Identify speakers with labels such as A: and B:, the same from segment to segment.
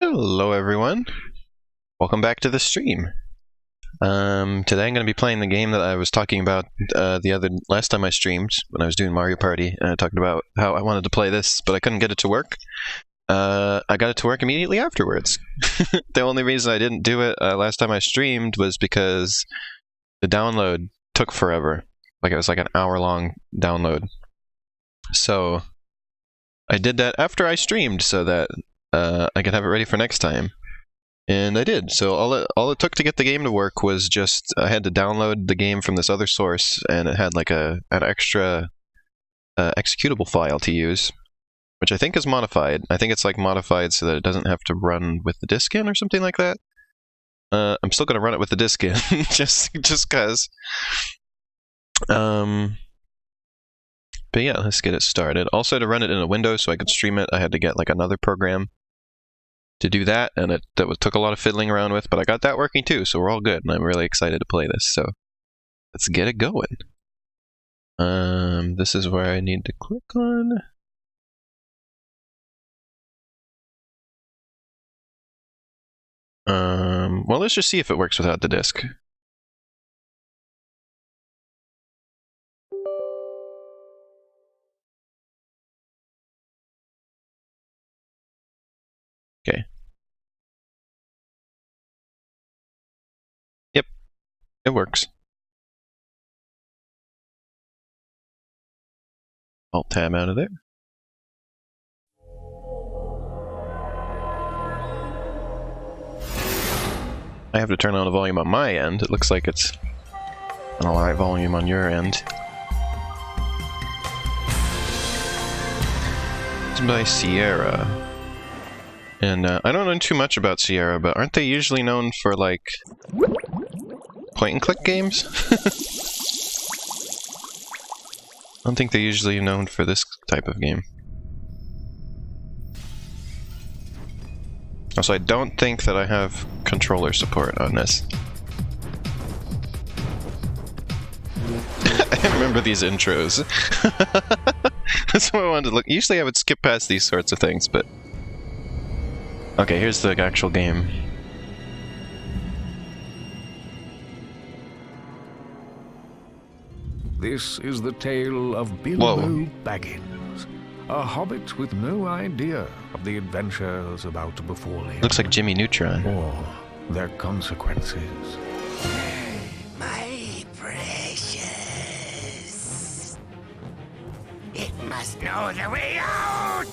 A: Hello everyone, welcome back to the stream. Today I'm going to be playing the game that I was talking about last time I streamed when I was doing Mario Party, and I talked about how I wanted to play this, but I couldn't get it to work. I got it to work immediately afterwards. The only reason I didn't do it last time I streamed was because the download took forever. Like, it was like an hour-long download. So I did that after I streamed so that I could have it ready for next time. And I did. So all it took to get the game to work was just I had to download the game from this other source, and it had like an extra executable file to use, which I think is modified. I think it's like modified so that it doesn't have to run with the disk in or something like that. I'm still going to run it with the disk in, just because. But yeah, let's get it started. Also, to run it in a window so I could stream it, I had to get like another program to do that, and took a lot of fiddling around with, but I got that working too, so we're all good, and I'm really excited to play this, so let's get it going. This is where I need to click on. Well, let's just see if it works without the disk. Okay. Yep, it works. Alt tab out of there. I have to turn on the volume on my end. It looks like it's an alright volume on your end. It's by Sierra. And I don't know too much about Sierra, but aren't they usually known for, like, point-and-click games? I don't think they're usually known for this type of game. Also, I don't think that I have controller support on this. I remember these intros. That's what I wanted to look. Usually I would skip past these sorts of things, but... Okay, here's the actual game.
B: This is the tale of Bilbo Baggins, a hobbit with no idea of the adventures about to befall him.
A: Looks like Jimmy Neutron.
B: Or their consequences.
C: My precious. It must know the way out!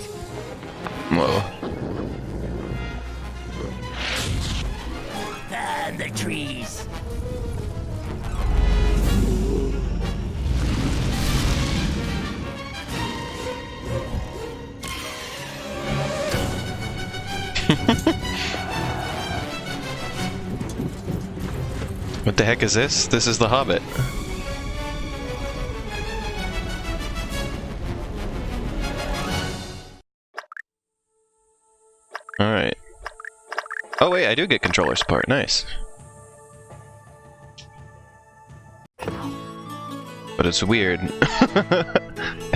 A: Whoa.
C: Burn the trees!
A: What the heck is this? This is the Hobbit. Alright. Oh wait, I do get controller support. Nice. But it's weird. I'm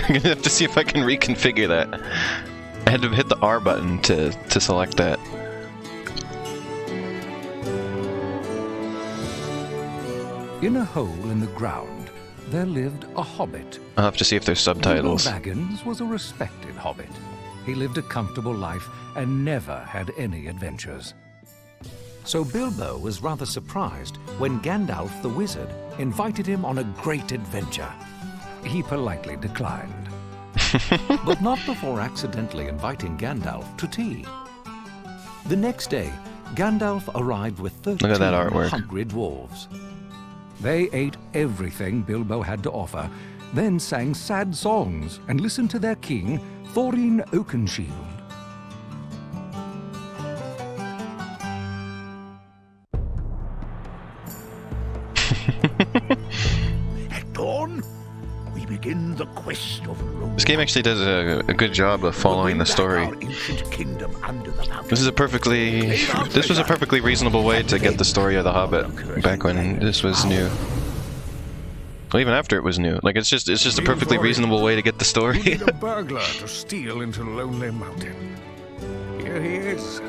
A: gonna have to see if I can reconfigure that. I had to hit the R button to select that.
D: In a hole in the ground, there lived a hobbit.
A: I'll have to see if there's subtitles.
D: Bilbo Baggins was a respected hobbit. He lived a comfortable life and never had any adventures. So Bilbo was rather surprised when Gandalf the wizard invited him on a great adventure. He politely declined. But not before accidentally inviting Gandalf to tea. The next day, Gandalf arrived with 13
A: Look at that artwork.
D: hungry dwarves. They ate everything Bilbo had to offer, then sang sad songs and listened to their king, Thorin Oakenshield.
C: At dawn, we begin the quest of Rome.
A: This game actually does a good job of following the story. This was a perfectly reasonable way to get the story of the Hobbit back when this was new. Well, even after it was new, like it's just a perfectly reasonable way to get the story.
B: Needed a burglar to steal into Lonely Mountain. Here he is.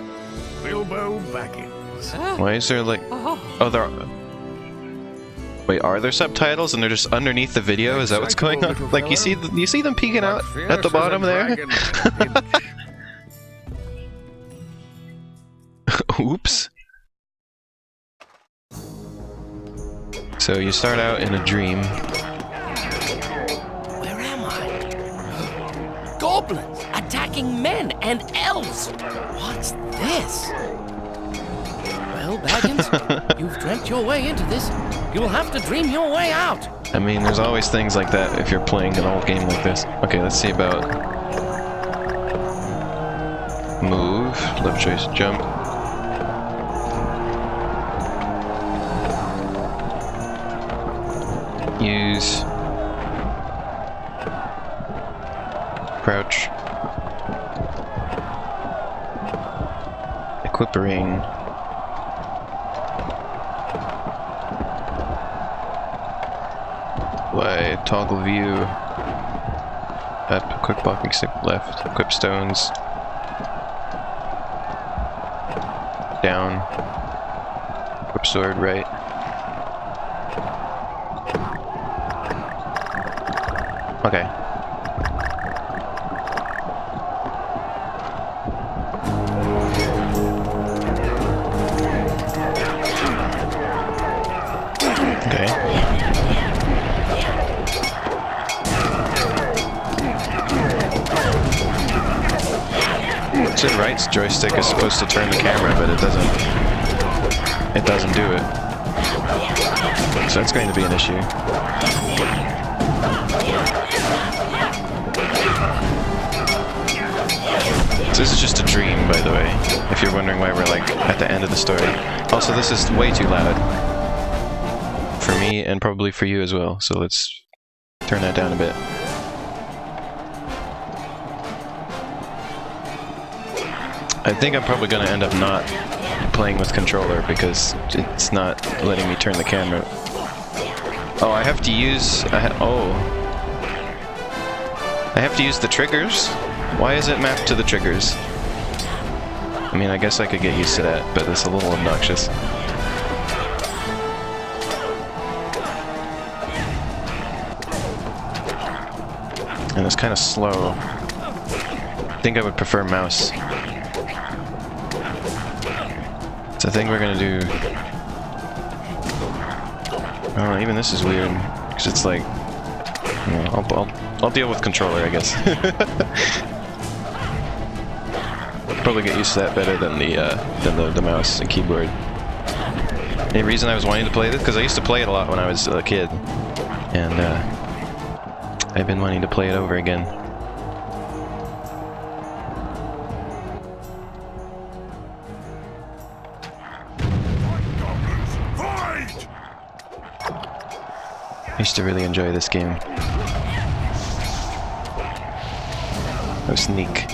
B: Bilbo Baggins.
A: Why is there like... Oh, there are... Wait, are there subtitles and they're just underneath the video? Is that what's going on? Like, you see them peeking out at the bottom there? Oops. So you start out in a dream.
E: Where am I? Goblins attacking men and elves! What's this? Well, Baggins, you've dreamt your way into this. You'll have to dream your way out.
A: I mean, there's always things like that if you're playing an old game like this. Okay, let's see about... Move, left choice, jump. Use... Crouch. Equip a ring. Y, toggle view. Up, quick blocking stick left. Equip stones. Down. Equip sword right. Okay. Okay. It said right joystick is supposed to turn the camera, but it doesn't. It doesn't do it. So that's going to be an issue. So this is just a dream, by the way, if you're wondering why we're like at the end of the story. Also, this is way too loud for me and probably for you as well, so let's turn that down a bit. I think I'm probably going to end up not playing with controller because it's not letting me turn the camera. Oh, I have to use... I have to use the triggers? Why is it mapped to the triggers? I mean, I guess I could get used to that, but it's a little obnoxious. And it's kind of slow. I think I would prefer mouse. So I think we're gonna do... Oh, even this is weird, because it's like... I'll deal with controller, I guess. Probably get used to that better than the mouse and keyboard. Any reason I was wanting to play this? Because I used to play it a lot when I was a kid, and I've been wanting to play it over again. I used to really enjoy this game. Oh, sneak.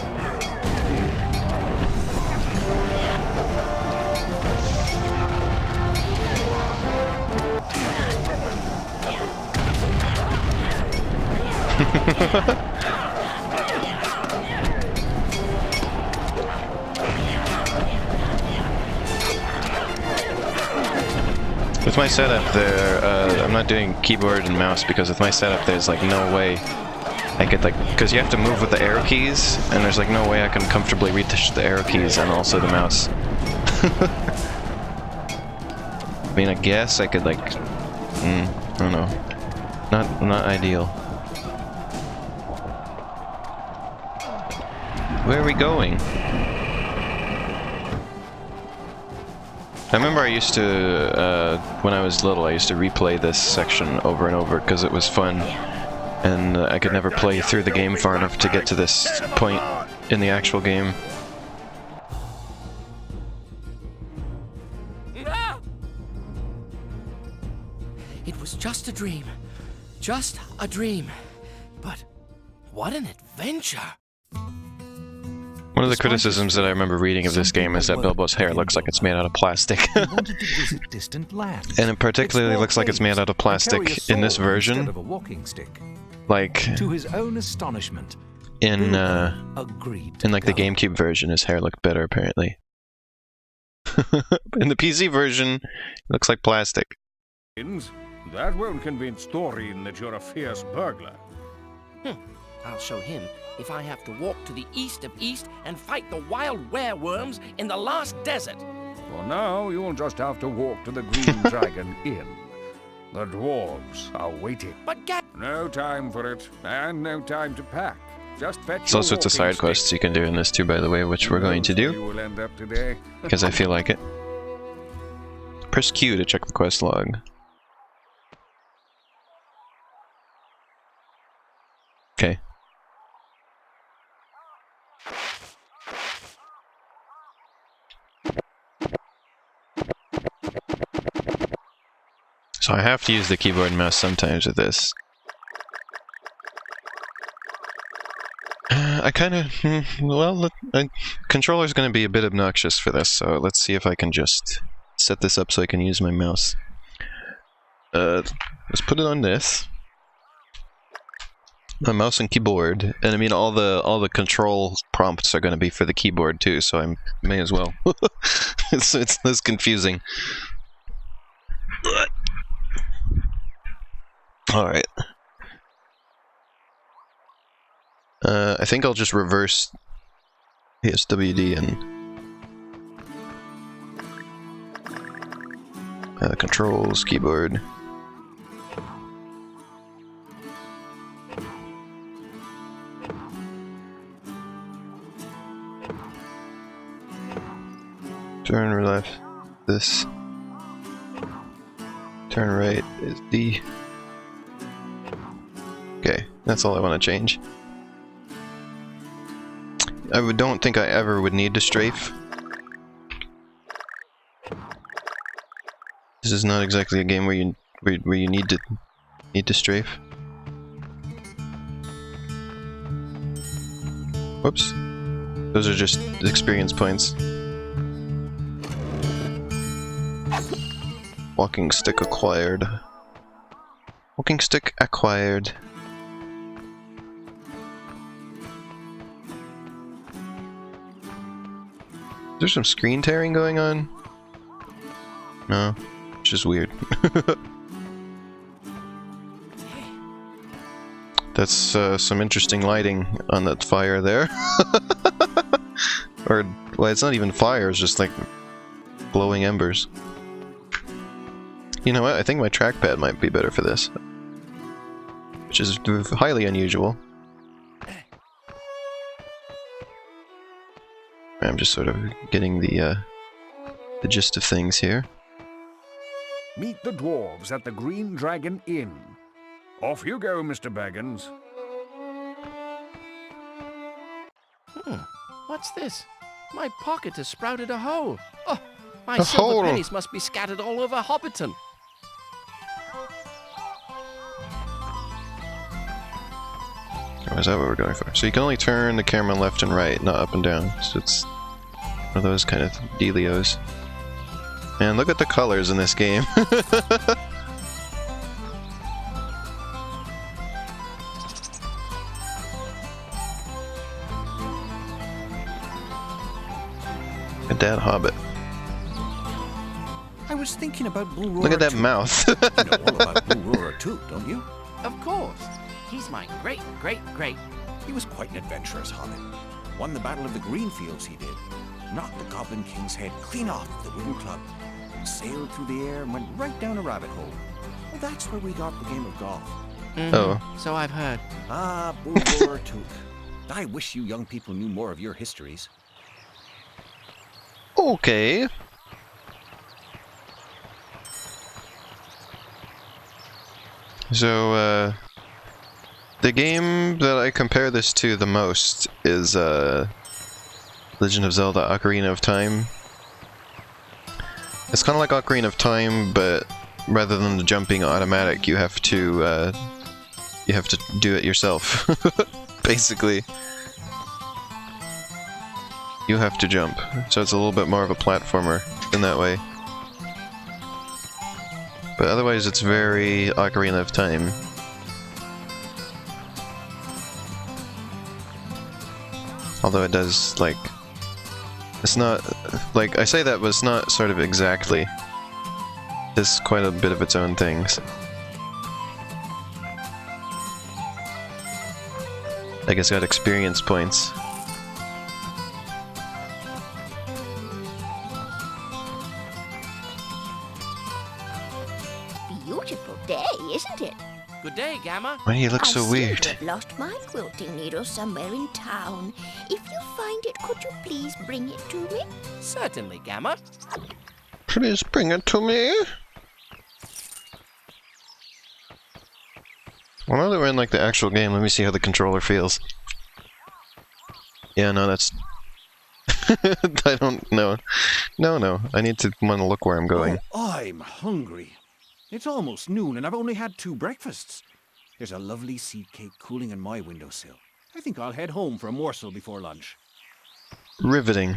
A: With my setup there, I'm not doing keyboard and mouse because with my setup there's like no way I could like, because you have to move with the arrow keys and there's like no way I can comfortably reach the arrow keys and also the mouse. I mean, I guess I could like, I don't know, not ideal. Where are we going? I remember I used to, when I was little, I used to replay this section over and over because it was fun. And I could never play through the game far enough to get to this point in the actual game.
E: It was just a dream. Just a dream. But what an adventure!
A: One of the criticisms that I remember reading of this game is that Bilbo's hair looks like it's made out of plastic. And it particularly looks like it's made out of plastic in this version. Like,
D: to his own astonishment,
A: in like the GameCube version, his hair looked better apparently. In the PC version, it looks like plastic.
B: That won't convince Thorin that you're a fierce burglar.
E: I'll show him if I have to walk to the east of East and fight the wild wereworms in the last desert.
B: For now, you'll just have to walk to the Green Dragon Inn. The dwarves are waiting.
E: But
B: No time for it, and no time to pack. Just fetch
A: There's all sorts of side quests you can do in this too, by the way, which we're going to do,
B: You will end up today.
A: because I feel like it. Press Q to check the quest log. Okay. So I have to use the keyboard and mouse sometimes with this. I kind of... well, controller's going to be a bit obnoxious for this, so let's see if I can just set this up so I can use my mouse. Let's put it on this. My mouse and keyboard, and I mean all the control prompts are going to be for the keyboard too, so I may as well. it's less confusing. Alright. I think I'll just reverse PSWD and controls, keyboard. Turn left, this. Turn right is D. Okay, that's all I want to change. I don't think I ever would need to strafe. This is not exactly a game where you need to strafe. Whoops. Those are just experience points. Walking stick acquired. Walking stick acquired. Is there some screen tearing going on? No, it's just weird. That's some interesting lighting on that fire there. Or, well, it's not even fire, it's just like glowing embers. You know what? I think my trackpad might be better for this. Which is highly unusual. I'm just sort of getting the gist of things here.
B: Meet the dwarves at the Green Dragon Inn. Off you go, Mr. Baggins.
E: What's this? My pocket has sprouted a hole. Oh, my
A: A
E: silver
A: hole.
E: pennies must be scattered all over Hobbiton.
A: Oh, is that what we're going for? So you can only turn the camera left and right, not up and down. So it's one of those kind of dealios. Man, look at the colors in this game. Look at that Hobbit.
F: I was thinking about Blue Roar.
A: Look at that
F: Toot.
A: mouth.
F: You know all about Blue Roar Toot, don't you?
E: Of course. He's my great.
F: He was quite an adventurous Hobbit. Won the Battle of the Greenfields, he did. Knocked the Goblin King's head clean off with the wooden club. And sailed through the air and went right down a rabbit hole. Well, that's where we got the game of golf.
A: Oh.
E: So I've heard.
F: Ah, Blue Roar Toot. I wish you young people knew more of your histories.
A: Okay. So, the game that I compare this to the most is, Legend of Zelda Ocarina of Time. It's kind of like Ocarina of Time, but rather than the jumping automatic, you have to do it yourself. Basically. You have to jump, so it's a little bit more of a platformer in that way. But otherwise it's very Ocarina of Time. Although it does, like, It's not, like, I say that, but it's not sort of exactly. It's quite a bit of its own things. I guess got experience points.
G: Beautiful day, isn't it?
E: Good day, Gamma.
A: Why do you look so
G: I seem
A: weird?
G: to have lost my quilting needle somewhere in town. If you find it, could you please bring it to me?
E: Certainly, Gamma.
A: Please bring it to me. Well, now that we're in like the actual game, let me see how the controller feels. Yeah, no, that's... I don't know. No, I need to want to look where I'm going.
F: Oh, I'm hungry. It's almost noon and I've only had 2 breakfasts. There's a lovely seed cake cooling on my windowsill. I think I'll head home for a morsel before lunch.
A: Riveting.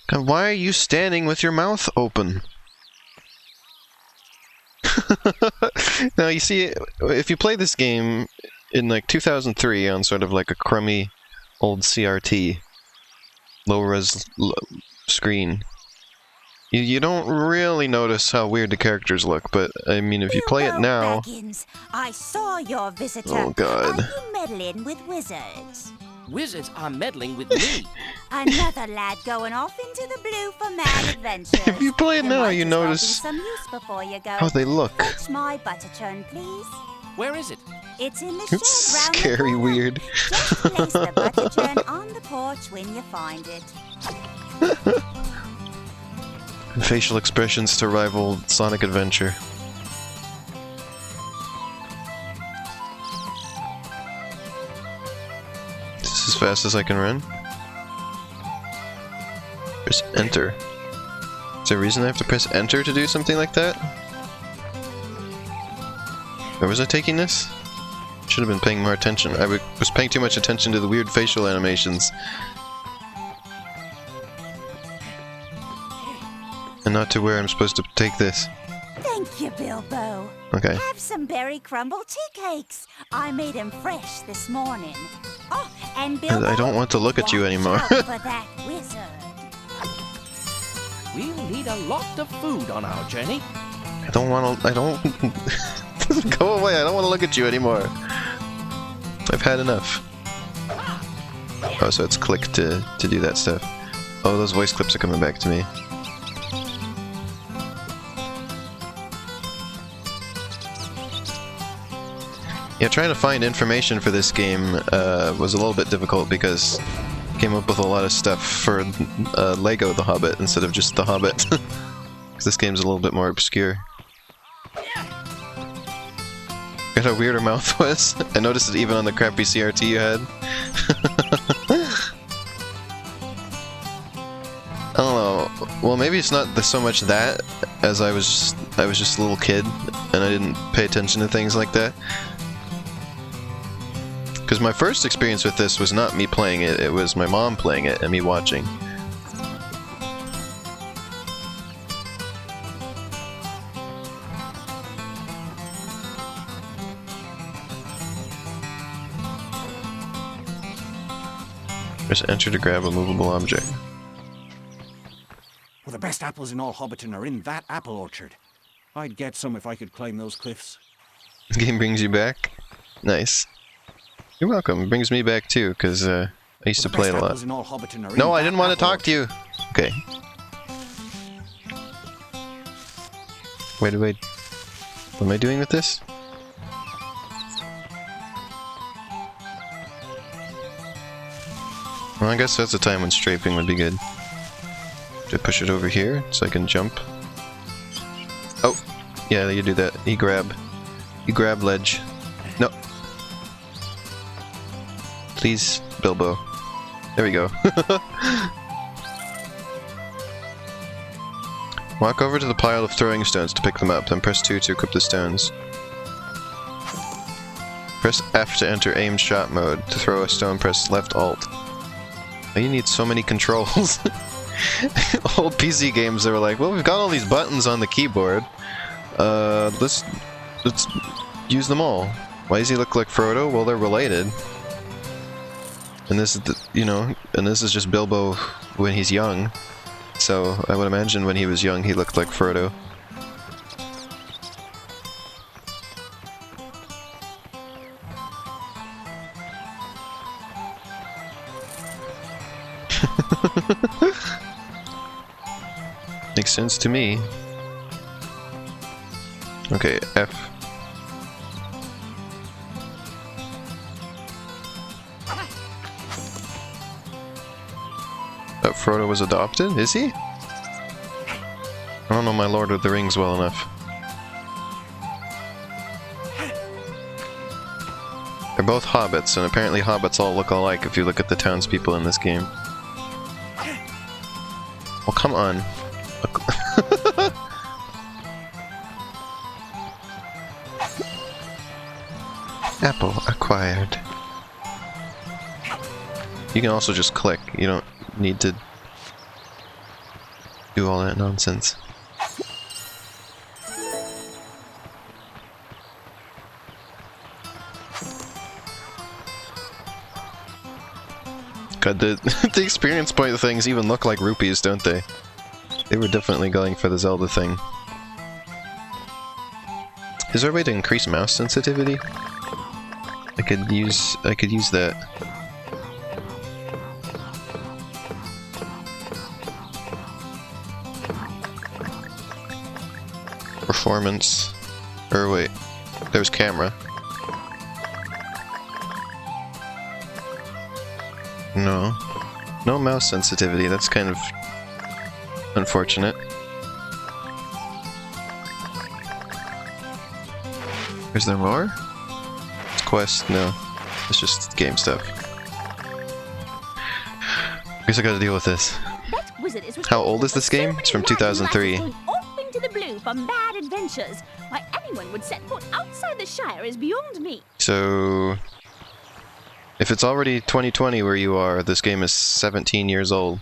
A: God, why are you standing with your mouth open? Now, you see, if you play this game in like 2003 on sort of like a crummy old CRT, low-res screen, you don't really notice how weird the characters look, but I mean, if you play it now...
H: Baggins, I saw your visitor.
A: Oh, God.
H: Are you meddling with wizards?
E: Wizards are meddling with me.
H: Another lad going off into the blue for mad adventures.
A: If you play it now,
H: might
A: you
H: as well do
A: notice
H: some use before you go.
A: how they look.
H: Fetch my butter churn, please.
E: Where is it?
H: It's in the
A: It's
H: shed round the
A: scary
H: corner.
A: weird.
H: Just place the butter churn on the porch when you find it.
A: Facial expressions to rival Sonic Adventure. Is this as fast as I can run? Press enter. Is there a reason I have to press enter to do something like that? Where was I taking this? Should have been paying more attention. I was paying too much attention to the weird facial animations. And not to where I'm supposed to take this.
H: Thank you, Bilbo.
A: Okay.
H: Have some berry crumble tea cakes. I made them fresh this morning. Oh, and Bilbo,
A: I don't want to look at you
H: watch
A: anymore.
H: out for that wizard.
E: We'll need a lot of food on our journey.
A: I don't want to... I don't... Go away, I don't want to look at you anymore. I've had enough. Oh, so it's click to do that stuff. Oh, those voice clips are coming back to me. Yeah, trying to find information for this game was a little bit difficult because I came up with a lot of stuff for Lego The Hobbit instead of just The Hobbit. Because this game's a little bit more obscure. Got how weird her mouth was. I noticed it even on the crappy CRT you had. I don't know. Well, maybe it's not so much that as I was just a little kid and I didn't pay attention to things like that. Because my first experience with this was not me playing it, it was my mom playing it and me watching. Press enter to grab a movable object.
F: Well, the best apples in all Hobbiton are in that apple orchard. I'd get some if I could climb those cliffs.
A: The game brings you back? Nice. You're welcome. It brings me back too, because I used to play it a lot. No, I didn't want to talk to you! Okay. Wait, what am I doing with this? Well, I guess that's the time when strafing would be good. Should I push it over here so I can jump? Oh! Yeah, you do that. You grab ledge. No. Please, Bilbo. There we go. Walk over to the pile of throwing stones to pick them up, then press 2 to equip the stones. Press F to enter aim shot mode. To throw a stone, press left alt. Oh, you need so many controls. Old PC games, they were like, well, we've got all these buttons on the keyboard. Let's use them all. Why does he look like Frodo? Well, they're related. And this is and this is just Bilbo when he's young. So I would imagine when he was young he looked like Frodo. Makes sense to me. Okay, F. That Frodo was adopted? Is he? I don't know my Lord of the Rings well enough. They're both hobbits, and apparently hobbits all look alike if you look at the townspeople in this game. Well, come on. Apple acquired. You can also just click. You don't need to do all that nonsense. God, the experience point things even look like rupees, don't they? They were definitely going for the Zelda thing. Is there a way to increase mouse sensitivity? I could use that. Performance. Or wait, there's camera. No. No mouse sensitivity, that's kind of unfortunate. Is there more? It's quest? No. It's just game stuff. Guess I gotta deal with this. How old is this game? It's from 2003.
H: Off into the blue for mad adventures. Why anyone would set foot outside the Shire is beyond me.
A: So... if it's already 2020 where you are, this game is 17 years old.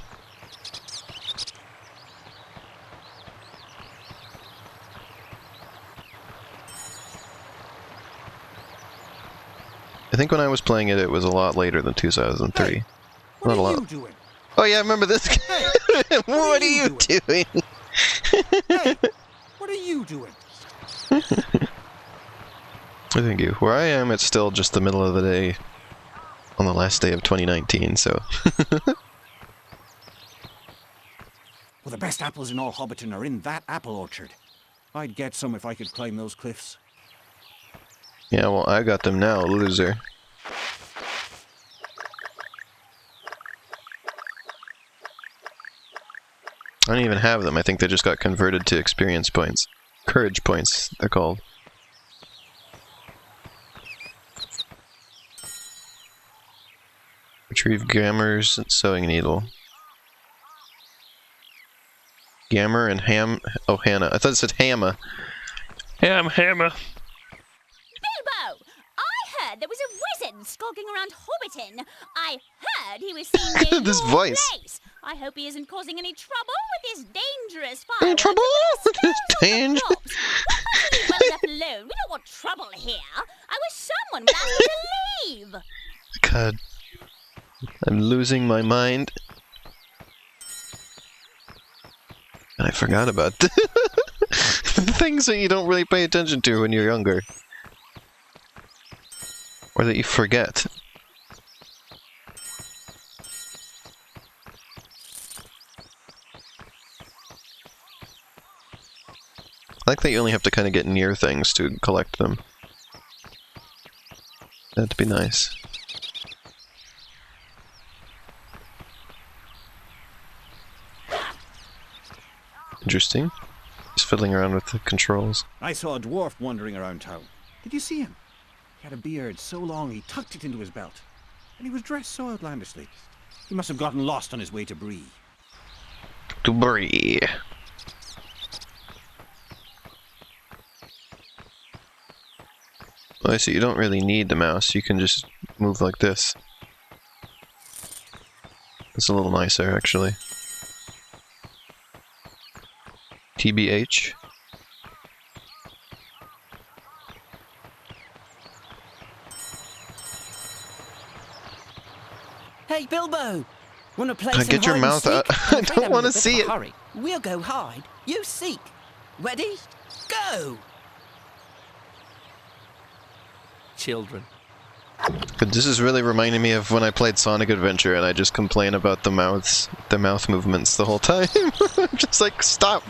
A: I think when I was playing it, it was a lot later than 2003.
C: Hey,
A: Not a lot.
C: you doing?
A: Oh yeah, I remember this game.
C: Hey,
A: what are you doing?
C: Hey, what are you doing?
A: Thank you. Where I am, it's still just the middle of the day on the last day of 2019, so...
F: Well, the best apples in all Hobbiton are in that apple orchard. I'd get some if I could climb those cliffs.
A: Yeah, well, I got them now, loser. I don't even have them. I think they just got converted to experience points. Courage points, they're called. Retrieve Gammer's sewing needle. Gammer and Oh, Hannah. I thought it said Hammer. Yeah, I'm Hammer.
H: Bilbo! I heard there was a wizard skulking around Hobbiton. I heard he was seen near
A: This
H: your
A: voice.
H: place. I hope he isn't causing any trouble with his dangerous fire.
A: Any trouble with this danger?
H: Leave well enough alone. We don't want trouble here. I wish someone would ask me to leave.
A: God. I'm losing my mind. And I forgot about the things that you don't really pay attention to when you're younger. Or that you forget. I like that you only have to kind of get near things to collect them. That'd be nice. Interesting. He's fiddling around with the controls.
F: I saw a dwarf wandering around town. Did you see him? He had a beard so long he tucked it into his belt. And he was dressed so outlandishly. He must have gotten lost on his way to Bree.
A: To Bree. Oh, I see. You don't really need the mouse. You can just move like this. It's a little nicer, actually. TBH.
I: Hey, Bilbo! Wanna play some
A: Get your
I: hide and
A: mouth out.
I: seek? I'm
A: I
I: afraid
A: don't
I: I'm in
A: want
I: a
A: to
I: bit of
A: see
I: a
A: it.
I: hurry. We'll go hide. You seek. Ready? Go! Children.
A: But this is really reminding me of when I played Sonic Adventure and I just complain about the mouth movements the whole time. Just like, stop!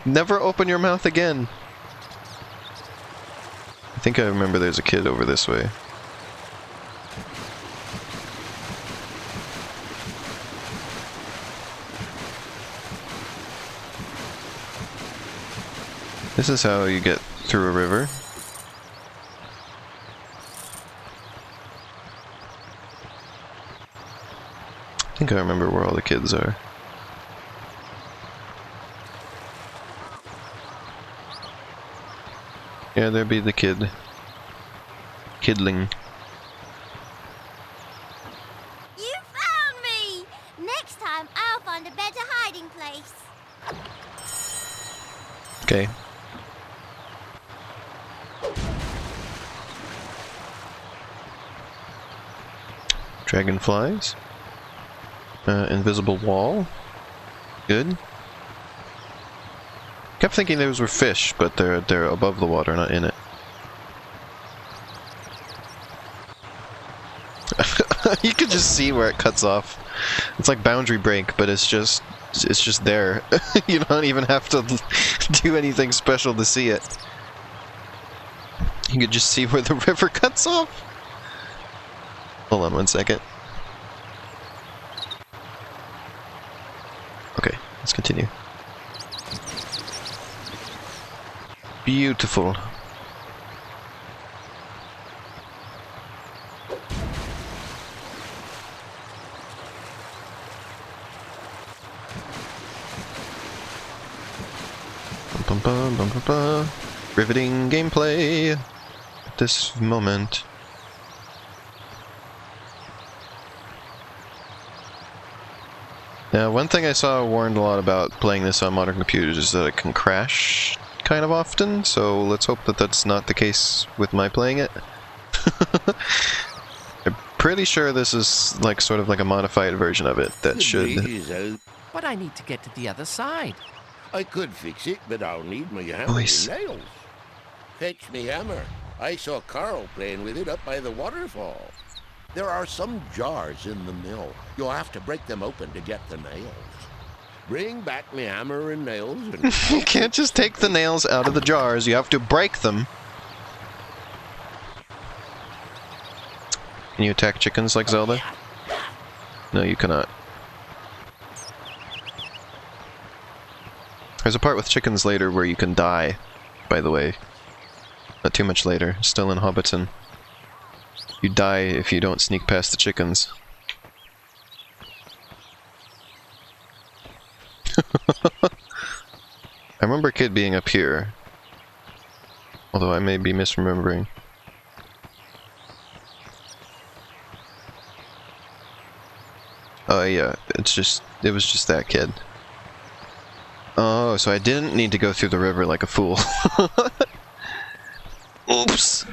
A: Never open your mouth again! I think I remember there's a kid over this way. This is how you get through a river. I think I remember where all the kids are. Yeah, there be the kid. Kidling.
G: You found me! Next time, I'll find a better hiding place.
A: Okay. Dragonflies. Invisible wall. Good. Kept thinking those were fish, but they're above the water, not in it. You can just see where it cuts off. It's like boundary break, but it's just there. You don't even have to do anything special to see it. You can just see where the river cuts off. Hold on one second. Okay, let's continue. Beautiful. Bum, bum, bum, bum, bum. Riveting gameplay at this moment. Now, one thing I saw warned a lot about playing this on modern computers is that it can crash kind of often, so let's hope that that's not the case with my playing it. I'm pretty sure this is like sort of like a modified version of it that should...
E: But I need to get to the other side.
C: I could fix it, but I'll need my hammer
A: Voice.
C: and nails. Fetch me hammer. I saw Carl playing with it up by the waterfall. There are some jars in the mill. You'll have to break them open to get the nails. Bring back me hammer and nails and...
A: You can't just take the nails out of the jars, you have to break them. Can you attack chickens like Zelda? No, you cannot. There's a part with chickens later where you can die, by the way. Not too much later, still in Hobbiton. You die if you don't sneak past the chickens. I remember a kid being up here. Although I may be misremembering. Oh yeah, it was just that kid. Oh, so I didn't need to go through the river like a fool. Oops!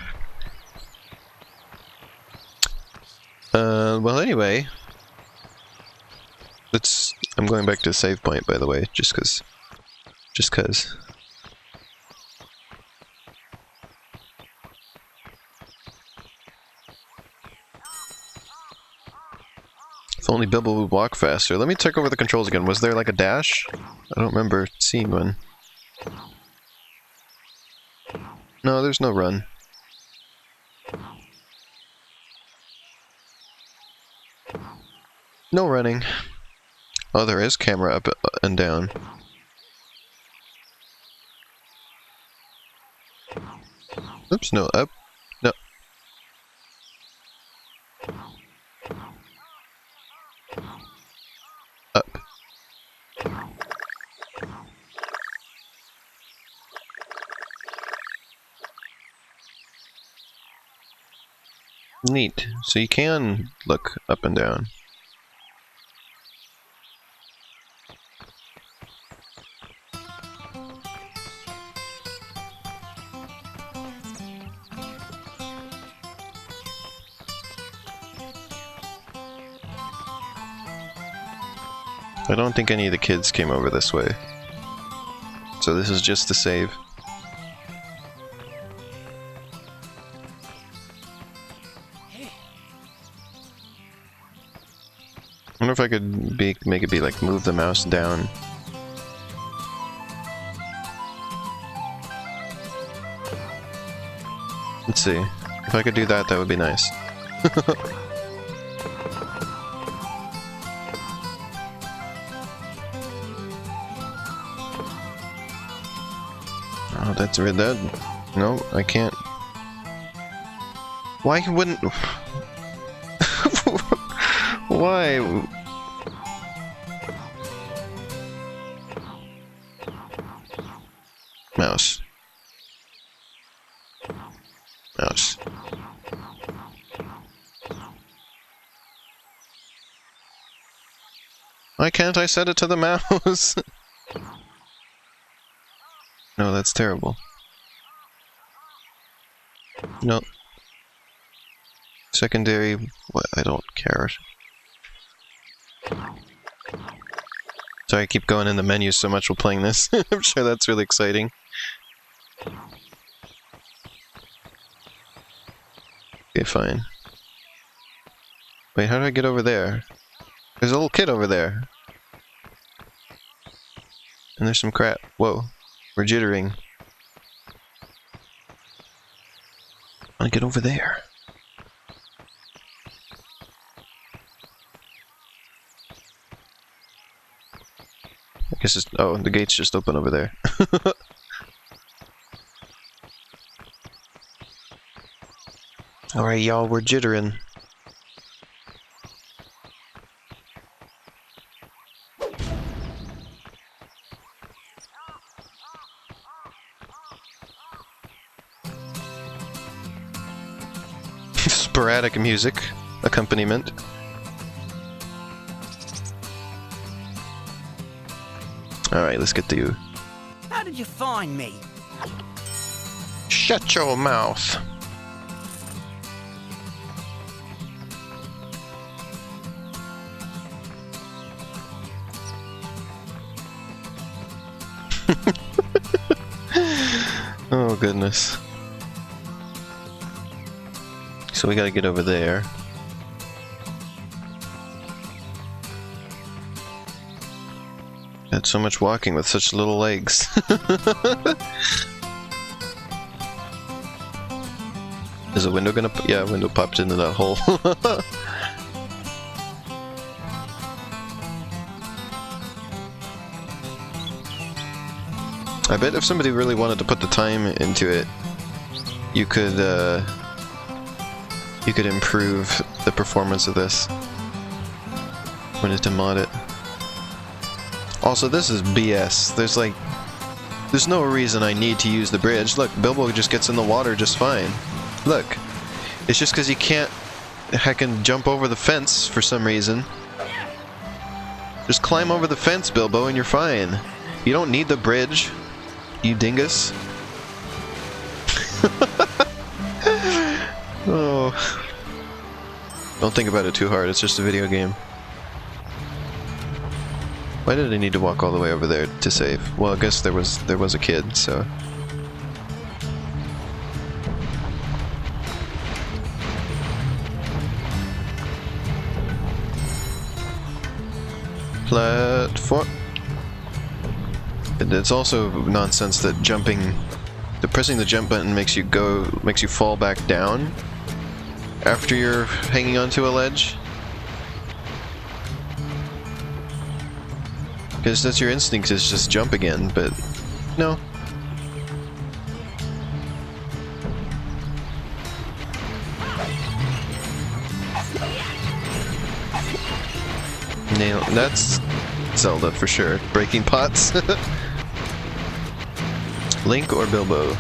A: Well anyway. I'm going back to the save point, by the way, just cause. If only Bilbo would walk faster. Let me check over the controls again. Was there like a dash? I don't remember seeing one. No, there's no run. No running. Oh, there is camera up and down. Oops, no, up. No. Up. Neat. So you can look up and down. I don't think any of the kids came over this way. So this is just the save. I wonder if I could make it be like move the mouse down. Let's see. If I could do that, that would be nice. Oh, that's red. That. No, I can't. Why wouldn't? Why? Mouse. Mouse. Why can't I set it to the mouse? No, that's terrible. No. Secondary, what? I don't care. Sorry, I keep going in the menu so much while playing this. I'm sure that's really exciting. Okay, fine. Wait, how do I get over there? There's a little kid over there. And there's some crap. Whoa. We're jittering. I want to get over there. I guess it's... Oh, the gate's just open over there. Alright, y'all, we're jittering. Sporadic music accompaniment. Alright, let's get to you.
I: How did you find me?
A: Shut your mouth. Oh goodness. So we gotta get over there. Got so much walking with such little legs. Is a window gonna... Yeah, a window popped into that hole. I bet if somebody really wanted to put the time into it, you could improve the performance of this. When it's to mod it. Also, this is BS. There's no reason I need to use the bridge. Look, Bilbo just gets in the water just fine. Look. It's just because he can't heckin' jump over the fence for some reason. Just climb over the fence, Bilbo, and you're fine. You don't need the bridge, you dingus. Oh. Don't think about it too hard, it's just a video game. Why did I need to walk all the way over there to save? Well, I guess there was a kid, so... Platform. It's also nonsense that pressing the jump button makes you fall back down after you're hanging onto a ledge. Because that's your instinct, is just jump again, but no. Nail. That's Zelda for sure. Breaking pots. Link or Bilbo?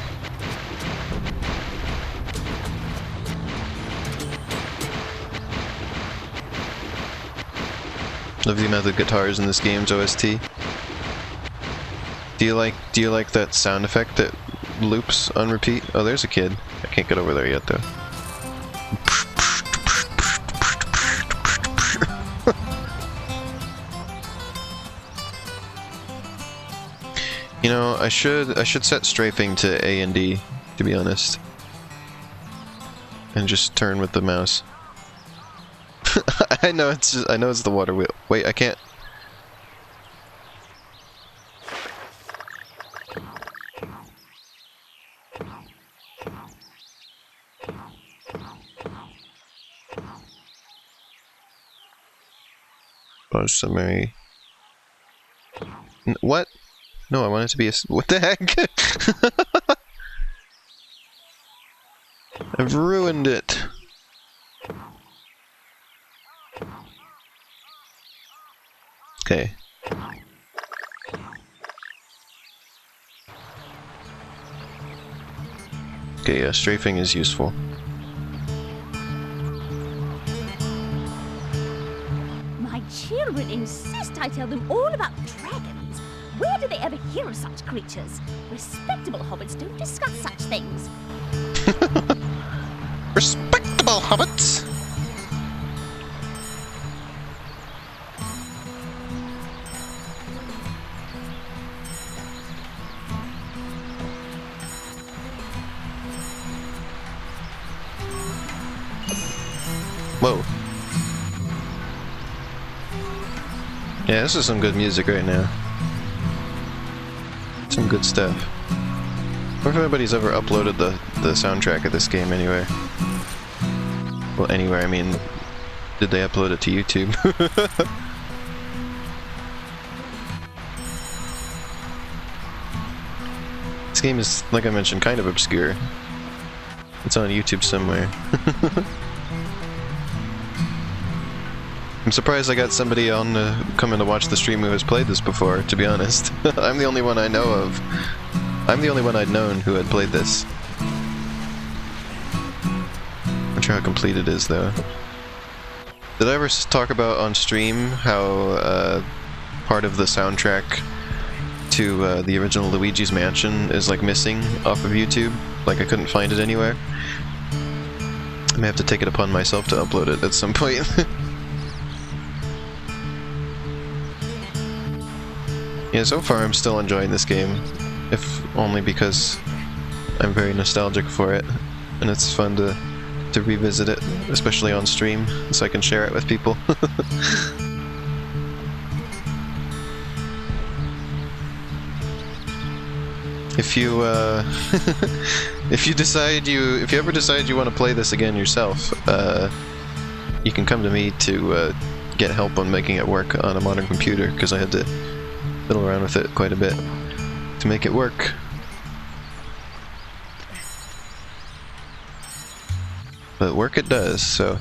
A: Love the amount of guitars in this game's OST. Do you like that sound effect that loops on repeat? Oh, there's a kid. I can't get over there yet though. You know, I should set strafing to A and D, to be honest. And just turn with the mouse. I know it's the water wheel. Wait, I can't. Buzz summary. What? No, I want it to be a. What the heck? I've ruined it. Okay. Okay, yeah, strafing is useful.
H: My children insist I tell them all about dragons. Where do they ever hear of such creatures? Respectable hobbits don't discuss such things.
A: Respectable hobbits! Whoa. Yeah, this is some good music right now. Some good stuff. I wonder if anybody's ever uploaded the soundtrack of this game anywhere. Well, anywhere, I mean, did they upload it to YouTube? This game is, like I mentioned, kind of obscure. It's on YouTube somewhere. I'm surprised I got somebody on coming to watch the stream who has played this before, to be honest. I'm the only one I know of. I'm the only one I'd known who had played this. Not sure how complete it is, though. Did I ever talk about on stream how part of the soundtrack to the original Luigi's Mansion is like missing off of YouTube? Like I couldn't find it anywhere? I may have to take it upon myself to upload it at some point. Yeah, so far I'm still enjoying this game, if only because I'm very nostalgic for it, and it's fun to revisit it, especially on stream, so I can share it with people. If you if you ever decide you want to play this again yourself, you can come to me to get help on making it work on a modern computer, because I had to fiddle around with it quite a bit to make it work. But work it does, so.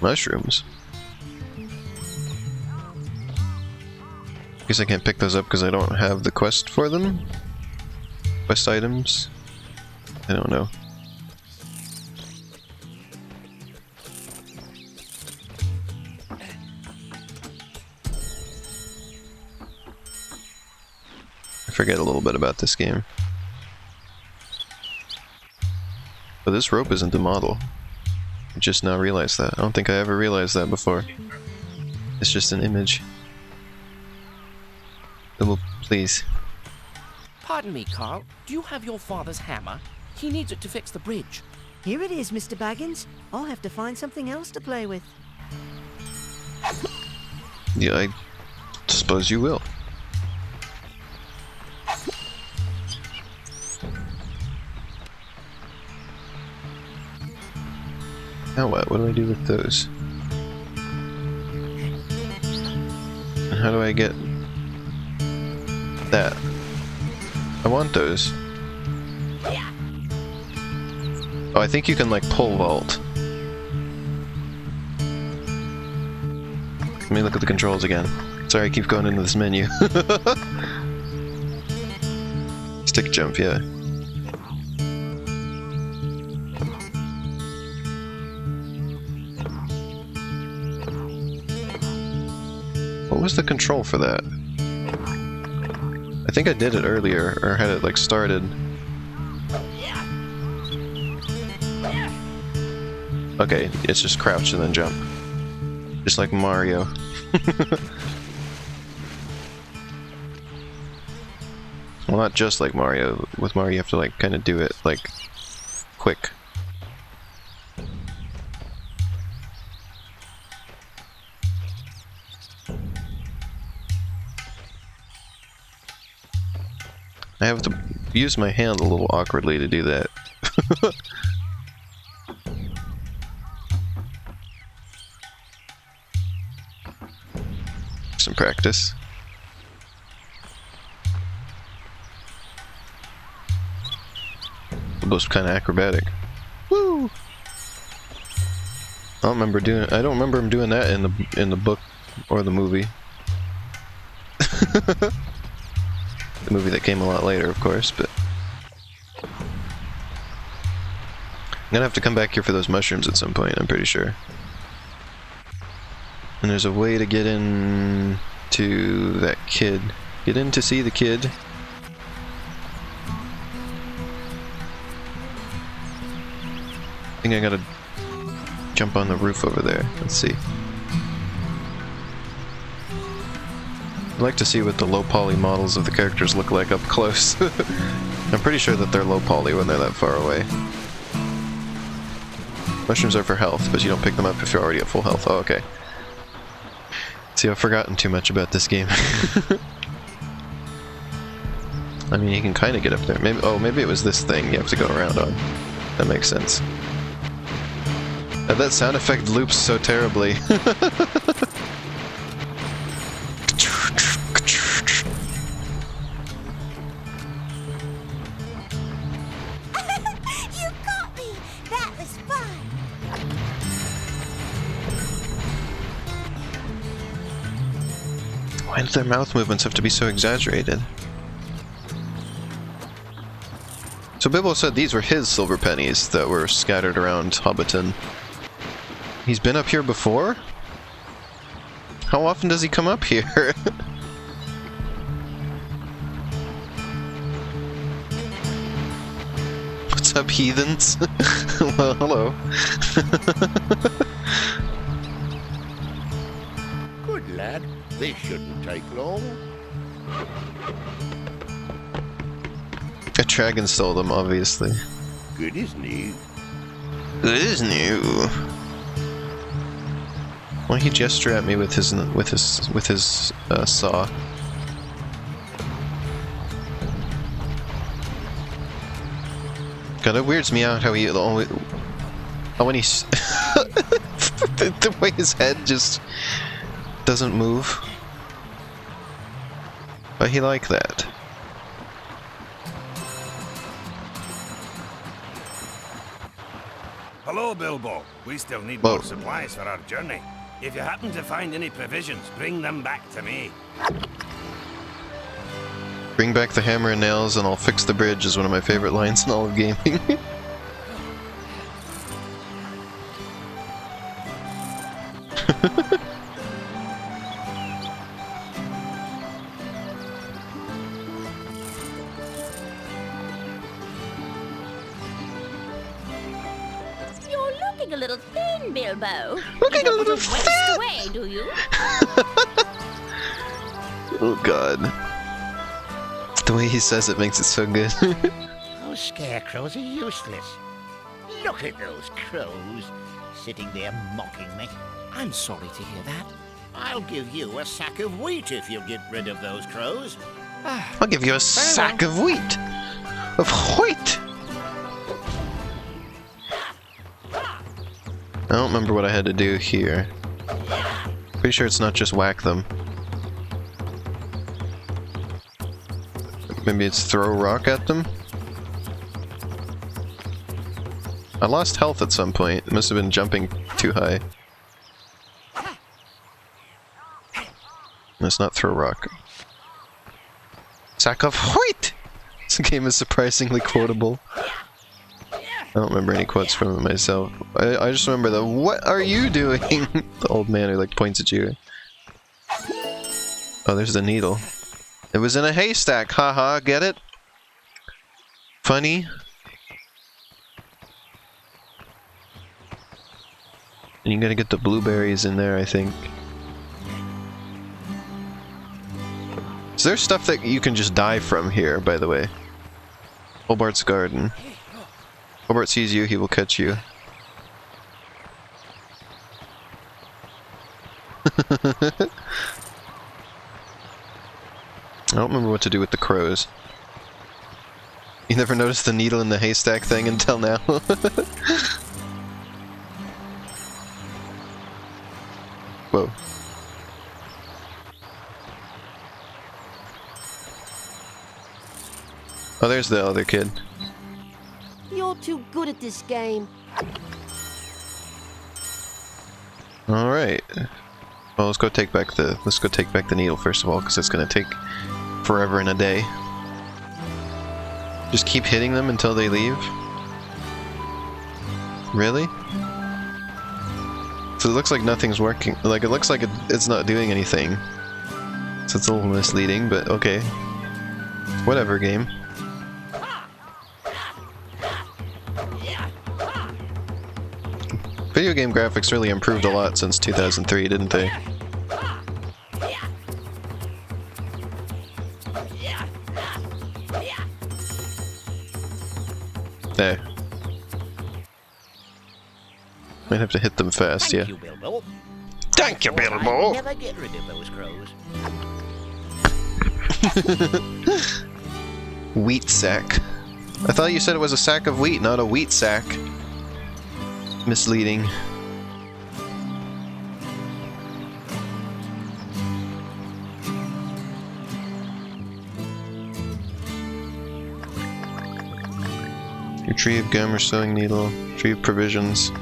A: Mushrooms. Guess I can't pick those up because I don't have the quest for them. Quest items. I don't know. I forget a little bit about this game. But this rope isn't the model. I just now realized that. I don't think I ever realized that before. It's just an image. Double, please.
E: Pardon me, Carl. Do you have your father's hammer? He needs it to fix the bridge.
I: Here it is, Mr. Baggins. I'll have to find something else to play with.
A: Yeah, I suppose you will. Now what? What do I do with those? And how do I get that? I want those. Oh, I think you can like pole vault. Let me look at the controls again. Sorry, I keep going into this menu. Stick jump, yeah. What was the control for that? I think I did it earlier, or had it like started. Okay, it's just crouch and then jump. Just like Mario. Well, not just like Mario. With Mario, you have to like kind of do it like quick. I have to use my hand a little awkwardly to do that. Some practice. Both kind of acrobatic. Woo! I don't remember him doing that in the book or the movie. The movie that came a lot later, of course, but I'm gonna have to come back here for those mushrooms at some point, I'm pretty sure. And there's a way to get in to that kid. Get in to see the kid. I think I gotta jump on the roof over there. Let's see. I'd like to see what the low poly models of the characters look like up close. I'm pretty sure that they're low poly when they're that far away. Mushrooms are for health, but you don't pick them up if you're already at full health. Oh, okay. See, I've forgotten too much about this game. I mean, you can kind of get up there. Maybe, oh, maybe it was this thing you have to go around on. That makes sense. That sound effect loops so terribly.
G: You got me! That was fun!
A: Why do their mouth movements have to be so exaggerated? So Bibble said these were his silver pennies that were scattered around Hobbiton. He's been up here before? How often does he come up here? What's up, heathens? Well, hello.
C: Good lad. This shouldn't take long.
A: A dragon stole them, obviously.
C: Good as new.
A: Good as new. Why don't he gesture at me with his saw? God, it weirds me out how he only. Oh, when he's the way his head just doesn't move. But he like that.
J: Hello, Bilbo. We still need
A: Whoa.
J: more supplies for our journey. If you happen to find any provisions, bring them back to me.
A: Bring back the hammer and nails and I'll fix the bridge is one of my favorite lines in all of gaming.
H: You're looking a little thin, Bilbo.
A: Looking
H: you don't
A: a little
H: want to waste
A: thin.
H: away, do you?
A: Oh god. The way he says it makes it so good.
K: Those scarecrows are useless. Look at those crows, sitting there mocking me.
I: I'm sorry to hear that.
K: I'll give you a sack of wheat if you get rid of those crows.
A: I'll give you a sack of wheat. Of wheat! I don't remember what I had to do here. Pretty sure it's not just whack them. Maybe it's throw a rock at them? I lost health at some point. It must have been jumping too high. Let's not throw rock. Sack of wheat! This game is surprisingly quotable. I don't remember any quotes from it myself. I just remember the "What are you doing?" The old man who like points at you. Oh, there's the needle. It was in a haystack, haha, get it? Funny. And you gotta get the blueberries in there, I think. Is there stuff that you can just die from here, by the way? Hobart's garden. Hobart sees you, he will catch you. I don't remember what to do with the crows. You never noticed the needle in the haystack thing until now? Whoa. Oh, there's the other kid.
L: You're too good at this game.
A: Alright. Well, let's go take back the needle first of all, because it's gonna take forever and a day. Just keep hitting them until they leave? Really? So it looks like nothing's working. Like, it looks like it's not doing anything. So it's a little misleading, but okay. Whatever, game. Video game graphics really improved a lot since 2003, didn't they? There. Might have to hit them fast, yeah.
K: Thank you, Bilbo.
A: Thank you, Bilbo!
K: I'd never get rid of those crows.
A: Wheat sack. I thought you said it was a sack of wheat, not a wheat sack. Misleading. Your tree of gum or sewing needle, tree of provisions,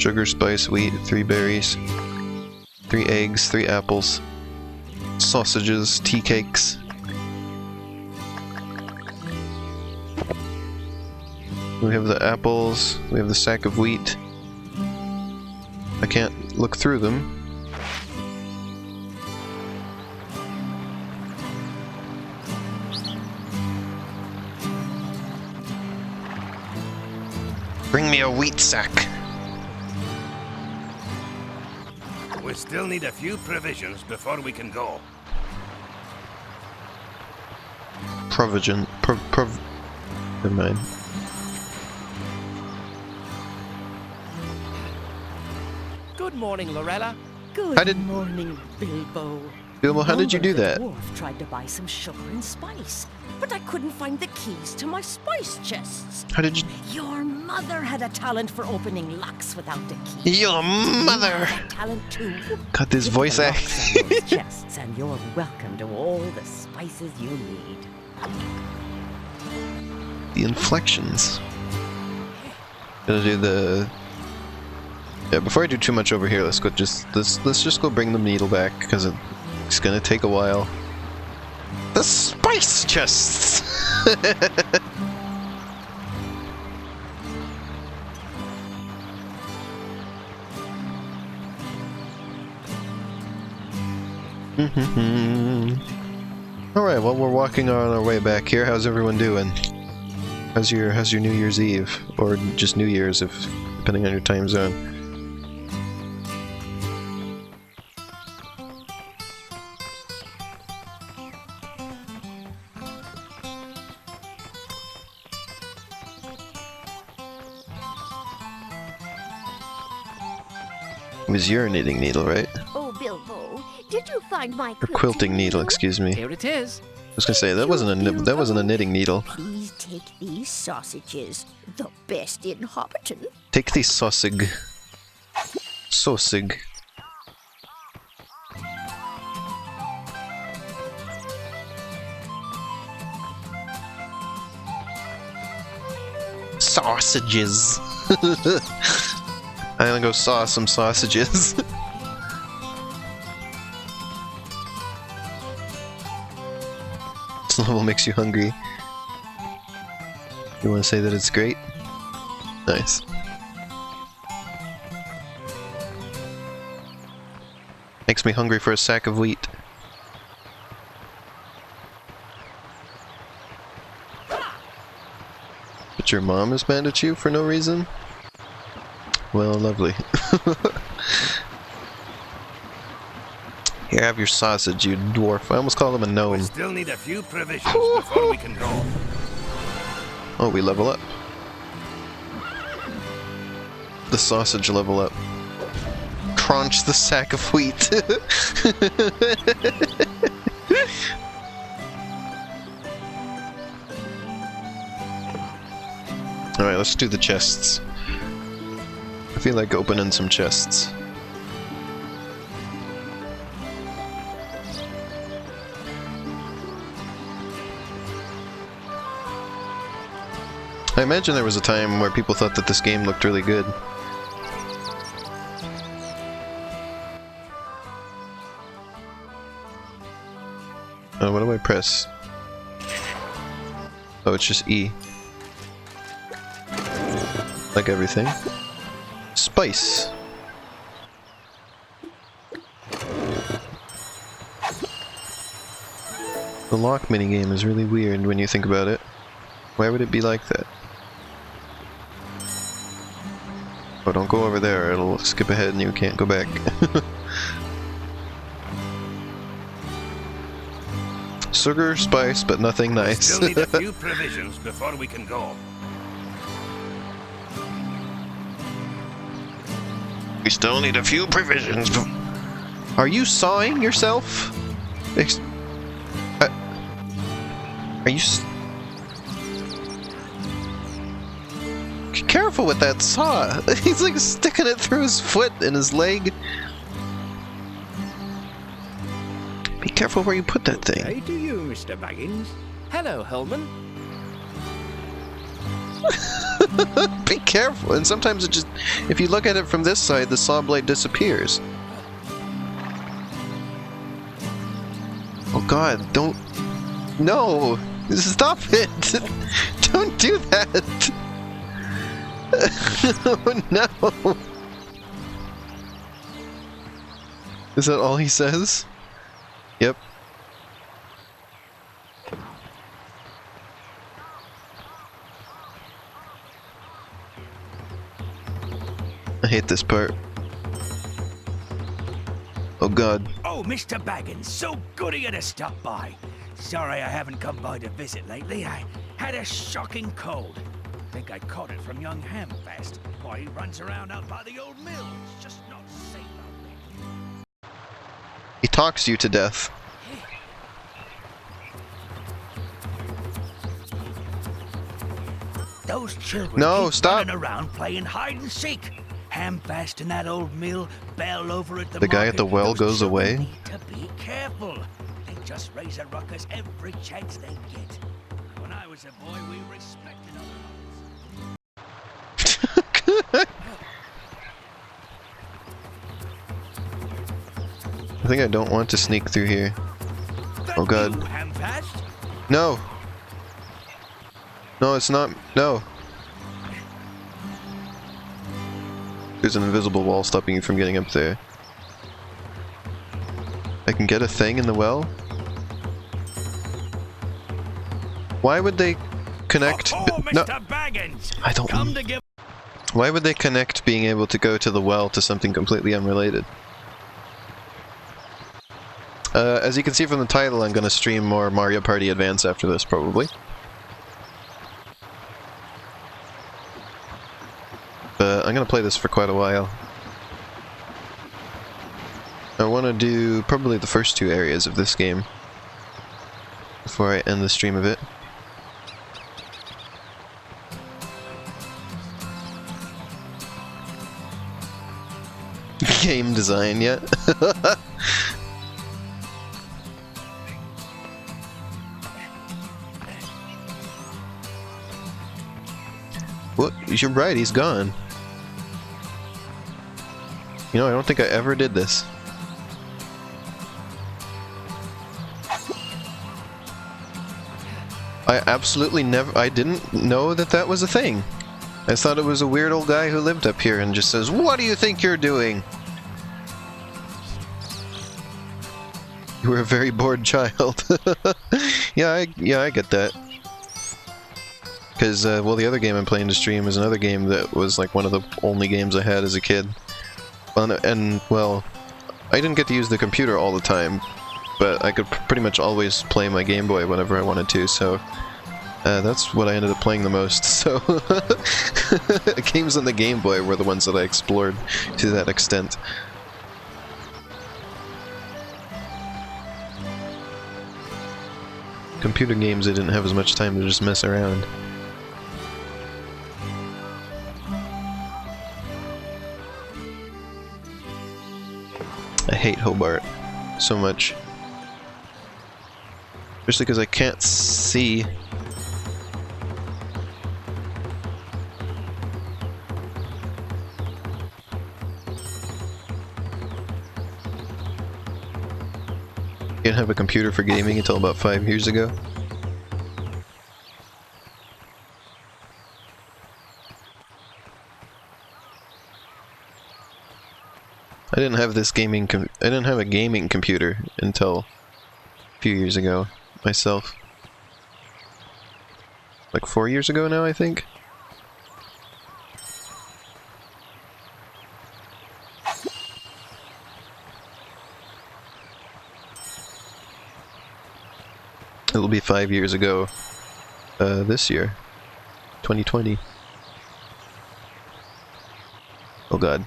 A: sugar, spice, wheat, 3 berries, 3 eggs, 3 apples, sausages, tea cakes. We have the apples, we have the sack of wheat. I can't look through them. Bring me a wheat sack.
J: We still need a few provisions before we can go.
A: Provision. Never mind.
E: Good morning, Lorella.
L: Good morning, Bilbo.
A: Bilbo, how did you do that?
L: The dwarf tried to buy some sugar and spice, but I couldn't find the keys to my spice chests.
A: How did you...
L: Your mother had a talent for opening locks without the key.
A: Your mother!
L: You have that talent too.
A: Got this
L: Get
A: voice
L: the
A: act.
L: locks on those chests, and you're welcome to all the spices you need.
A: The inflections. Gonna do the... Yeah, before I do too much over here, let's just go bring the needle back, because it's gonna take a while. The spice chests! Alright, well, we're walking on our way back here. How's everyone doing? How's your New Year's Eve? Or just New Year's, if depending on your time zone. It was your knitting needle, right?
G: Oh, Bilbo, did you find my
A: Or quilting needle, excuse me.
E: Here it is.
A: I was gonna say that wasn't a knitting needle.
G: Please take these sausages, the best in Hobbiton.
A: Take the sausage. Sausage. Sausages. I'm gonna go saw some sausages. This level makes you hungry. You want to say that it's great? Nice. Makes me hungry for a sack of wheat. But your mom is mad at you for no reason? Well, lovely. Here, have your sausage, you dwarf. I almost called him a
J: We
A: gnome.
J: still need a few provisions before we can go.
A: Oh, we level up. The sausage level up. Crunch the sack of wheat. Alright, let's do the chests. I feel like opening some chests. I imagine there was a time where people thought that this game looked really good. Oh, what do I press? Oh, it's just E. Like everything. Spice! The lock minigame is really weird when you think about it. Why would it be like that? Oh, don't go over there, it'll skip ahead and you can't go back. Sugar, spice, but nothing nice.
J: Still need a few provisions before we can go.
A: We still need a few provisions. Are you sawing yourself? Are you? Careful with that saw. He's like sticking it through his foot and his leg. Be careful where you put that thing.
I: Hey to you, Mr. Baggins.
E: Hello, Holman.
A: Be careful, and sometimes it just, if you look at it from this side, the saw blade disappears. Oh god, don't... No! Stop it! Don't do that! Oh no! Is that all he says? Yep. I hate this part. Oh god.
J: Oh, Mr. Baggins, so good of you to stop by. Sorry I haven't come by to visit lately. I had a shocking cold. Think I caught it from young Hamfast. Why, he runs around out by the old mill. It's just not safe out there.
A: He talks you to death.
J: Those children
A: No,
J: keep
A: stop.
J: running around playing hide and seek. Hamfast in that old mill, Bell over at the
A: guy at the
J: market.
A: well
J: Those
A: goes
J: children
A: away.
J: Need to be careful. They just raise a ruckus every chance they get. When I was a boy, we respected other
A: I think I don't want to sneak through here. Oh god.
J: Hamfast?
A: No! No, it's not. No! There's an invisible wall stopping you from getting up there. I can get a thing in the well? Why would they connect? No,
J: Mr. Baggins!
A: I don't.
J: Come to give.
A: Why would they connect being able to go to the well to something completely unrelated? As you can see from the title, I'm going to stream more Mario Party Advance after this, probably. But I'm going to play this for quite a while. I want to do probably the first two areas of this game before I end the stream of it. Game design, yeah. What? You're right, he's gone. You know, I don't think I ever did this. I absolutely never... I didn't know that that was a thing. I thought it was a weird old guy who lived up here and just says, "What do you think you're doing?" You were a very bored child. Yeah, I get that. Because, well, the other game I'm playing to stream is another game that was like one of the only games I had as a kid. Well, and well, I didn't get to use the computer all the time, but I could pretty much always play my Game Boy whenever I wanted to, so that's what I ended up playing the most. So games on the Game Boy were the ones that I explored to that extent. Computer games, I didn't have as much time to just mess around. I hate Hobart so much. Especially because I can't see. Didn't have a computer for gaming until about 5 years ago. I didn't have this I didn't have a gaming computer until a few years ago myself. Like 4 years ago now, I think. It'll be 5 years ago this year, 2020. Oh god.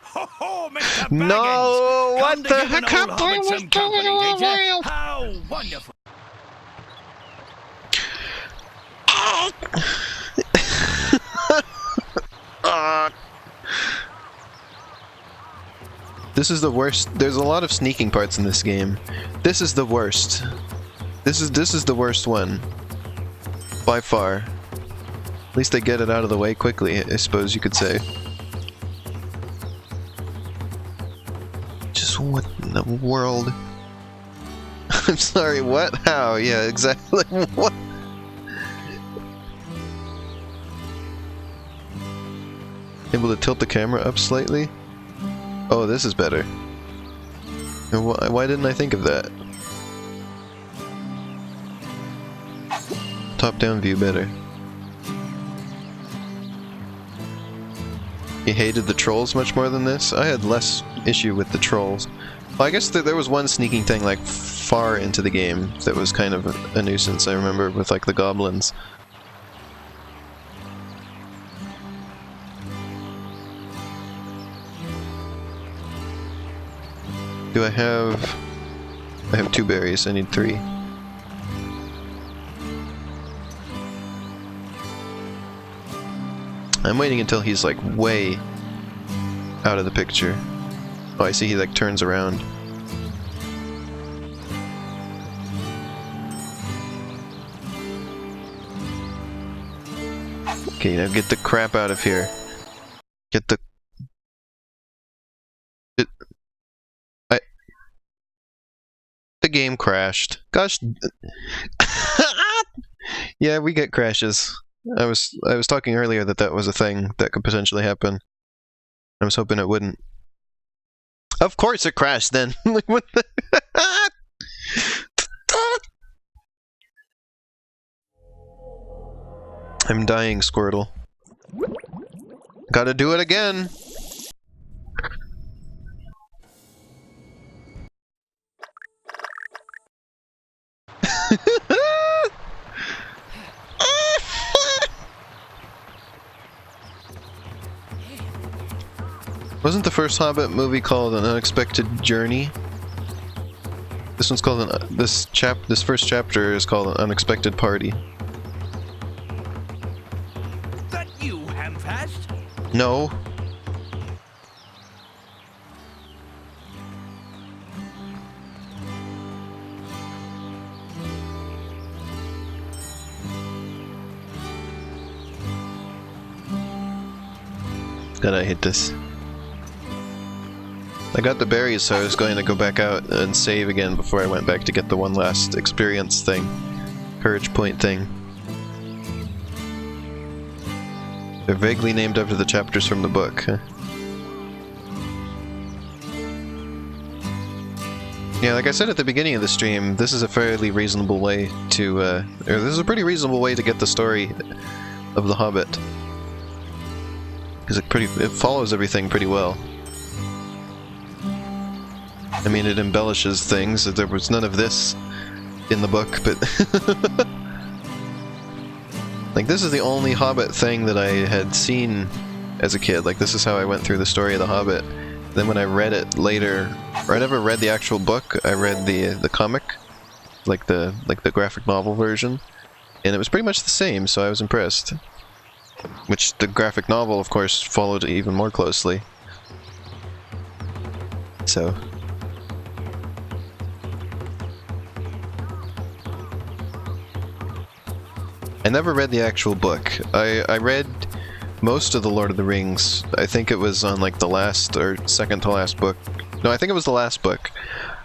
J: Ho, Mr. Baggins!
A: No! What the heck
J: happened? Some company, did you? How wonderful!
A: This is the worst. There's a lot of sneaking parts in this game. This is the worst. This is the worst one. By far. At least they get it out of the way quickly, I suppose you could say. Just what in the world? I'm sorry, what? How? Yeah, exactly. What? Able to tilt the camera up slightly? Oh, this is better. And why didn't I think of that? Top-down view better. You hated the trolls much more than this? I had less issue with the trolls. Well, I guess there was one sneaking thing like far into the game that was kind of a nuisance, I remember, with like the goblins. Do I have 2 berries, I need 3. I'm waiting until he's like way out of the picture. Oh, I see he like turns around. Okay, now get the crap out of here. Get the... The game crashed. Gosh. Yeah, we get crashes. I was talking earlier that was a thing that could potentially happen. I was hoping it wouldn't. Of course it crashed then. Like what the I'm dying, Squirtle. Gotta do it again. Wasn't the first Hobbit movie called An Unexpected Journey? This one's called this first chapter is called An Unexpected Party.
J: That you, Hamfast?
A: No. God, I hate this. I got the berries, so I was going to go back out and save again before I went back to get the one last experience thing. Courage point thing. They're vaguely named after the chapters from the book. Yeah, like I said at the beginning of the stream, this is a fairly reasonable way to, or this is a pretty reasonable way to get the story of The Hobbit. Because it follows everything pretty well. I mean, it embellishes things. There was none of this in the book, but... like, this is the only Hobbit thing that I had seen as a kid. Like, this is how I went through the story of The Hobbit. Then when I read it later, or I never read the actual book, I read the comic, like the graphic novel version, and it was pretty much the same, so I was impressed. Which the graphic novel, of course, followed even more closely. So... I never read the actual book. I read most of the Lord of the Rings. I think it was on like the last or second to last book. No, I think it was the last book.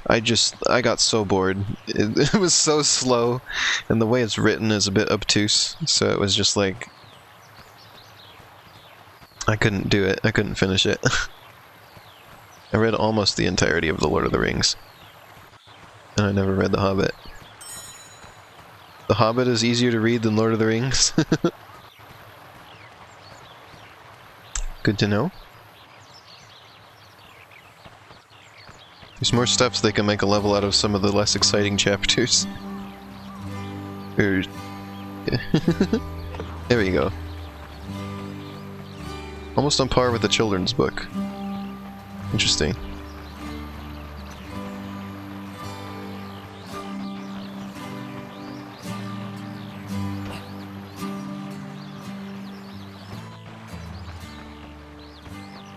A: I got so bored. It was so slow, and the way it's written is a bit obtuse, so it was just like... I couldn't do it. I couldn't finish it. I read almost the entirety of the Lord of the Rings. And I never read The Hobbit. The Hobbit is easier to read than Lord of the Rings. Good to know. There's more steps they can make a level out of some of the less exciting chapters. There we go. Almost on par with the children's book. Interesting.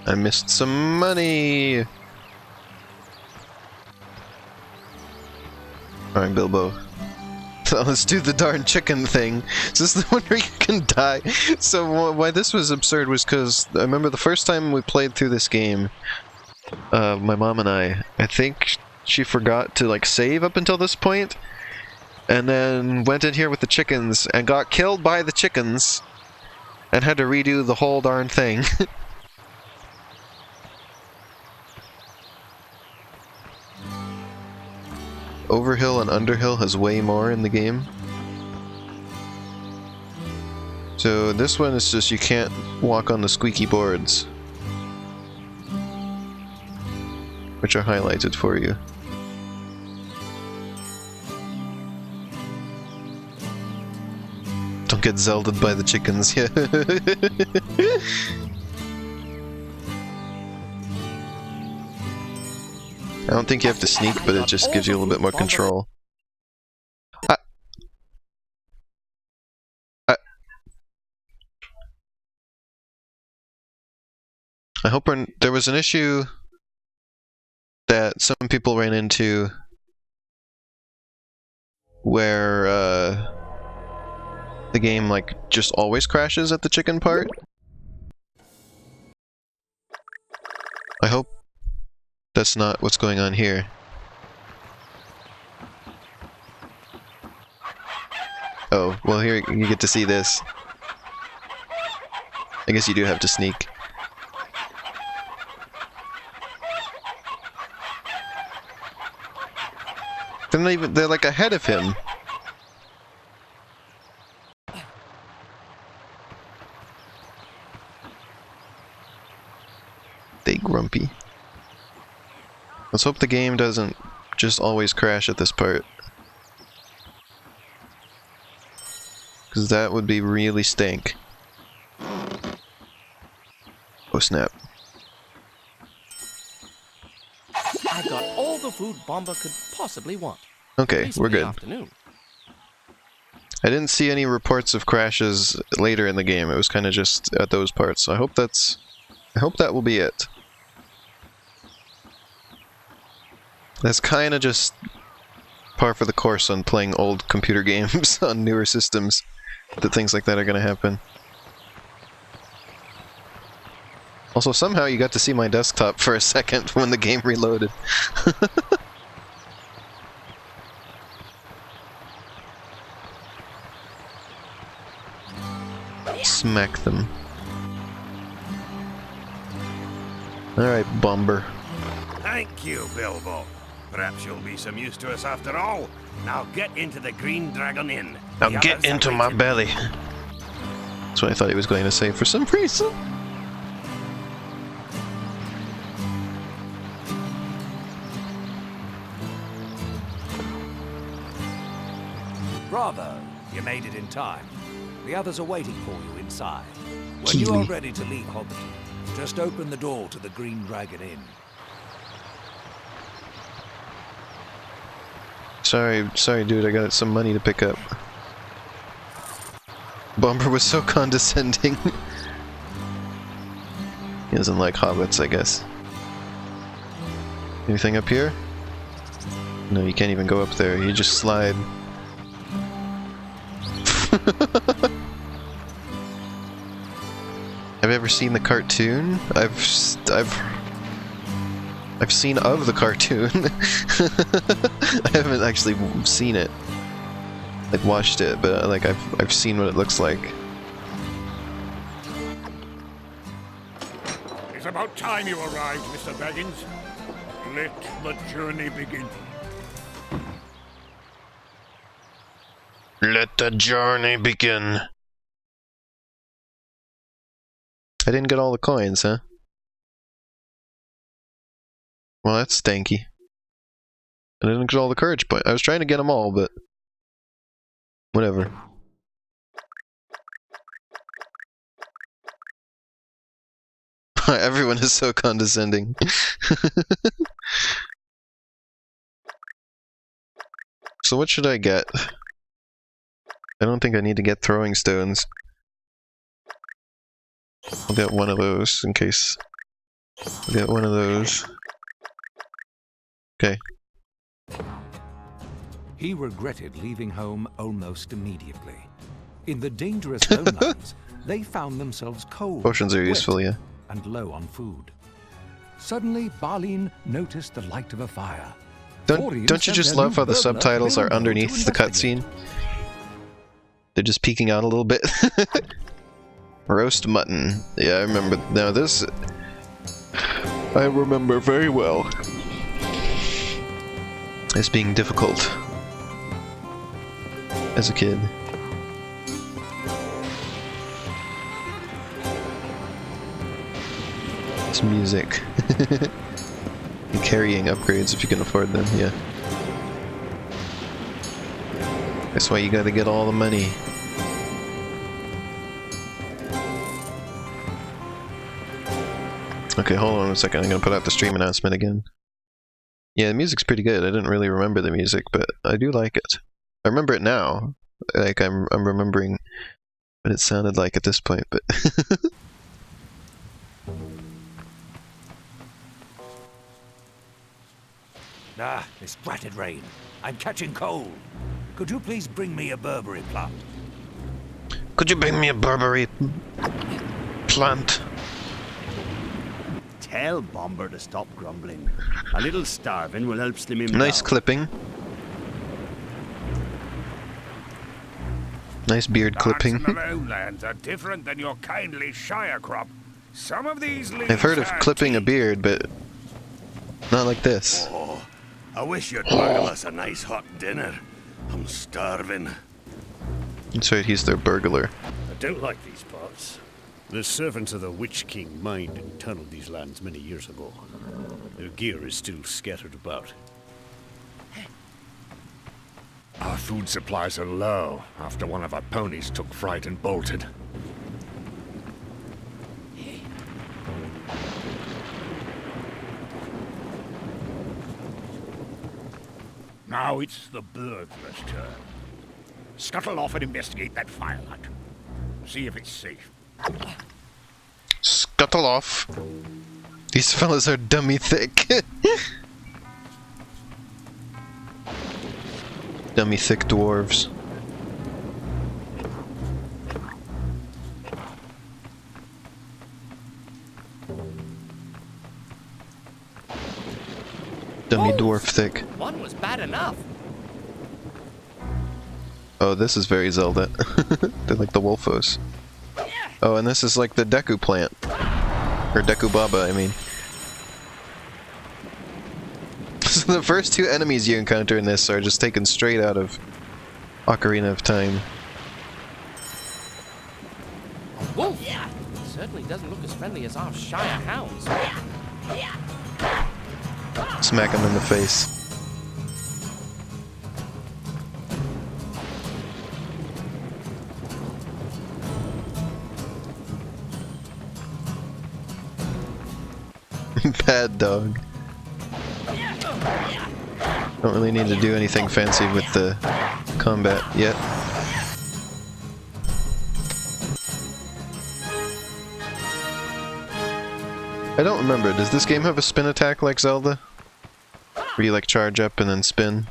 A: I missed some money! Alright, Bilbo. So let's do the darn chicken thing. Is this the one where you can die? So why this was absurd was because I remember the first time we played through this game, my mom and I think she forgot to like save up until this point, and then went in here with the chickens and got killed by the chickens and had to redo the whole darn thing. Overhill and Underhill has way more in the game. So this one is just you can't walk on the squeaky boards, which are highlighted for you. Don't get Zelda'd by the chickens, yeah. I don't think you have to sneak, but it just gives you a little bit more control. I hope there was an issue that some people ran into where the game like just always crashes at the chicken part. I hope that's not what's going on here. Oh, well here you get to see this. I guess you do have to sneak. They're like ahead of him. They grumpy. Let's hope the game doesn't just always crash at this part. Because that would be really stink. Oh snap.
E: I got all the food Bomba could possibly want.
A: Okay, we're good.
E: Afternoon.
A: I didn't see any reports of crashes later in the game. It was kind of just at those parts. So I hope that will be it. That's kind of just par for the course on playing old computer games on newer systems, that things like that are going to happen. Also, somehow you got to see my desktop for a second when the game reloaded. Smack them. Alright, Bomber.
J: Thank you, Bilbo. Perhaps you'll be some use to us after all. Now get into the Green Dragon Inn.
A: Now
J: The
A: get
J: others are
A: into my
J: waiting.
A: belly. That's what I thought he was going to say for some reason.
D: Bravo! You made it in time. The others are waiting for you inside. When you are ready to leave Hobbiton, just open the door to the Green Dragon Inn.
A: Sorry, dude. I got some money to pick up. Bomber was so condescending. He doesn't like hobbits, I guess. Anything up here? No, you can't even go up there. You just slide. Have you ever seen the cartoon? I've seen of the cartoon. I haven't actually seen it, like watched it, but like I've seen what it looks like.
M: It's about time you arrived, Mr. Baggins. Let the journey begin.
A: Let the journey begin. I didn't get all the coins, huh? Well, that's stanky. I didn't get all the courage points. I was trying to get them all, but whatever. Everyone is so condescending. So what should I get? I don't think I need to get throwing stones. I'll get one of those in case. I'll get one of those. Okay.
D: He regretted leaving home almost immediately. In the dangerous lowlands, they found themselves cold,
A: Potions are
D: wet,
A: useful, yeah.
D: and low on food. Suddenly, Balin noticed the light of a fire.
A: Don't you just love how the subtitles are underneath the cutscene? They're just peeking out a little bit. Roast mutton. Yeah, I remember. Now this, I remember very well as being difficult as a kid. It's music. And carrying upgrades if you can afford them, yeah. That's why you gotta get all the money. Okay, hold on a second. I'm gonna put out the stream announcement again. Yeah, the music's pretty good. I didn't really remember the music, but I do like it. I remember it now. Like I'm remembering what it sounded like at this point, but
J: Ah, this dratted rain. I'm catching cold. Could you please bring me a Burberry plant?
A: could you bring me a Burberry plant?
N: Tell Bomber to stop grumbling. A little starving will help slim him
A: Nice
N: down.
A: clipping. Nice beard clipping.
M: The lowlands are different than your kindly Shire crop. Some of these leaves
A: I've heard of
M: have
A: clipping a beard, but not like this.
N: Oh, I wish you'd burgle us a nice hot dinner. I'm starving.
A: That's right, he's their burglar.
M: I don't like these parts. The servants of the Witch King mined and tunneled these lands many years ago. Their gear is still scattered about. Our food supplies are low after one of our ponies took fright and bolted. Now it's the burglar's turn. Scuttle off and investigate that firelight. See if it's safe.
A: Scuttle off. These fellas are dummy thick. Dummy thick dwarves. Dummy dwarf thick.
E: One was bad enough.
A: Oh, this is very Zelda. They're like the Wolfos. Oh, and this is like the Deku plant. Or Deku Baba, I mean. So the first two enemies you encounter in this are just taken straight out of Ocarina of Time.
E: A wolf? Certainly doesn't look as friendly as our Shire hounds.
A: Smack him in the face. Bad dog. Don't really need to do anything fancy with the combat yet. I don't remember, does this game have a spin attack like Zelda? Where you like charge up and then spin?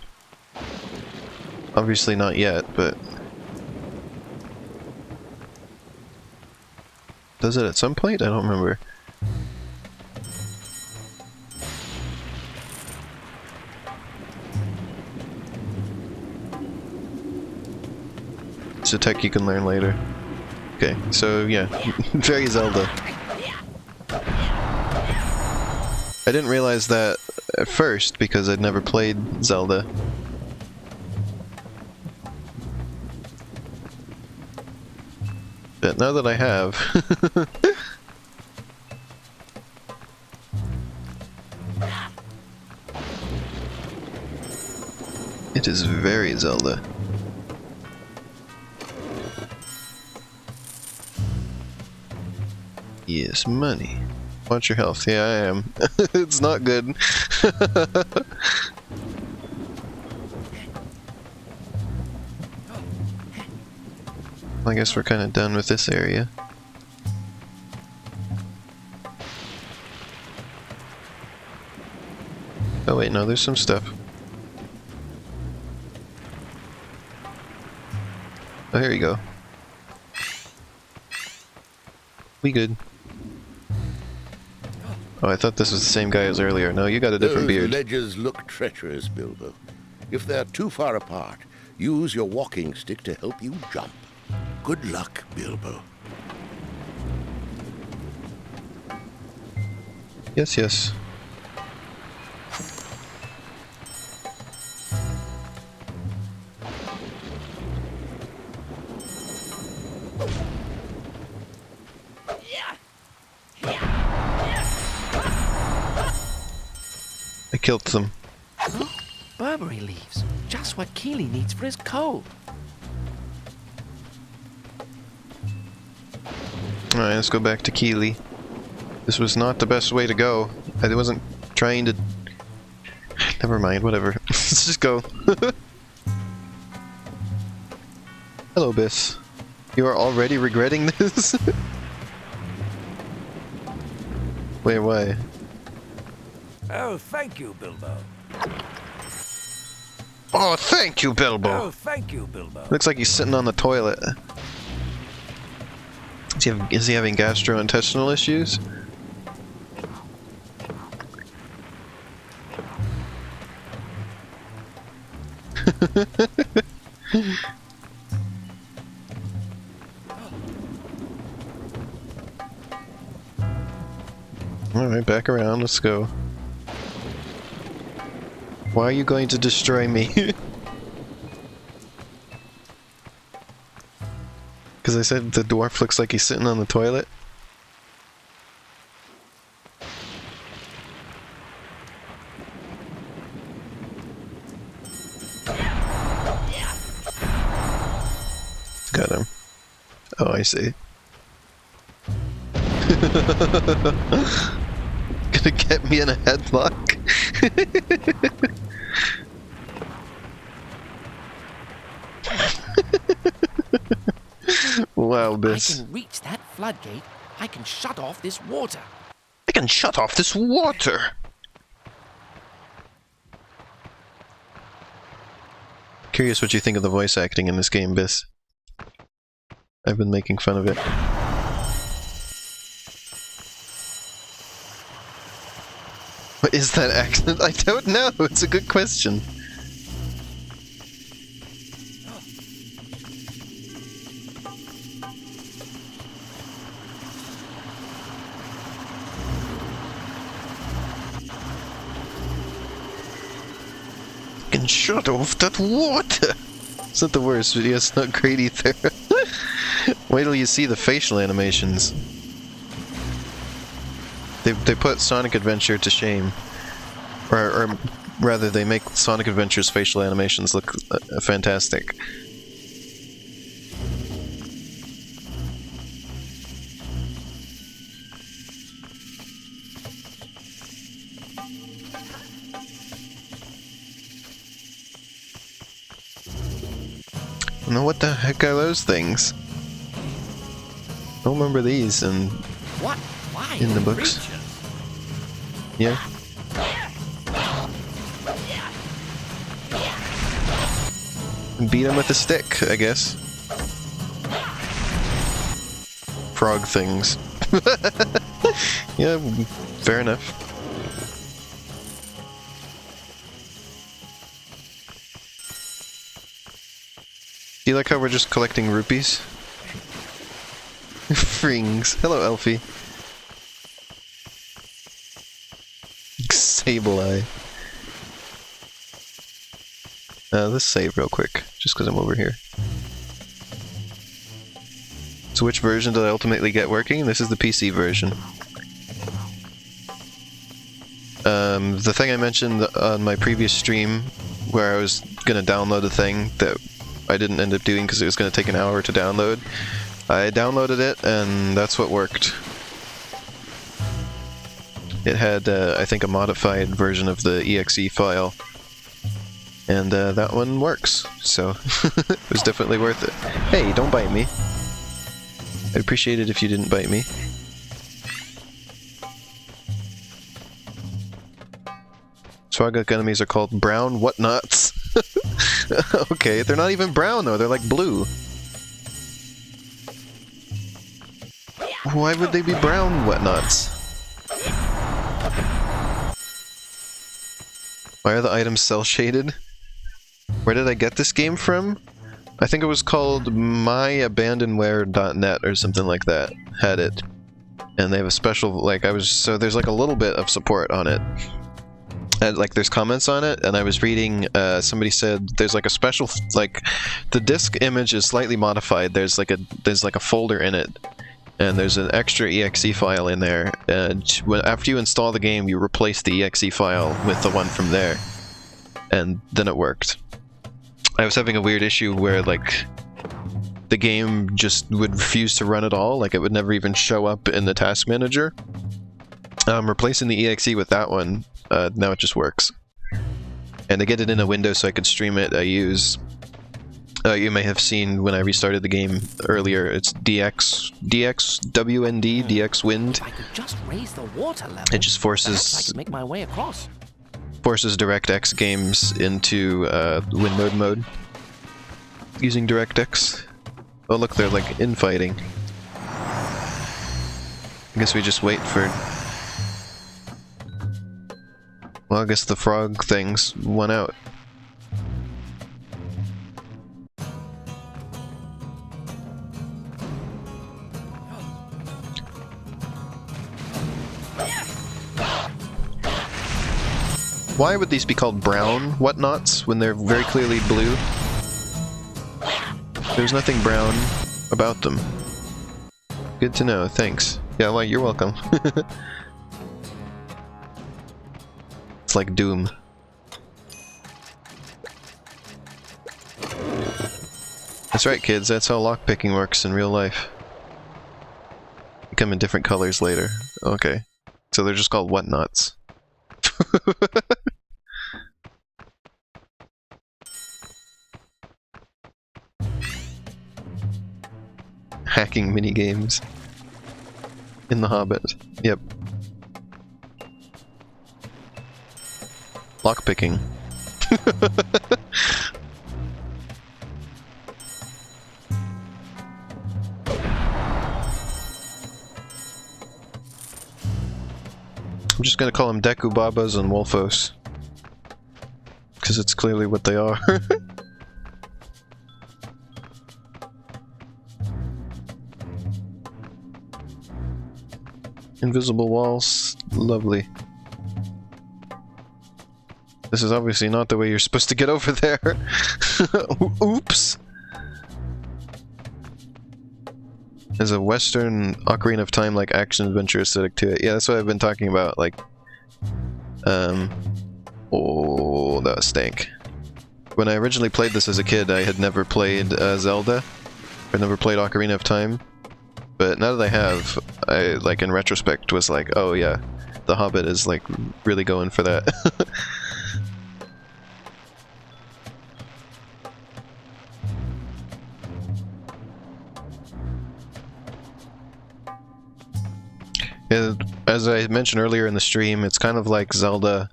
A: Obviously not yet, but... does it at some point? I don't remember. It's a tech you can learn later. Okay, so yeah, very Zelda. I didn't realize that at first because I'd never played Zelda. But now that I have... it is very Zelda. Yes, money. Watch your health. Yeah, I am. It's not good. I guess we're kind of done with this area. Oh wait, no, there's some stuff. Oh, here you go. We good. Oh, I thought this was the same guy as earlier. No, you got a different beard.
C: Those ledges look treacherous, Bilbo. If they're too far apart, use your walking stick to help you jump. Good luck, Bilbo.
A: Yes, yes. I killed them.
E: Burberry leaves. Just what Keely needs for his cold.
A: Alright, let's go back to Keely. This was not the best way to go. I wasn't trying to... Never mind, whatever. Let's just go. Hello, Biss. You are already regretting this? Wait, why?
J: Oh, thank you, Bilbo.
A: Oh, thank you, Bilbo!
J: Oh, thank you, Bilbo.
A: Looks like he's sitting on the toilet. Is he having gastrointestinal issues? Alright, back around, let's go. Why are you going to destroy me? Because I said the dwarf looks like he's sitting on the toilet? Got him. Oh, I see. Gonna get me in a headlock? Wow, Biss.
E: I can reach that floodgate. I can shut off this water.
A: I can shut off this water! Curious what you think of the voice acting in this game, Biss. I've been making fun of it. What is that accent? I don't know. It's a good question. Shut off that water! It's not the worst, but yeah, it's not great either. Wait till you see the facial animations. They put Sonic Adventure to shame. Or rather, they make Sonic Adventure's facial animations look fantastic. Now what the heck are those things? I don't remember these in the books. Yeah. Beat him with a stick, I guess. Frog things. Yeah, fair enough. Do you like how we're just collecting rupees? Frings. Hello, Elfie. Sableye. Let's save real quick, just because I'm over here. So which version did I ultimately get working? This is the PC version. The thing I mentioned on my previous stream, where I was gonna download a thing that I didn't end up doing because it was gonna take an hour to download. I downloaded it, and that's what worked. It had, I think, a modified version of the exe file. And that one works, so it was definitely worth it. Hey, don't bite me. I'd appreciate it if you didn't bite me. Swaguk enemies are called brown whatnots. Okay, they're not even brown though, they're like blue. Why would they be brown whatnots? Why are the items cel-shaded? Where did I get this game from? I think it was called myabandonware.net or something like that. Had it. And they have a special, like, so there's like a little bit of support on it. And like there's comments on it, and I was reading, somebody said there's like a special, like, the disk image is slightly modified. There's like a folder in it. And there's an extra exe file in there, and after you install the game, you replace the exe file with the one from there. And then it worked. I was having a weird issue where, like, the game just would refuse to run at all, like it would never even show up in the task manager. Replacing the exe with that one, now it just works. And to get it in a window so I could stream it, I use... you may have seen when I restarted the game earlier, it's DXWND, DXWind.
E: I could just raise the water level.
A: It just forces...
E: I could make my way across.
A: Forces DirectX games into win mode using DirectX. Oh look, they're like infighting. I guess we just wait for... Well, I guess the frog things won out. Why would these be called brown whatnots when they're very clearly blue? There's nothing brown about them. Good to know, thanks. Yeah, well, you're welcome. It's like Doom. That's right, kids, that's how lockpicking works in real life. They come in different colors later. Okay. So they're just called whatnots. Hacking minigames in the Hobbit. Yep. Lockpicking. I'm just gonna call them Deku Babas and Wolfos. Because it's clearly what they are. Invisible walls. Lovely. This is obviously not the way you're supposed to get over there. Oops! There's a Western Ocarina of Time like action adventure aesthetic to it. Yeah, that's what I've been talking about. Like, oh, that stank. When I originally played this as a kid, I had never played Zelda. I'd never played Ocarina of Time. But now that I have, I, like, in retrospect, was like, oh yeah, The Hobbit is, like, really going for that. As I mentioned earlier in the stream, it's kind of like Zelda,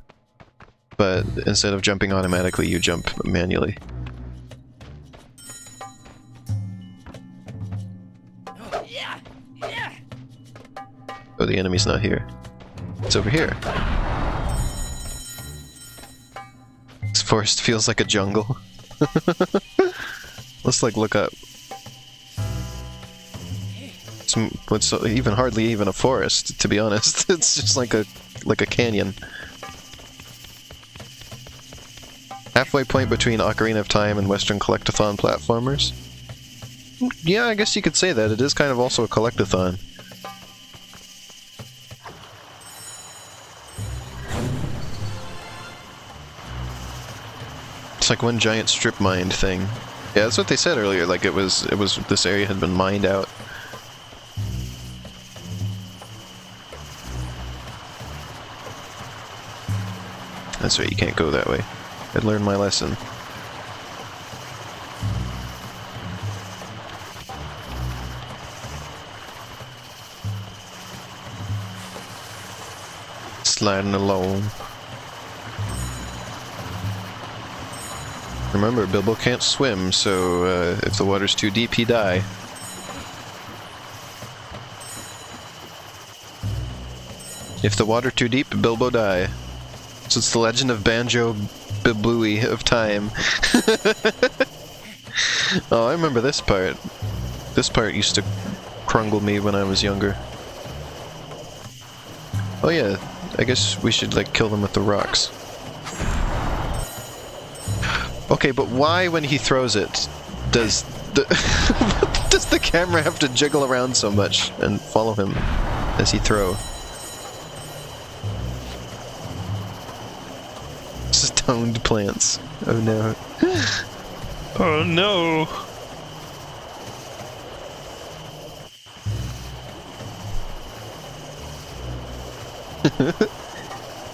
A: but instead of jumping automatically, you jump manually. Oh, the enemy's not here. It's over here. This forest feels like a jungle. Let's, like, look up. What's even hardly even a forest, to be honest. It's just like a canyon. Halfway point between Ocarina of Time and Western Collectathon platformers. Yeah, I guess you could say that. It is kind of also a collectathon. It's like one giant strip mined thing. Yeah, that's what they said earlier. Like it was this area had been mined out. That's right, you can't go that way. I'd learned my lesson. Sliding along. Remember, Bilbo can't swim, so if the water's too deep, he die. If the water too deep, Bilbo die. So it's the legend of Banjo Biblooey of time. Oh, I remember this part. This part used to crungle me when I was younger. Oh yeah, I guess we should like kill them with the rocks. Okay, but why when he throws it does the does the camera have to jiggle around so much and follow him as he throws? Stoned plants. Oh no. Oh no.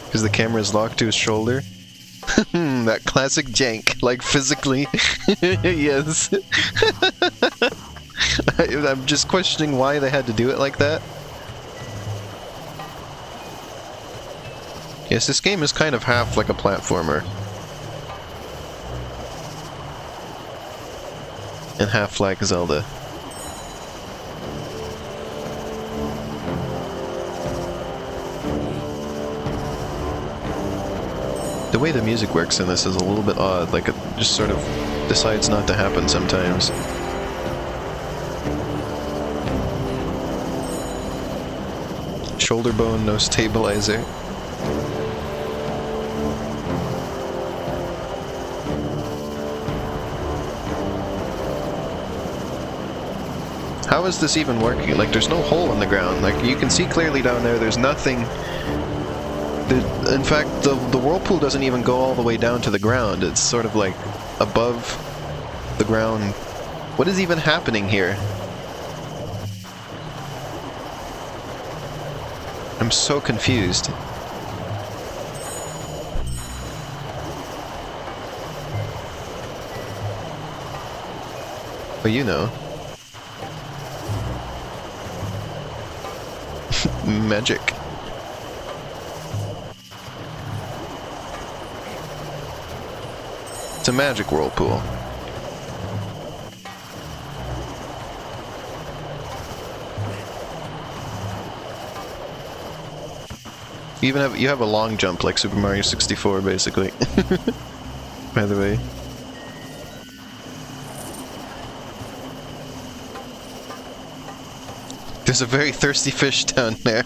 A: Because the camera is locked to his shoulder. That classic jank, like physically. Yes. I'm just questioning why they had to do it like that. Yes, this game is kind of half like a platformer. And half like Zelda. The way the music works in this is a little bit odd, like it just sort of decides not to happen sometimes. Shoulder bone, no stabilizer. How is this even working? Like, there's no hole in the ground. Like, you can see clearly down there, there's nothing... In fact, the whirlpool doesn't even go all the way down to the ground. It's sort of like above the ground. What is even happening here? I'm so confused. But you know. Magic. It's a magic whirlpool. You have a long jump like Super Mario 64 basically. By the way. There's a very thirsty fish down there.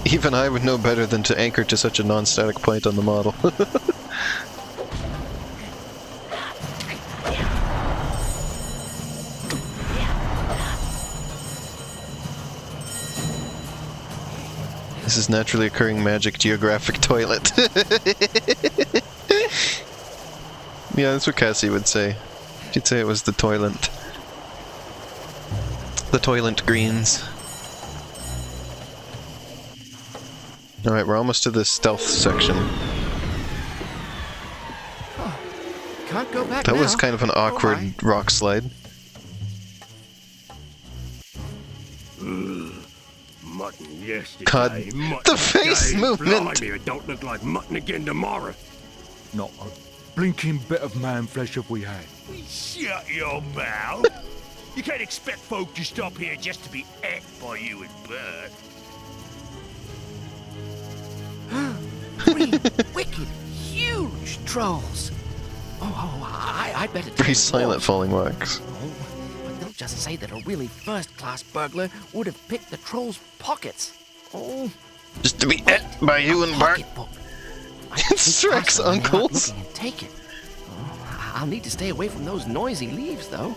A: Even I would know better than to anchor to such a non-static point on the model. This is naturally occurring magic geographic toilet. Yeah, that's what Cassie would say. She'd say it was the toilet. The toilet greens. Alright, we're almost to the stealth section.
E: Oh, can't go back
A: That
E: now.
A: was kind of an awkward rock slide.
N: Mutton yesterday.
A: God,
N: mutton
A: the face
N: today.
A: movement!
N: Blimey, it don't look like mutton again tomorrow.
B: Not a blinking bit of man flesh have we had.
N: Shut your mouth. You can't expect folk to stop here just to be ate by you and Bert.
E: Three wicked, huge trolls. I'd better
A: Very
E: take
A: silent falling rocks.
E: But they'll just say that a really first-class burglar would have picked the troll's pockets. Oh,
A: just to be ate by you and Bart.
E: It's
A: Shrek's uncles.
E: And take it. Oh, I'll need to stay away from those noisy leaves, though.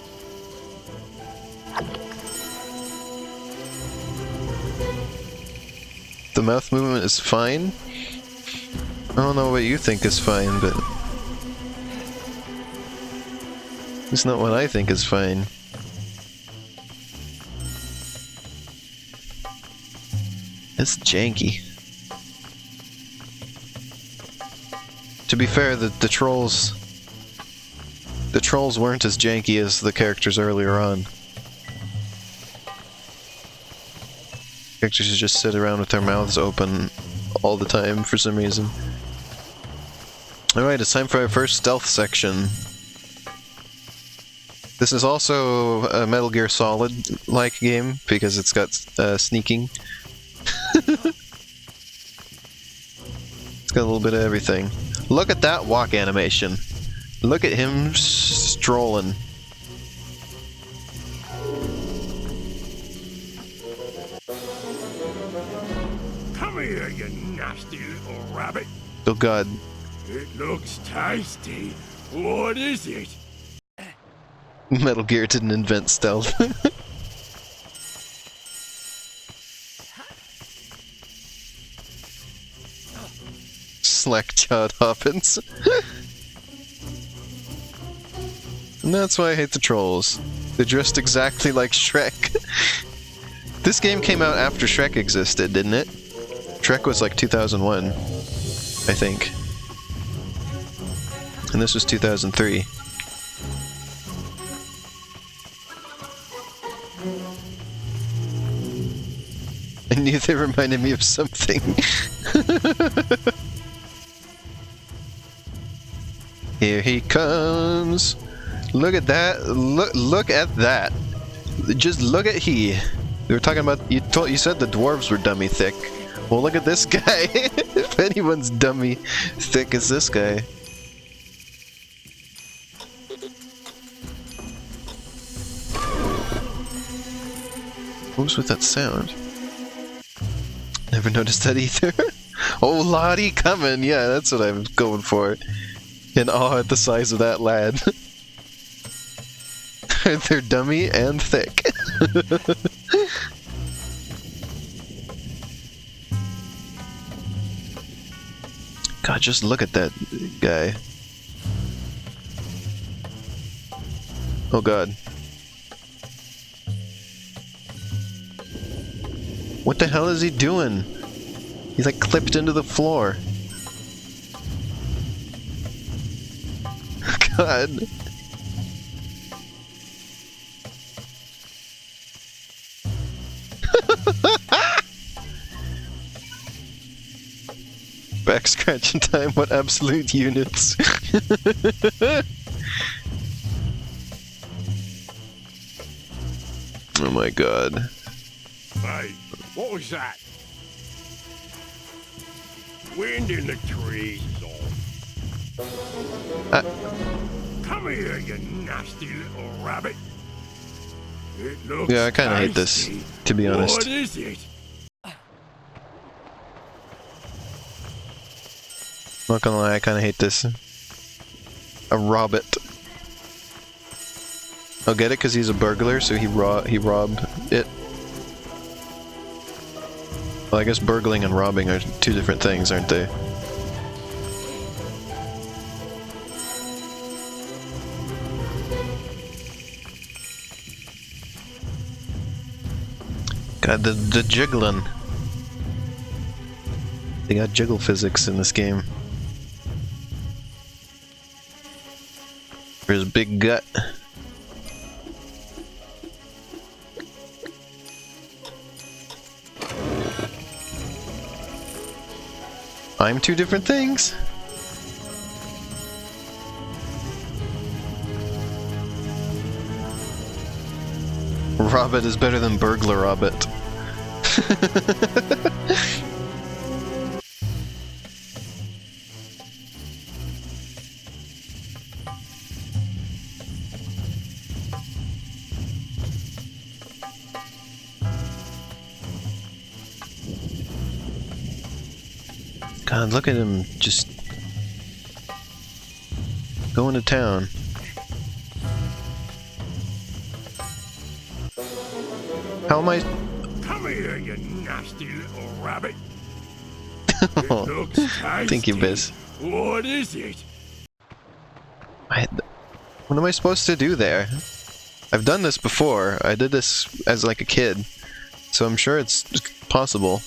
A: The mouth movement is fine. I don't know what you think is fine, but it's not what I think is fine. It's janky. To be fair, the trolls weren't as janky as the characters earlier on. Characters who just sit around with their mouths open all the time for some reason. Alright, it's time for our first stealth section. This is also a Metal Gear Solid-like game, because it's got sneaking. It's got a little bit of everything. Look at that walk animation. Look at him strolling.
N: Come here, you nasty little rabbit.
A: Oh god.
N: It looks tasty. What is it?
A: Metal Gear didn't invent stealth. Slack-jawed Hobbits. And that's why I hate the trolls. They're dressed exactly like Shrek. This game came out after Shrek existed, didn't it? Shrek was like 2001, I think. And this was 2003. I knew they reminded me of something. Here he comes. Look at that. Look at that. Just look at he. We were talking about, you said the dwarves were dummy thick. Well, look at this guy. If anyone's dummy thick, it's this guy. What was with that sound? Never noticed that either. Oh, Lottie coming. Yeah, that's what I'm going for. In awe at the size of that lad. They're dummy and thick. God, just look at that guy. Oh god. What the hell is he doing? He's like clipped into the floor. God. Back scratching time, what absolute units. Oh my god.
N: Hey, what was that? Wind in the trees is off. Come here, you nasty little rabbit. It looks
A: Yeah, I kinda hate this, to be honest.
N: What is it?
A: Not gonna lie, I kind of hate this. A Hobbit. I'll get it because he's a burglar, so he robbed it. Well, I guess burgling and robbing are two different things, aren't they? God, the jiggling. They got jiggle physics in this game. For his big gut. I'm two different things. Hobbit is better than burglar Hobbit. God, look at him just going to town. How am I?
N: Come here, you nasty little rabbit. It looks tasty.
A: Thank you, Biz.
N: What is it?
A: What am I supposed to do there? I've done this before. I did this as like a kid, so I'm sure it's possible.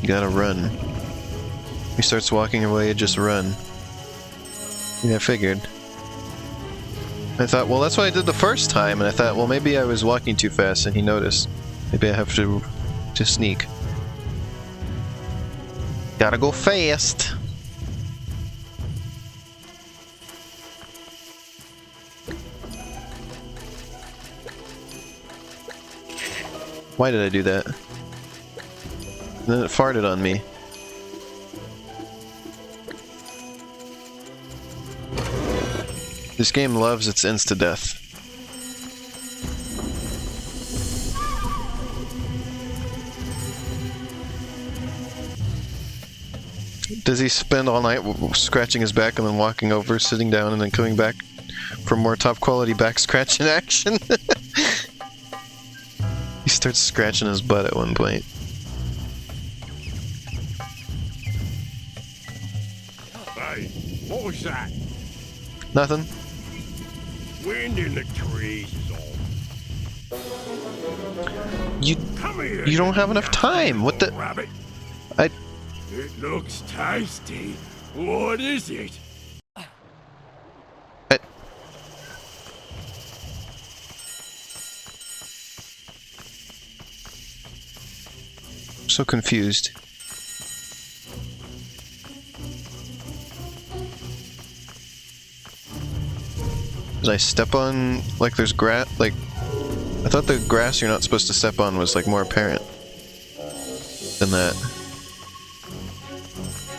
A: You gotta run. He starts walking away, just run. Yeah, I figured. I thought, well, that's what I did the first time, and I thought, well, maybe I was walking too fast and he noticed. Maybe I have to sneak. Gotta go fast. Why did I do that? And then it farted on me. This game loves its insta-death. Does he spend all night scratching his back and then walking over, sitting down, and then coming back for more top quality back scratching action? He starts scratching his butt at one point.
N: Hey, what was that?
A: Nothing.
N: Wind in the trees is all.
A: You don't have enough time. What the?
N: Rabbit.
A: I.
N: It looks tasty. What is it?
A: I'm so confused. Did I step on, like, there's grass, like, I thought the grass you're not supposed to step on was, like, more apparent than that.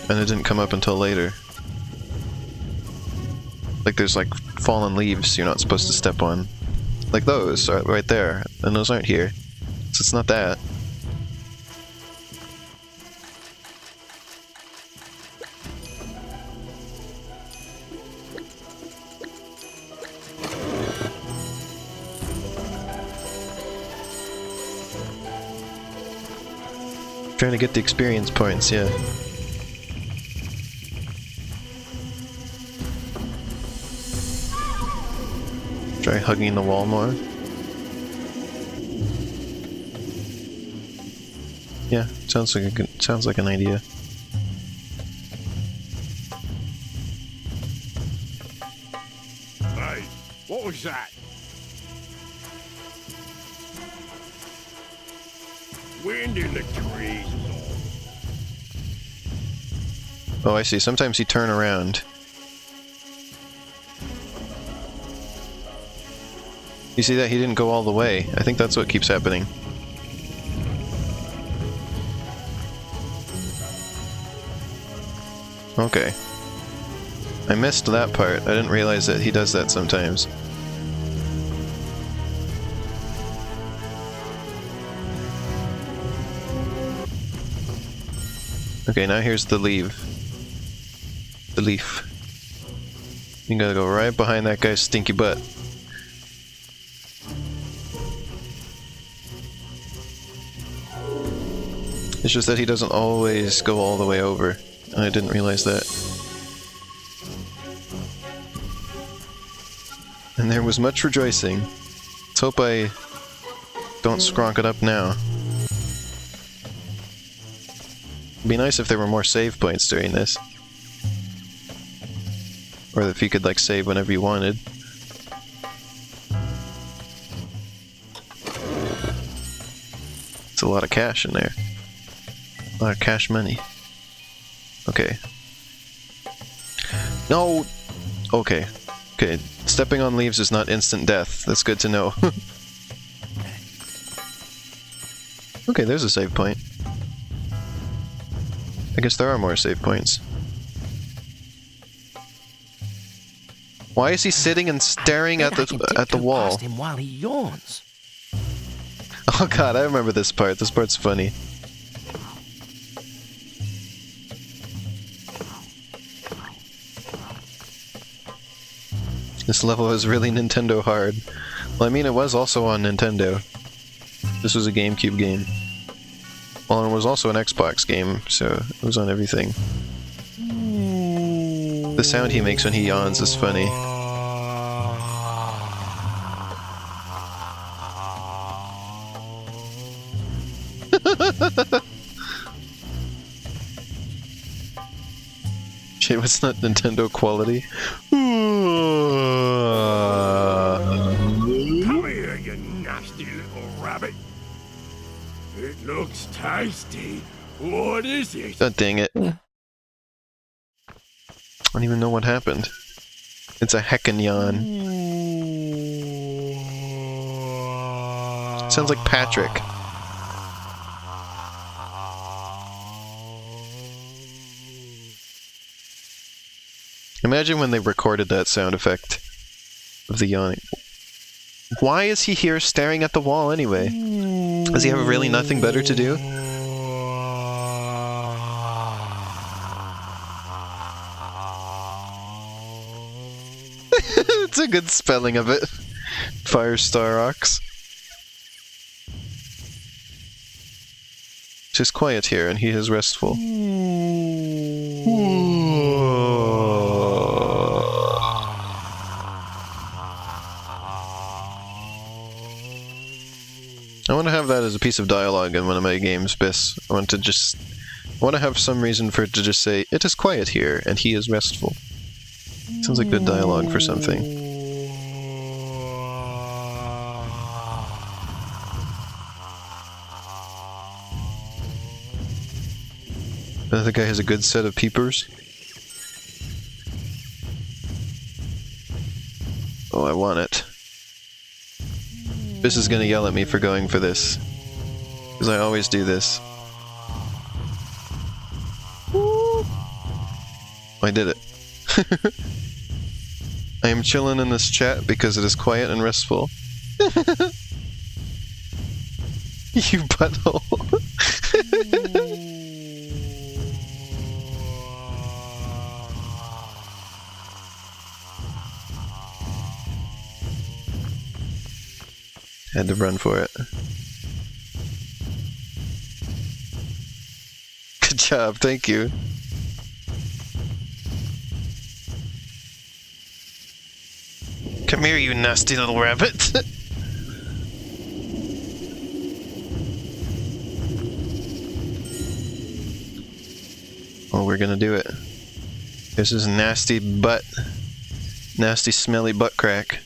A: And it didn't come up until later. Like, there's, like, fallen leaves you're not supposed to step on. Like those, are right there, and those aren't here. So it's not that. Trying to get the experience points, yeah. Try hugging the wall more. Yeah, sounds like an idea.
N: Hey, what was that? Wind in the trees is all.
A: Oh, I see. Sometimes he turn around. You see that? He didn't go all the way. I think that's what keeps happening. Okay. I missed that part. I didn't realize that he does that sometimes. Okay, now here's the leaf. The leaf. You gotta go right behind that guy's stinky butt. It's just that he doesn't always go all the way over. I didn't realize that. And there was much rejoicing. Let's hope I don't skronk it up now. It'd be nice if there were more save points during this. Or if you could like save whenever you wanted. It's a lot of cash in there. A lot of cash money. Okay. No! Okay. Okay. Stepping on leaves is not instant death. That's good to know. Okay, there's a save point. I guess there are more save points. Why is he sitting and staring at the wall?
E: Past him while he yawns.
A: Oh god, I remember this part. This part's funny. This level is really Nintendo hard. Well, I mean, it was also on Nintendo. This was a GameCube game. Well, and it was also an Xbox game, so it was on everything. The sound he makes when he yawns is funny. Shit, it's not Nintendo quality.
N: Come here, you nasty little rabbit. It looks tasty. What is it?
A: God dang it. I don't even know what happened. It's a heckin' yawn. Sounds like Patrick. Imagine when they recorded that sound effect of the yawning. Why is he here staring at the wall anyway? Does he have really nothing better to do? It's a good spelling of it. Firestar Ox. Tis quiet here, and he is restful. I want to have that as a piece of dialogue in one of my games, Biss. I want to have some reason for it to just say, "It is quiet here, and he is restful." Sounds like good dialogue for something. The other guy has a good set of peepers. Oh, I want it. This is gonna yell at me for going for this. Because I always do this. I did it. I am chilling in this chat because it is quiet and restful. You butthole. Had to run for it. Good job, thank you. Come here, you nasty little rabbit. Oh, we're gonna do it. This is nasty butt. Nasty smelly butt crack.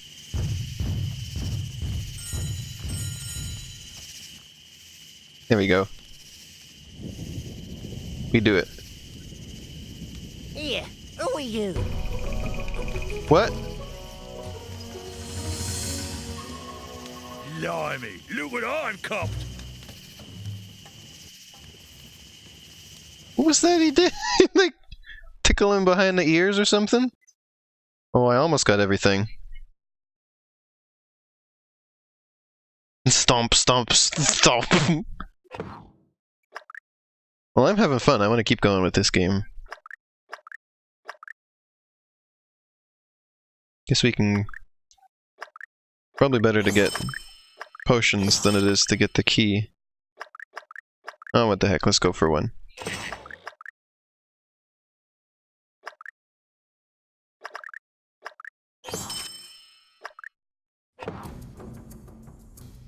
A: There we go. We do it.
K: Here, who are you?
A: What?
N: Blimey, look what I've copped.
A: What was that he did? Like, tickle him behind the ears or something? Oh, I almost got everything. Stomp, stomp, stomp. Well, I'm having fun. I want to keep going with this game. Guess we can... Probably better to get potions than it is to get the key. Oh, what the heck, let's go for one.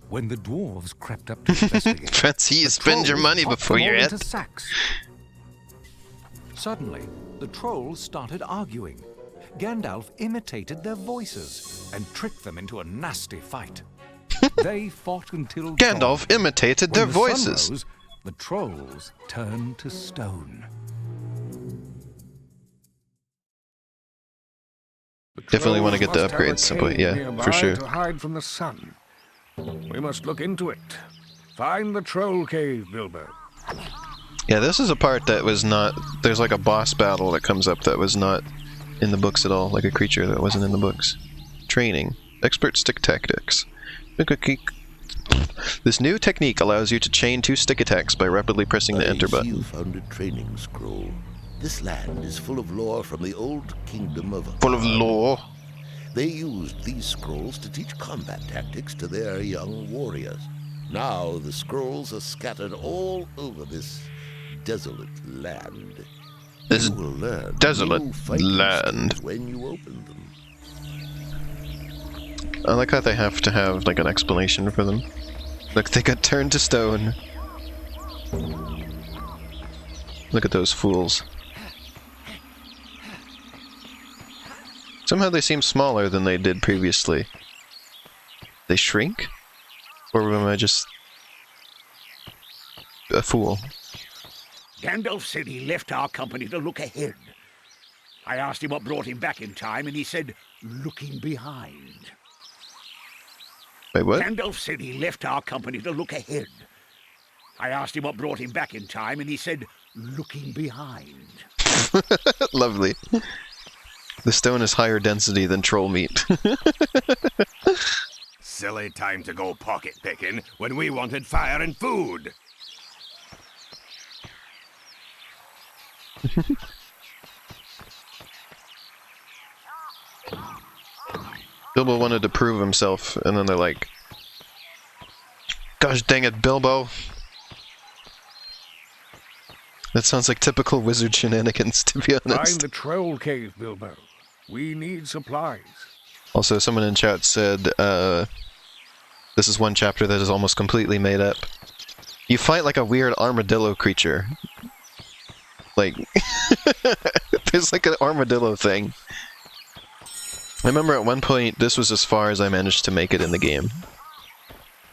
D: When the dwarves crept up to investigate,
A: Fancy you spend your money before you're
D: into
A: at.
D: sacks. Suddenly, the trolls started arguing. Gandalf imitated their voices and tricked them into a nasty fight. They fought until
A: Gandalf
D: dawn.
A: imitated their
D: When the sun
A: voices.
D: rose, the trolls turned to stone.
A: Definitely want to get the
B: Must have a
A: upgrades at some point,
B: cave
A: yeah,
B: nearby
A: for sure.
B: To hide from the sun. We must look into it. Find the troll cave, Bilbo.
A: Yeah, this is a part that was not... There's like a boss battle that comes up that was not in the books at all, like a creature that wasn't in the books. Training. Expert stick tactics. This new technique allows you to chain 2 stick attacks by rapidly pressing the enter button.
C: You found a training scroll. This land is full of lore from the old kingdom of...
A: Full of lore?
C: They used these scrolls to teach combat tactics to their young warriors. Now the scrolls are scattered all over this desolate land.
A: This
C: You will learn
A: desolate
C: new fighting
A: land.
C: skills when you open them.
A: I like how they have to have like an explanation for them. Look, they got turned to stone. Look at those fools. Somehow they seem smaller than they did previously. They shrink? Or am I just a fool?
N: Gandalf said he left our company to look ahead. I asked him what brought him back in time, and he said, looking behind.
A: Wait, what?
N: Gandalf said he left our company to look ahead. I asked him what brought him back in time, and he said, looking behind.
A: Lovely. The stone is higher density than troll meat.
N: Silly time to go pocket picking when we wanted fire and food.
A: Bilbo wanted to prove himself, and then they're like, gosh dang it, Bilbo. That sounds like typical wizard shenanigans, to be
B: Find
A: honest.
B: the troll cave, Bilbo. We need supplies.
A: Also, someone in chat said, this is one chapter that is almost completely made up. You fight like a weird armadillo creature. Like, there's like an armadillo thing. I remember at one point, this was as far as I managed to make it in the game.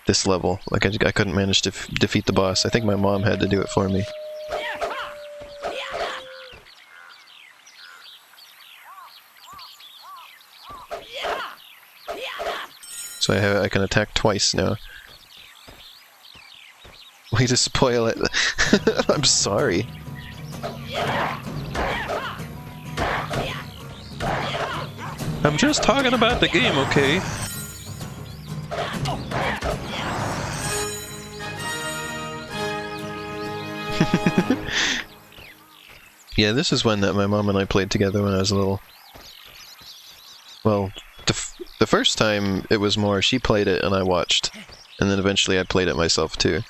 A: This level. Like, I couldn't manage to defeat the boss. I think my mom had to do it for me. So I can attack twice now. Way to spoil it. I'm sorry. I'm just talking about the game, okay? Yeah, this is one that my mom and I played together when I was little. Well, the first time it was more she played it and I watched, and then eventually I played it myself too.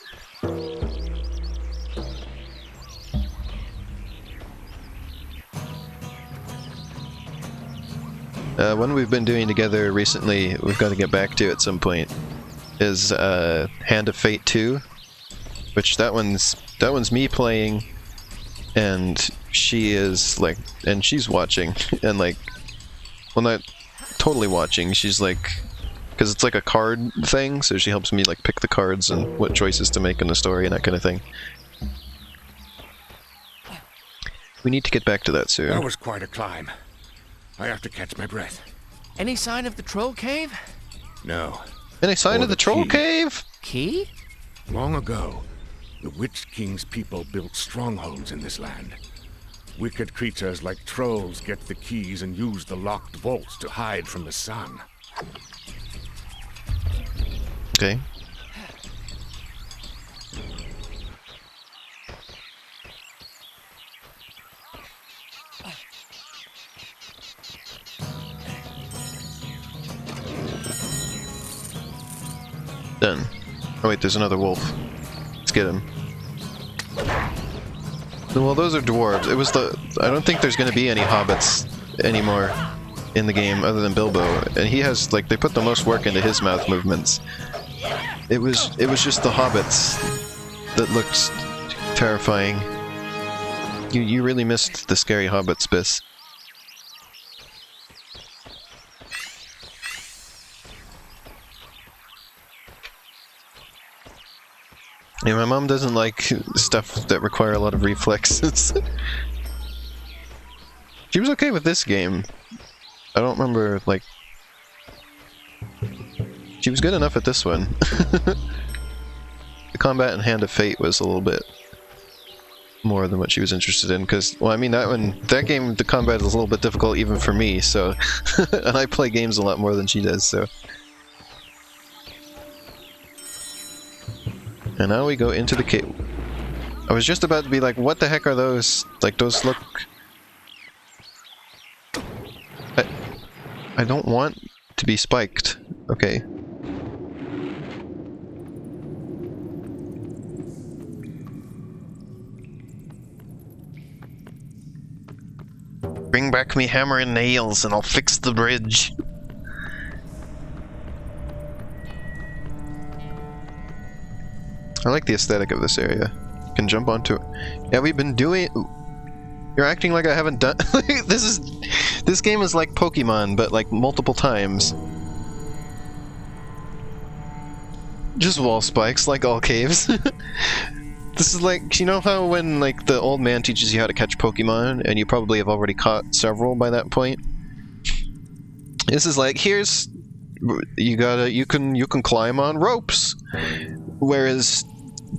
A: One we've been doing together recently, we've got to get back to at some point, is Hand of Fate 2, which that one's me playing, and she is like, and she's watching, and like, well, not totally watching, she's like, because it's like a card thing, so she helps me like pick the cards and what choices to make in the story and that kind of thing. We need to get back to that soon.
B: That was quite a climb. I have to catch my breath.
E: Any sign of the troll cave?
B: No.
A: Any sign of the troll cave?
E: Key?
B: Long ago, the Witch King's people built strongholds in this land. Wicked creatures like trolls get the keys and use the locked vaults to hide from the sun.
A: Okay. Done. Oh wait, there's another wolf. Let's get him. Well, those are dwarves. It was the... I don't think there's going to be any hobbits anymore in the game other than Bilbo. And he has, like, they put the most work into his mouth movements. It was just the hobbits that looked terrifying. You really missed the scary hobbits, Biss. Yeah, my mom doesn't like stuff that require a lot of reflexes. She was okay with this game. I don't remember, like... She was good enough at this one. The combat in Hand of Fate was a little bit more than what she was interested in, because, well, I mean, that game, the combat is a little bit difficult even for me, so... And I play games a lot more than she does, so... And now we go into the cave. I was just about to be like, what the heck are those? Like, those look... I don't want to be spiked. Okay. Bring back me hammer and nails and I'll fix the bridge. I like the aesthetic of this area. You can jump onto it. Yeah, we've been doing... You're acting like I haven't done... This game is like Pokemon, but like multiple times. Just wall spikes, like all caves. This is like... You know how when like the old man teaches you how to catch Pokemon, and you probably have already caught several by that point? This is like, here's... You can climb on ropes. Whereas,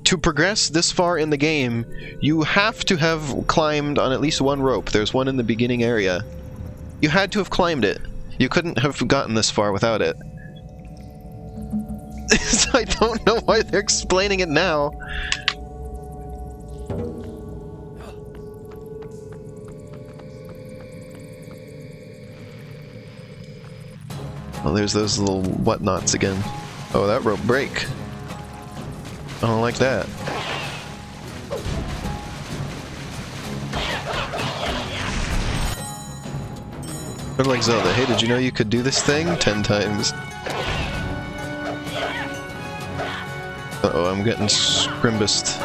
A: to progress this far in the game, you have to have climbed on at least one rope. There's one in the beginning area. You had to have climbed it. You couldn't have gotten this far without it. I don't know why they're explaining it now. Oh, there's those little whatnots again. Oh, that rope break. I don't like that. Or like Zelda, hey, did you know you could do this thing 10 times? Uh-oh, I'm getting scrimbused.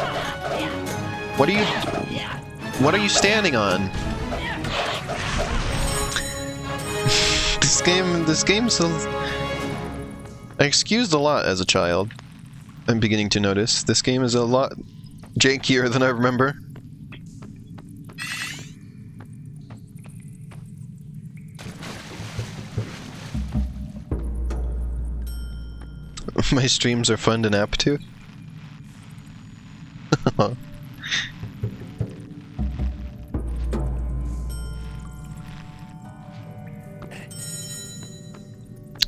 A: What are you standing on? This game's I excused a lot as a child. I'm beginning to notice. This game is a lot jankier than I remember. My streams are fun to nap to.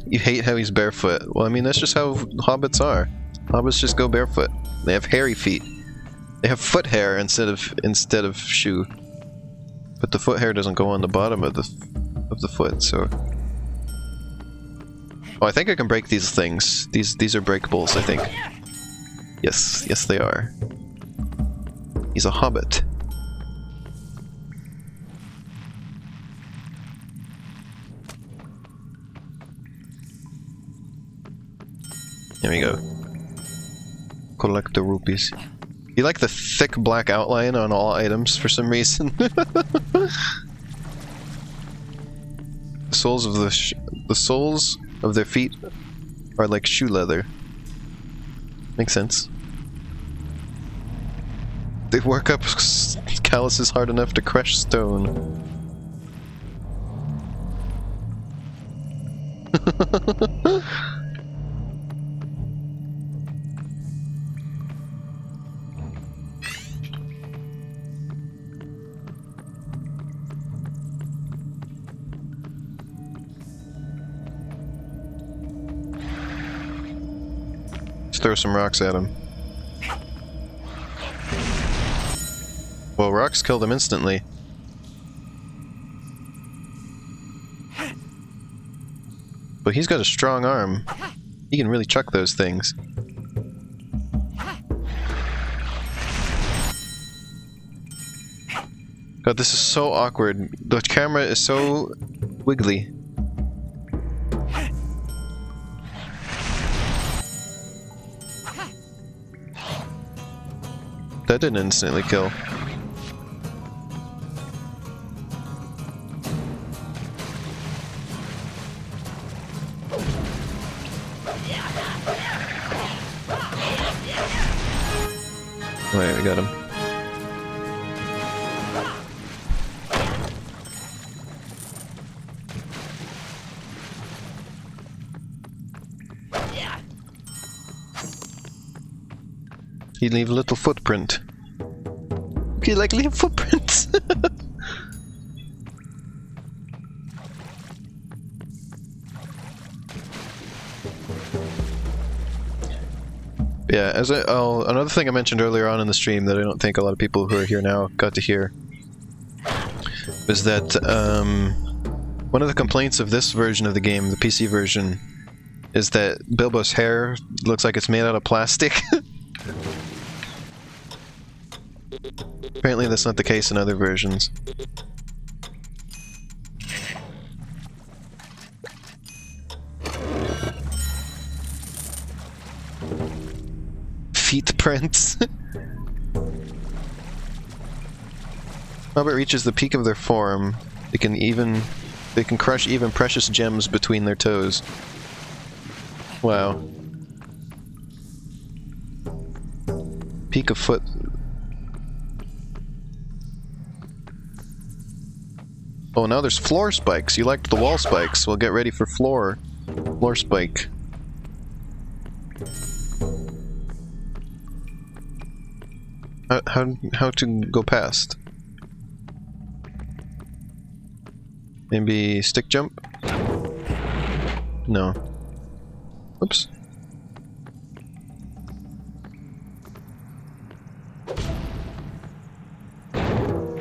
A: You hate how he's barefoot. Well, I mean, that's just how hobbits are. Hobbits just go barefoot. They have hairy feet. They have foot hair instead of shoe. But the foot hair doesn't go on the bottom of the foot, so... Oh, I think I can break these things. These are breakables, I think. Yes, they are. He's a hobbit. There we go. Collect the rupees. You like the thick black outline on all items for some reason. The soles of their feet are like shoe leather. Makes sense. They work up calluses hard enough to crush stone. Throw some rocks at him. Well, rocks killed him instantly. But he's got a strong arm. He can really chuck those things. God, this is so awkward. The camera is so wiggly. That didn't instantly kill. Wait, we got him. He leave a little footprint. Okay, like leave footprints. Yeah, as another thing I mentioned earlier on in the stream that I don't think a lot of people who are here now got to hear was that one of the complaints of this version of the game, the PC version, is that Bilbo's hair looks like it's made out of plastic. Apparently that's not the case in other versions. Feet prints. Hobbit reaches the peak of their form. They can crush even precious gems between their toes. Wow. Peak of foot. Oh, now there's floor spikes. You liked the wall spikes. Well, get ready for floor spike. How to go past? Maybe stick jump? No. Oops.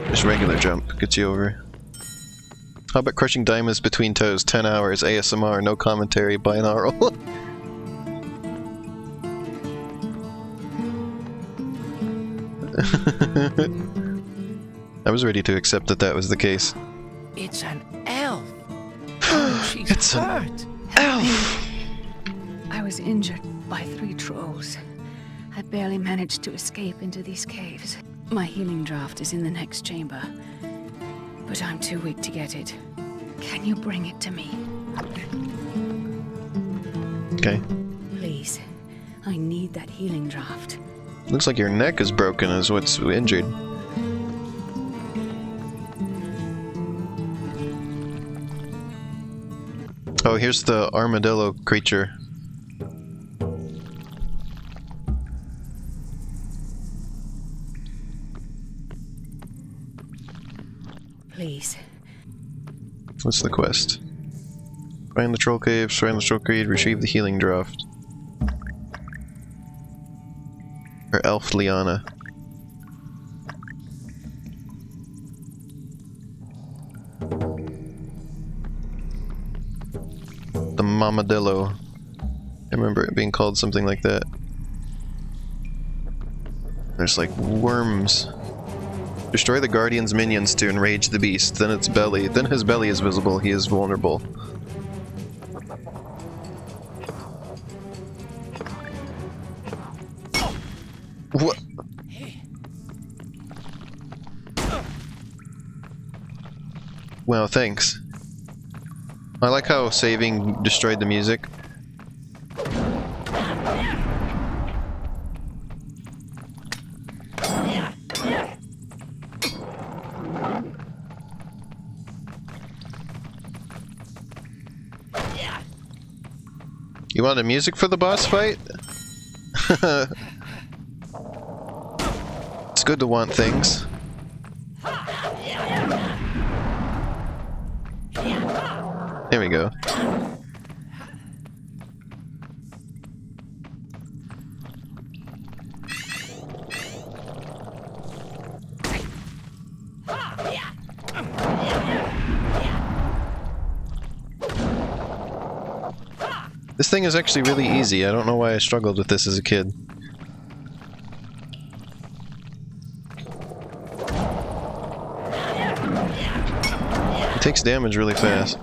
A: Just regular jump gets you over. Hobbit crushing diamonds between toes, 10 hours, ASMR, no commentary, binaural. I was ready to accept that that was the case.
I: It's an elf. Oh, she's
A: It's
I: hurt.
A: an elf!
O: I was injured by 3 trolls. I barely managed to escape into these caves. My healing draft is in the next chamber, but I'm too weak to get it. Can you bring it to me?
A: Okay.
O: Please. I need that healing draft.
A: Looks like your neck is broken is what's injured. Oh, here's the armadillo creature.
O: Please.
A: What's the quest? Find the troll cave, find the troll creed, retrieve the healing draft. Or Elf Liana. The Mamadillo. I remember it being called something like that. There's like worms. Destroy the Guardian's minions to enrage the beast, then its belly. Then his belly is visible, he is vulnerable. What? Well, thanks. I like how saving destroyed the music. You wanted music for the boss fight? It's good to want things. There we go. This thing is actually really easy. I don't know why I struggled with this as a kid. takes damage really fast.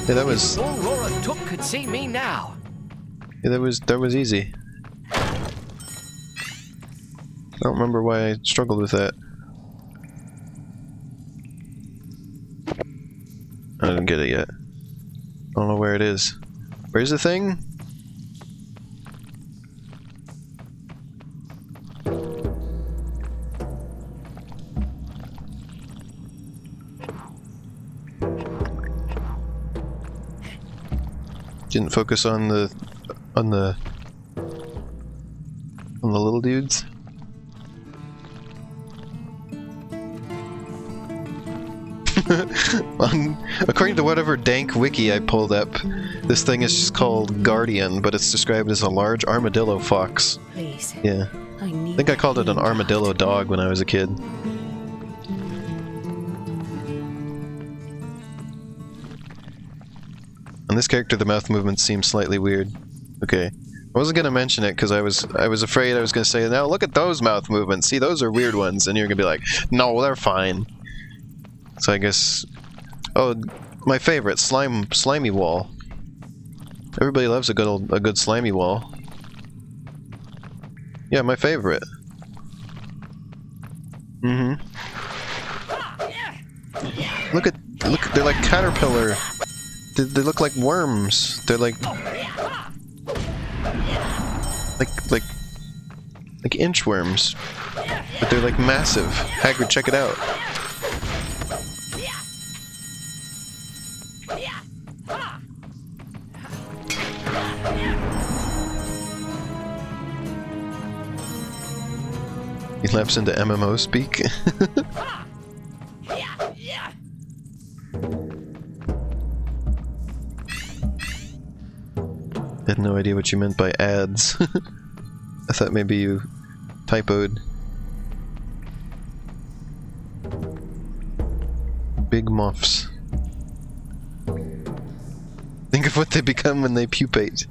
A: Yeah, that was.
E: If all Laura Took could see me now.
A: Yeah, that was easy. I don't remember why I struggled with that. I didn't get it yet. I don't know where it is. Where's the thing? Didn't focus on the little dudes. According to whatever dank wiki I pulled up, this thing is just called Guardian, but it's described as a large armadillo fox.
O: Please.
A: Yeah. I think I called it an armadillo dog when I was a kid. On this character, the mouth movements seem slightly weird. Okay. I wasn't gonna mention it because I was afraid I was gonna say, now look at those mouth movements. See, those are weird ones, and you're gonna be like, no, they're fine. So I guess, oh, my favorite, slimy wall. Everybody loves a good slimy wall. Yeah, my favorite. Mm-hmm. Look, they're like caterpillar. They look like worms. They're like inchworms, but they're like massive. Hagrid, check it out. He lapsed into MMO speak. I had no idea what you meant by ads. I thought maybe you typoed. Big muffs. Think of what they become when they pupate.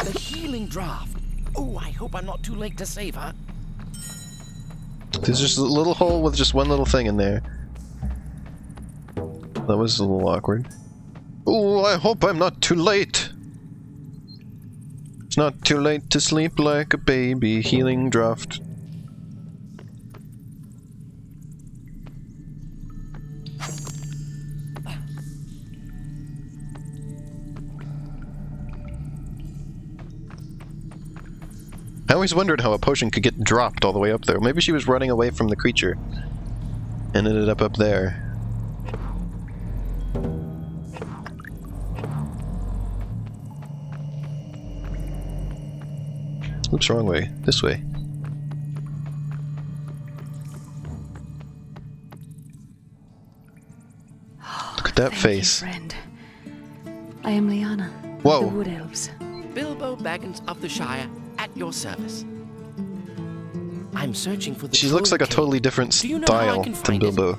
E: The healing draft. Oh, I hope I'm not too late to save her.
A: There's just a little hole with just one little thing in there. That was a little awkward. Oh, I hope I'm not too late. It's not too late to sleep like a baby. Healing draft. I always wondered how a potion could get dropped all the way up there. Maybe she was running away from the creature and ended up there. Oops, wrong way. This way. Look at that face.
O: Friend. I am Liana.
A: Whoa.
O: Of the Wood Elves.
E: Bilbo Baggins of the Shire, at your service. I'm searching for the
A: She looks like a totally different style than Bilbo.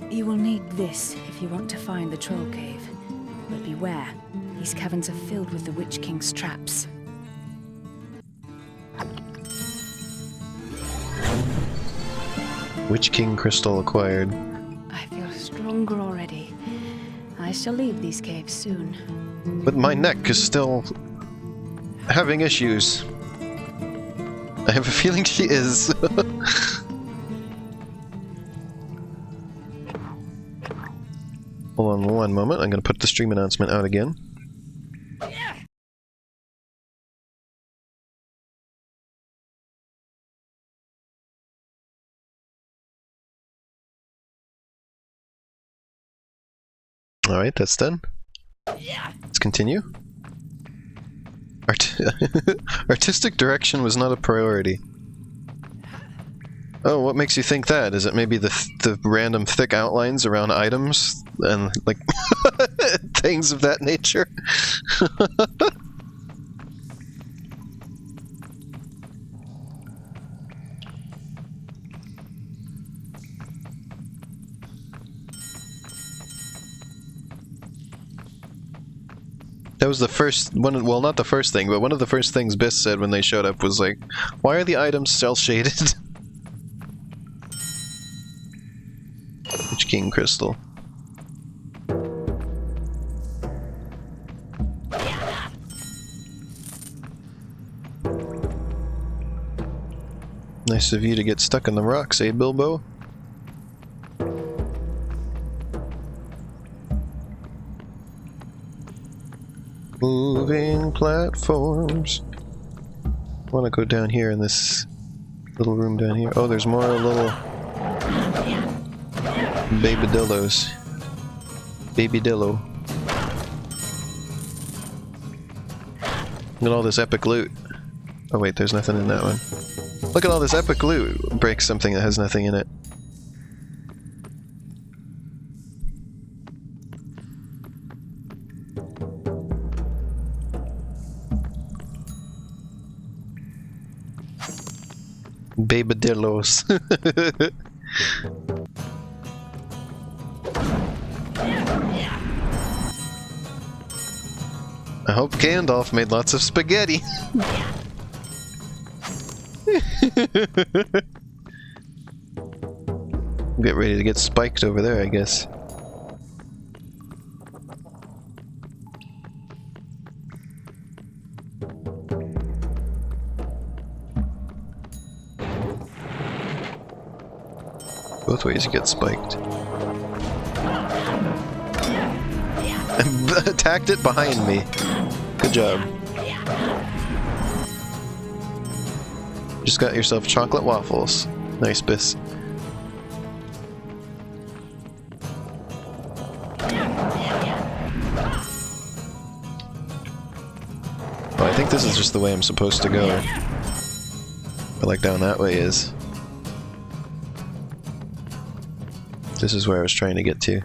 O: You will need this if you want to find the Troll Cave. But beware, these caverns are filled with the Witch King's traps.
A: Witch King crystal acquired.
O: I feel stronger already. I shall leave these caves soon.
A: But my neck is still having issues. I have a feeling she is. Hold on one moment, I'm gonna put the stream announcement out again. Alright, that's done. Let's continue. Artistic direction was not a priority. Oh, what makes you think that? Is it maybe the random thick outlines around items and like things of that nature? That was the first one. Well, not the first thing, but one of the first things Biss said when they showed up was like, "Why are the items cell shaded?" Witch King crystal. Nice of you to get stuck in the rocks, eh, Bilbo? Moving platforms. I want to go down here in this little room down here. Oh, there's more little babydillos. Babydillo. Look at all this epic loot. Oh wait, there's nothing in that one. Look at all this epic loot! Break something that has nothing in it. Babydillos. I hope Gandalf made lots of spaghetti. Get ready to get spiked over there, I guess. Both ways you get spiked. And attacked it behind me. Good job. Just got yourself chocolate waffles. Nice, Biss. Oh, I think this is just the way I'm supposed to go. But like down that way is. This is where I was trying to get to.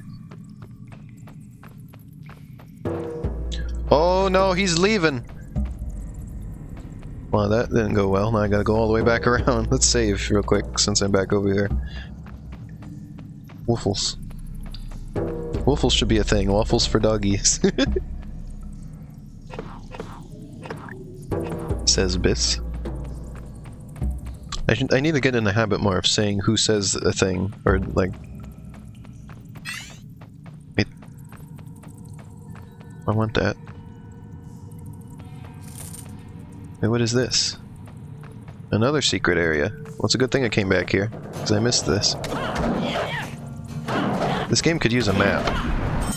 A: Oh no, he's leaving! Well, that didn't go well. Now I gotta go all the way back around. Let's save real quick since I'm back over here. Waffles. Waffles should be a thing. Waffles for doggies. Says Biss. I need to get in the habit more of saying who says a thing, or like... Wait. I want that. Hey, what is this? Another secret area. Well, it's a good thing I came back here, because I missed this. This game could use a map.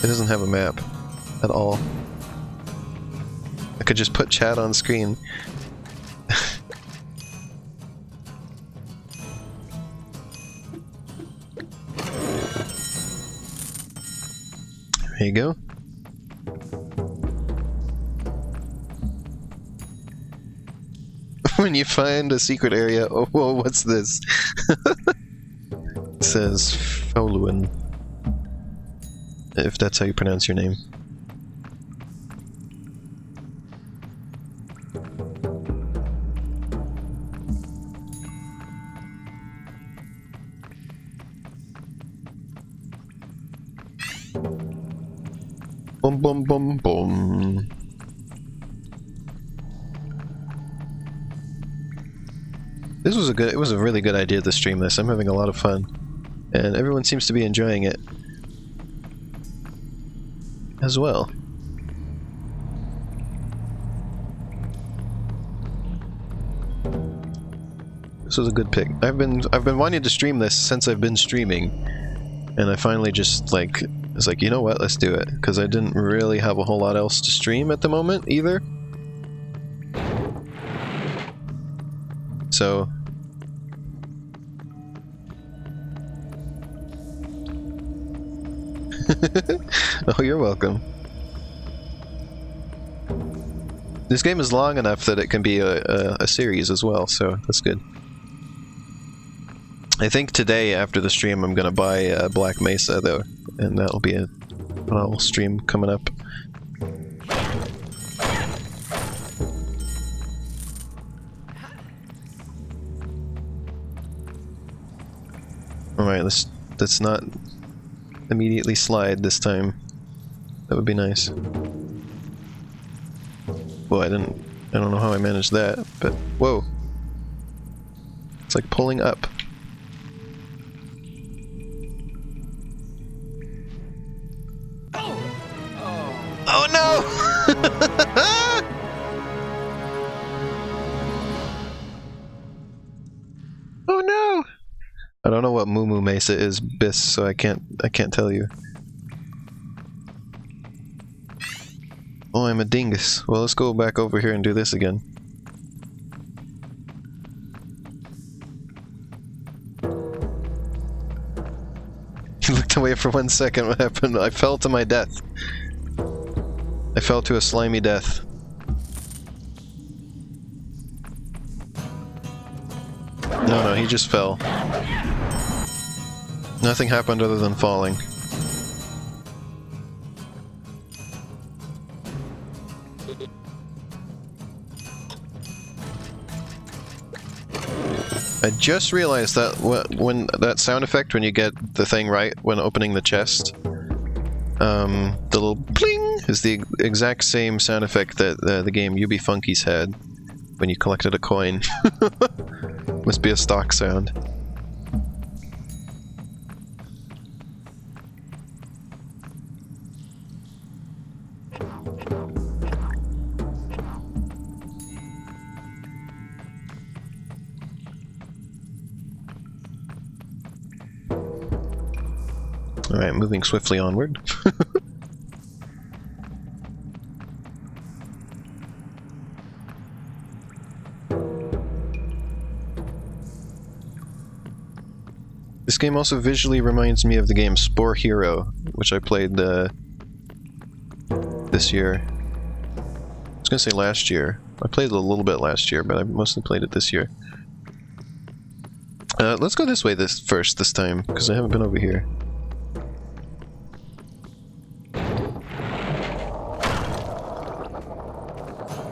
A: It doesn't have a map at all. I could just put chat on screen. There you go. When you find a secret area, oh, whoa, what's this? It says Foluin. If that's how you pronounce your name. Boom, boom, boom, boom. It was a really good idea to stream this. I'm having a lot of fun. And everyone seems to be enjoying it as well. This was a good pick. I've been wanting to stream this since I've been streaming. And I finally just like was like, you know what, let's do it. Because I didn't really have a whole lot else to stream at the moment either. So oh, you're welcome. This game is long enough that it can be a series as well, so that's good. I think today, after the stream, I'm gonna buy Black Mesa, though, and that'll be a little stream coming up. Alright, let's not immediately slide this time. That would be nice. Well, I don't know how I managed that, but whoa. It's like pulling up. Oh no! Oh no! I don't know what Moo Moo Mesa is, Biss, so I can't tell you. Oh, I'm a dingus. Well, let's go back over here and do this again. He looked away for 1 second. What happened? I fell to my death. I fell to a slimy death. No, he just fell. Nothing happened other than falling. I just realized that when that sound effect when you get the thing right when opening the chest, the little bling is the exact same sound effect that the game UB Funkies had when you collected a coin. Must be a stock sound. Alright, moving swiftly onward. This game also visually reminds me of the game Spore Hero, which I played this year. I was gonna say last year. I played it a little bit last year, but I mostly played it this year. Let's go this way this time, because I haven't been over here.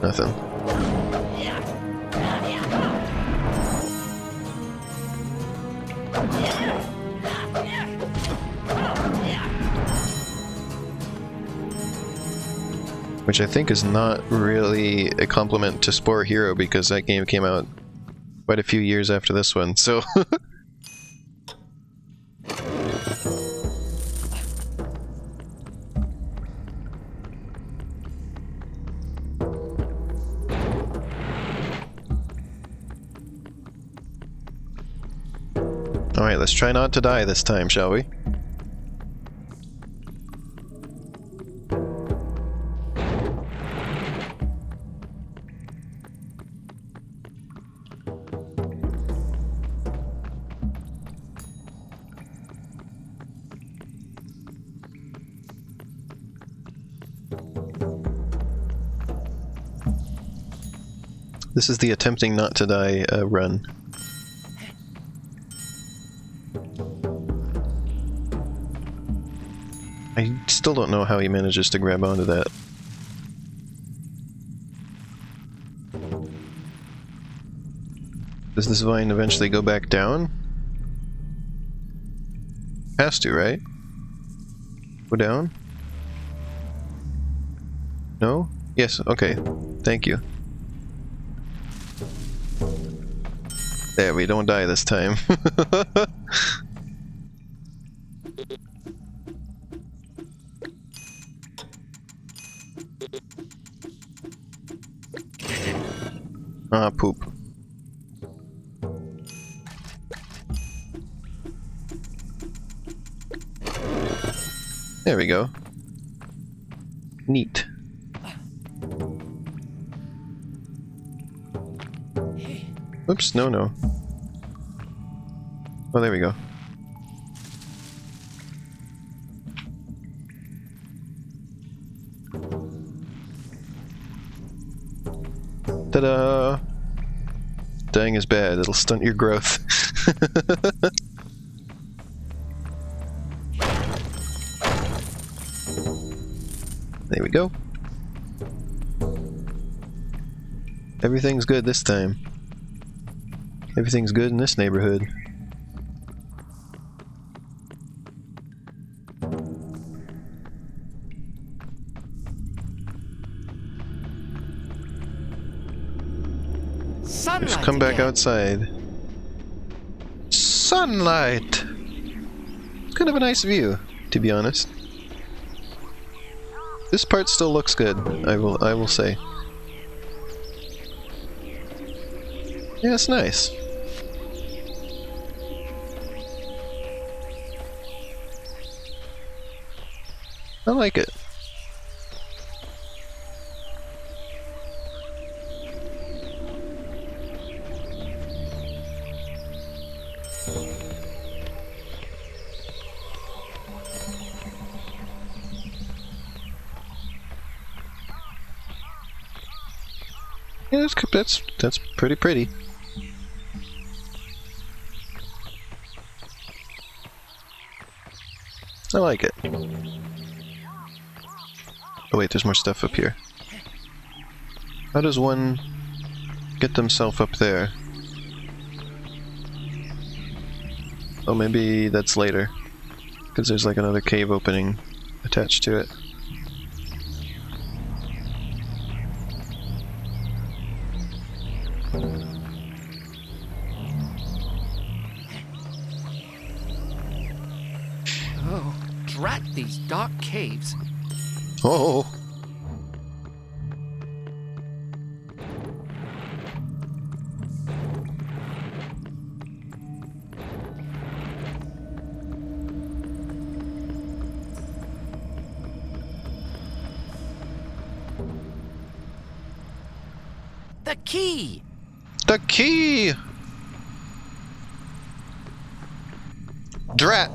A: Nothing. Which I think is not really a compliment to Spore Hero because that game came out quite a few years after this one, so... Alright, let's try not to die this time, shall we? This is the attempting not to die run. I still don't know how he manages to grab onto that. Does this vine eventually go back down? Has to, right? Go down? No? Yes, okay. Thank you. There, we don't die this time. Ah, poop. There we go. Neat. Oops, no. Oh, there we go. Ta-da! Dying is bad, it'll stunt your growth. There we go. Everything's good this time. Everything's good in this neighborhood.
E: sunlight.
A: Just come back
E: again.
A: outside. Sunlight! It's kind of a nice view, to be honest. This part still looks good, I will say. Yeah, it's nice. I like it. Yeah, that's pretty pretty. I like it. Oh wait, there's more stuff up here. How does one get themselves up there? Oh, maybe that's later. Because there's like another cave opening attached to it.
E: Oh, drat these dark caves.
A: Oh!
E: The key!
A: The key! Drat!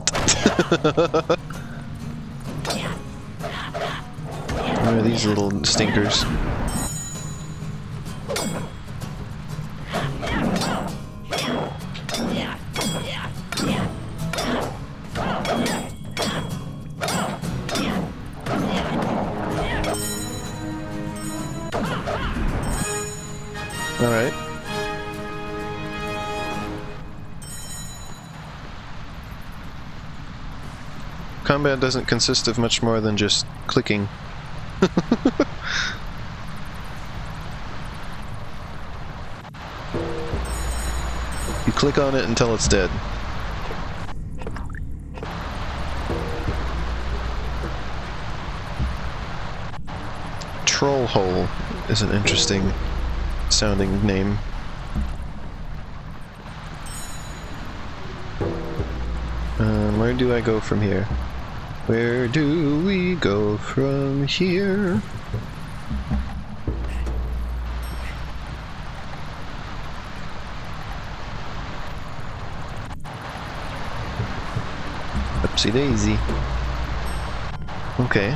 A: What are these little stinkers? Alright. Combat doesn't consist of much more than just clicking. You click on it until it's dead. Troll Hole is an interesting sounding name. Where do I go from here? Where do we go from here? Oopsie daisy. Okay.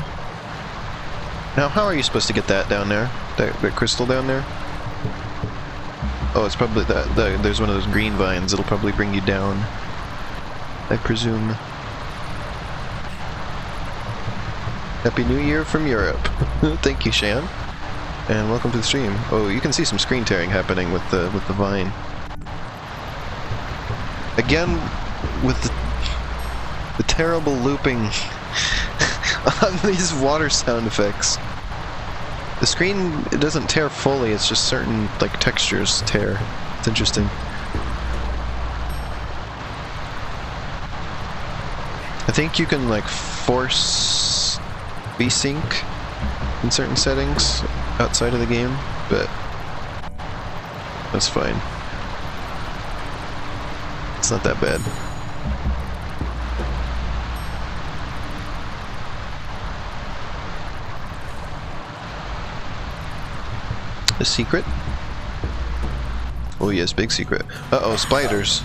A: Now, how are you supposed to get that down there? That crystal down there? Oh, it's probably that. There's one of those green vines. It'll probably bring you down, I presume. Happy New Year from Europe. Thank you, Shan. And welcome to the stream. Oh, you can see some screen tearing happening with the vine. Again, with the terrible looping on these water sound effects. The screen, it doesn't tear fully, it's just certain, like, textures tear. It's interesting. I think you can, like, force VSync in certain settings outside of the game, but that's fine. It's not that bad. A secret? Oh yes, big secret. Uh-oh, spiders.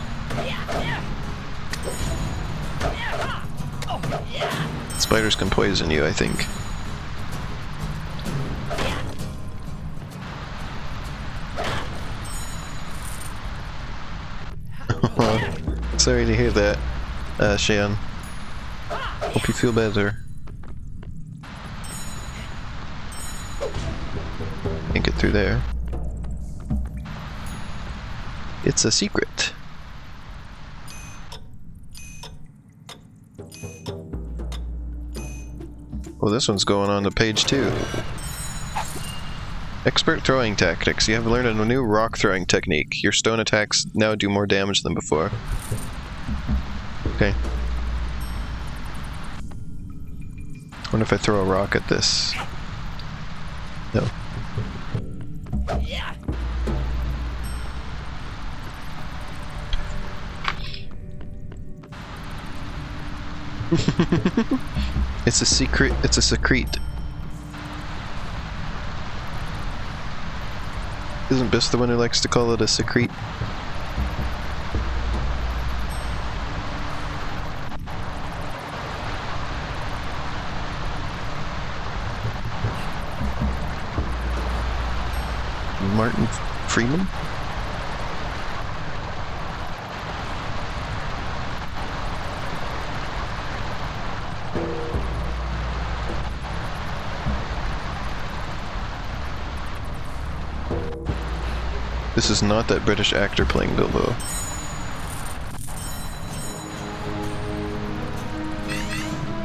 A: Spiders can poison you, I think. Sorry to hear that, Shan. Hope you feel better. Can't get through there. It's a secret. Oh, this one's going on to page 2. Expert throwing tactics. You have learned a new rock throwing technique. Your stone attacks now do more damage than before. Okay. I wonder if I throw a rock at this. No. It's a secret. It's a secret. Isn't Biss the one who likes to call it a secret? Martin Freeman? This is not that British actor playing Bilbo.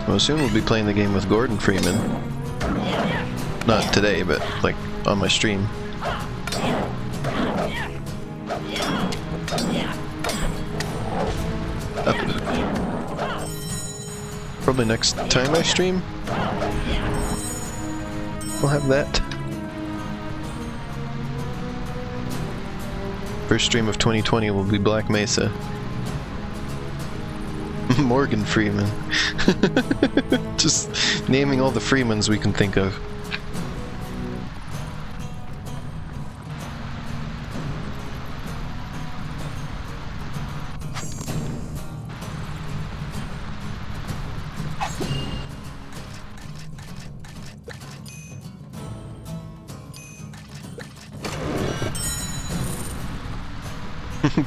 A: Well, soon we'll be playing the game with Gordon Freeman. Not today, but like on my stream. Probably next time I stream, we'll have that. First stream of 2020 will be Black Mesa. Morgan Freeman. Just naming all the Freemans we can think of.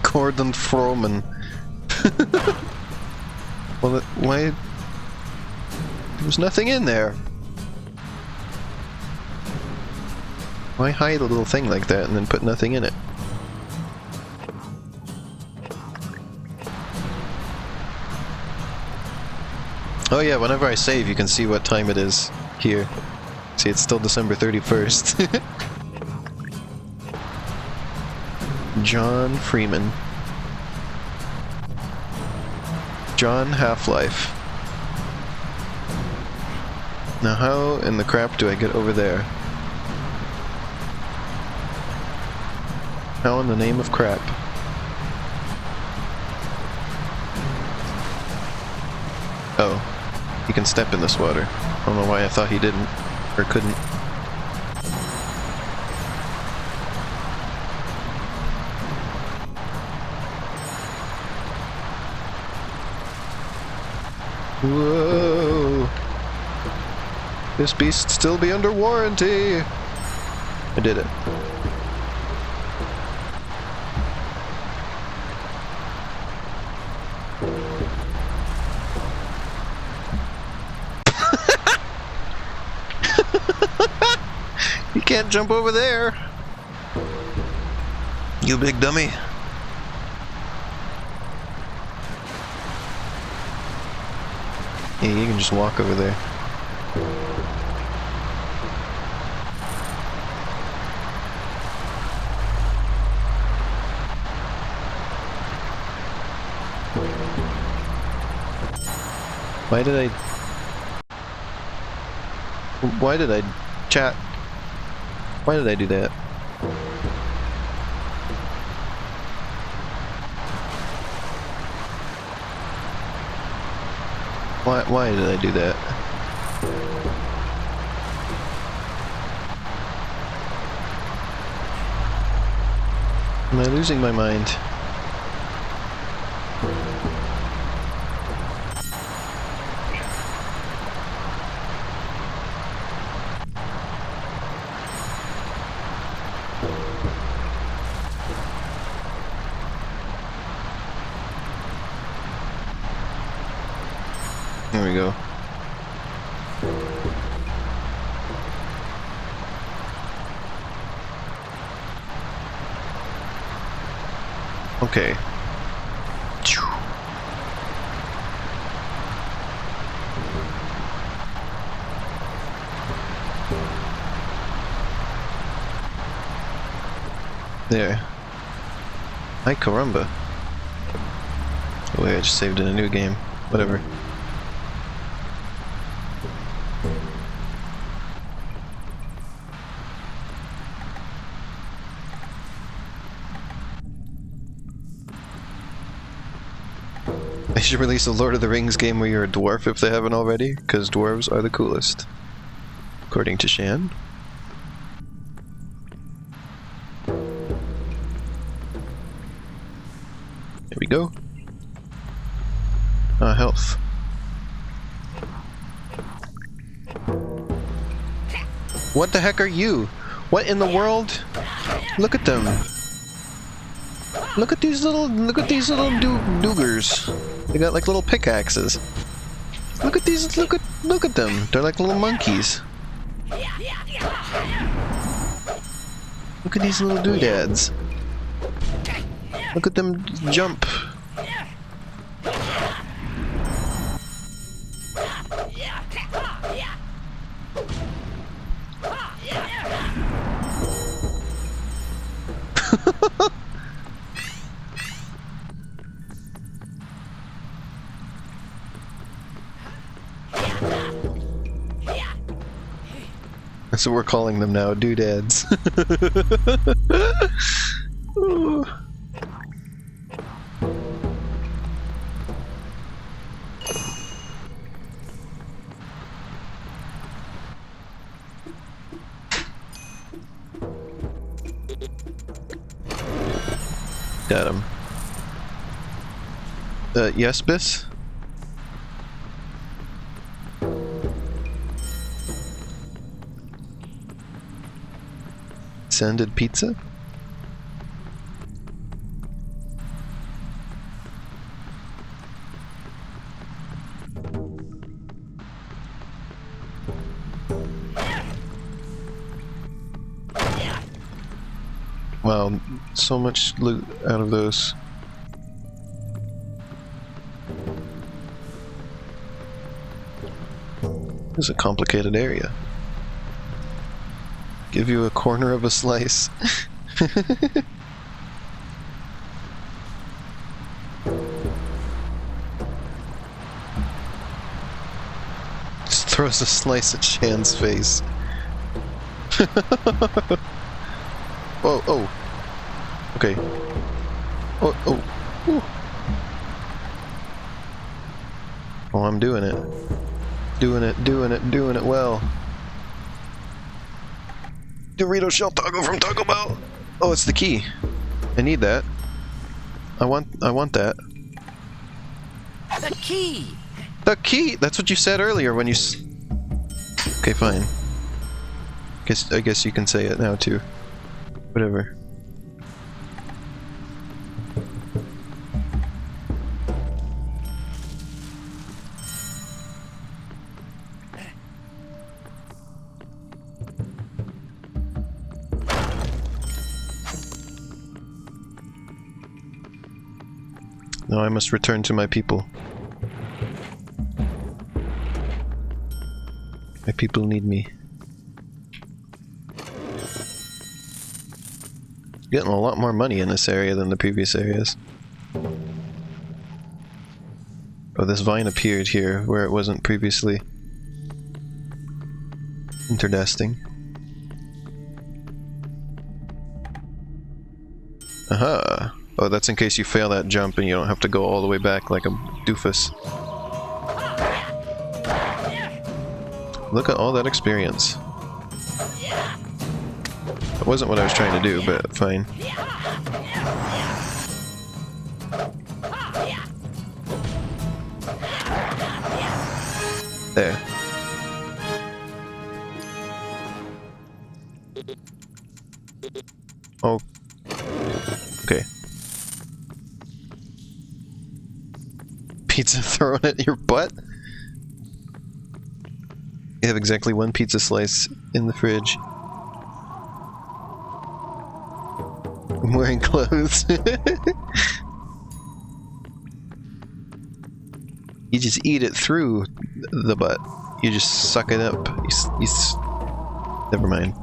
A: Gordon Froman. Well, why? There was nothing in there. Why hide a little thing like that and then put nothing in it? Oh yeah, whenever I save you can see what time it is here. See, it's still December 31st. John Freeman. John Half-Life. Now how in the crap do I get over there? How in the name of crap? Oh, he can step in this water. I don't know why I thought he didn't, or couldn't. Whoa! This beast still be under warranty! I did it. You can't jump over there! You big dummy. Yeah, you can just walk over there. Why did I chat? Why did I do that? Why did I do that? Am I losing my mind? There we go. Okay. There. Ay caramba. Oh wait, I just saved in a new game. Whatever. They should release a Lord of the Rings game where you're a dwarf if they haven't already, because dwarves are the coolest. According to Shan. Here we go. Health. What the heck are you? What in the world? Look at them. Look at these little doogers. They got like little pickaxes. Look at these, look at them. They're like little monkeys. Look at these little doodads. Look at them jump. That's what we're calling them now, doodads. Got him. Yes, Biss? Sanded pizza? Wow, so much loot out of those. This is a complicated area. Give you a corner of a slice. Just throws a slice at Shan's face. Oh, oh. Okay. Oh, oh. Ooh. Oh, I'm doing it. Doing it well. Dorito shell taco from Taco Bell. Oh, it's the key. I need that. I want that.
E: The key.
A: The key. That's what you said earlier when you. Okay, fine. I guess you can say it now too. Whatever. Now I must return to my people. My people need me. Getting a lot more money in this area than the previous areas. Oh, this vine appeared here where it wasn't previously. Interesting. Aha! Oh, that's in case you fail that jump and you don't have to go all the way back like a doofus. Look at all that experience. That wasn't what I was trying to do, but fine. There. Oh. Okay. Pizza thrown at your butt? You have exactly one pizza slice in the fridge. I'm wearing clothes. You just eat it through the butt. You just suck it up. Never mind.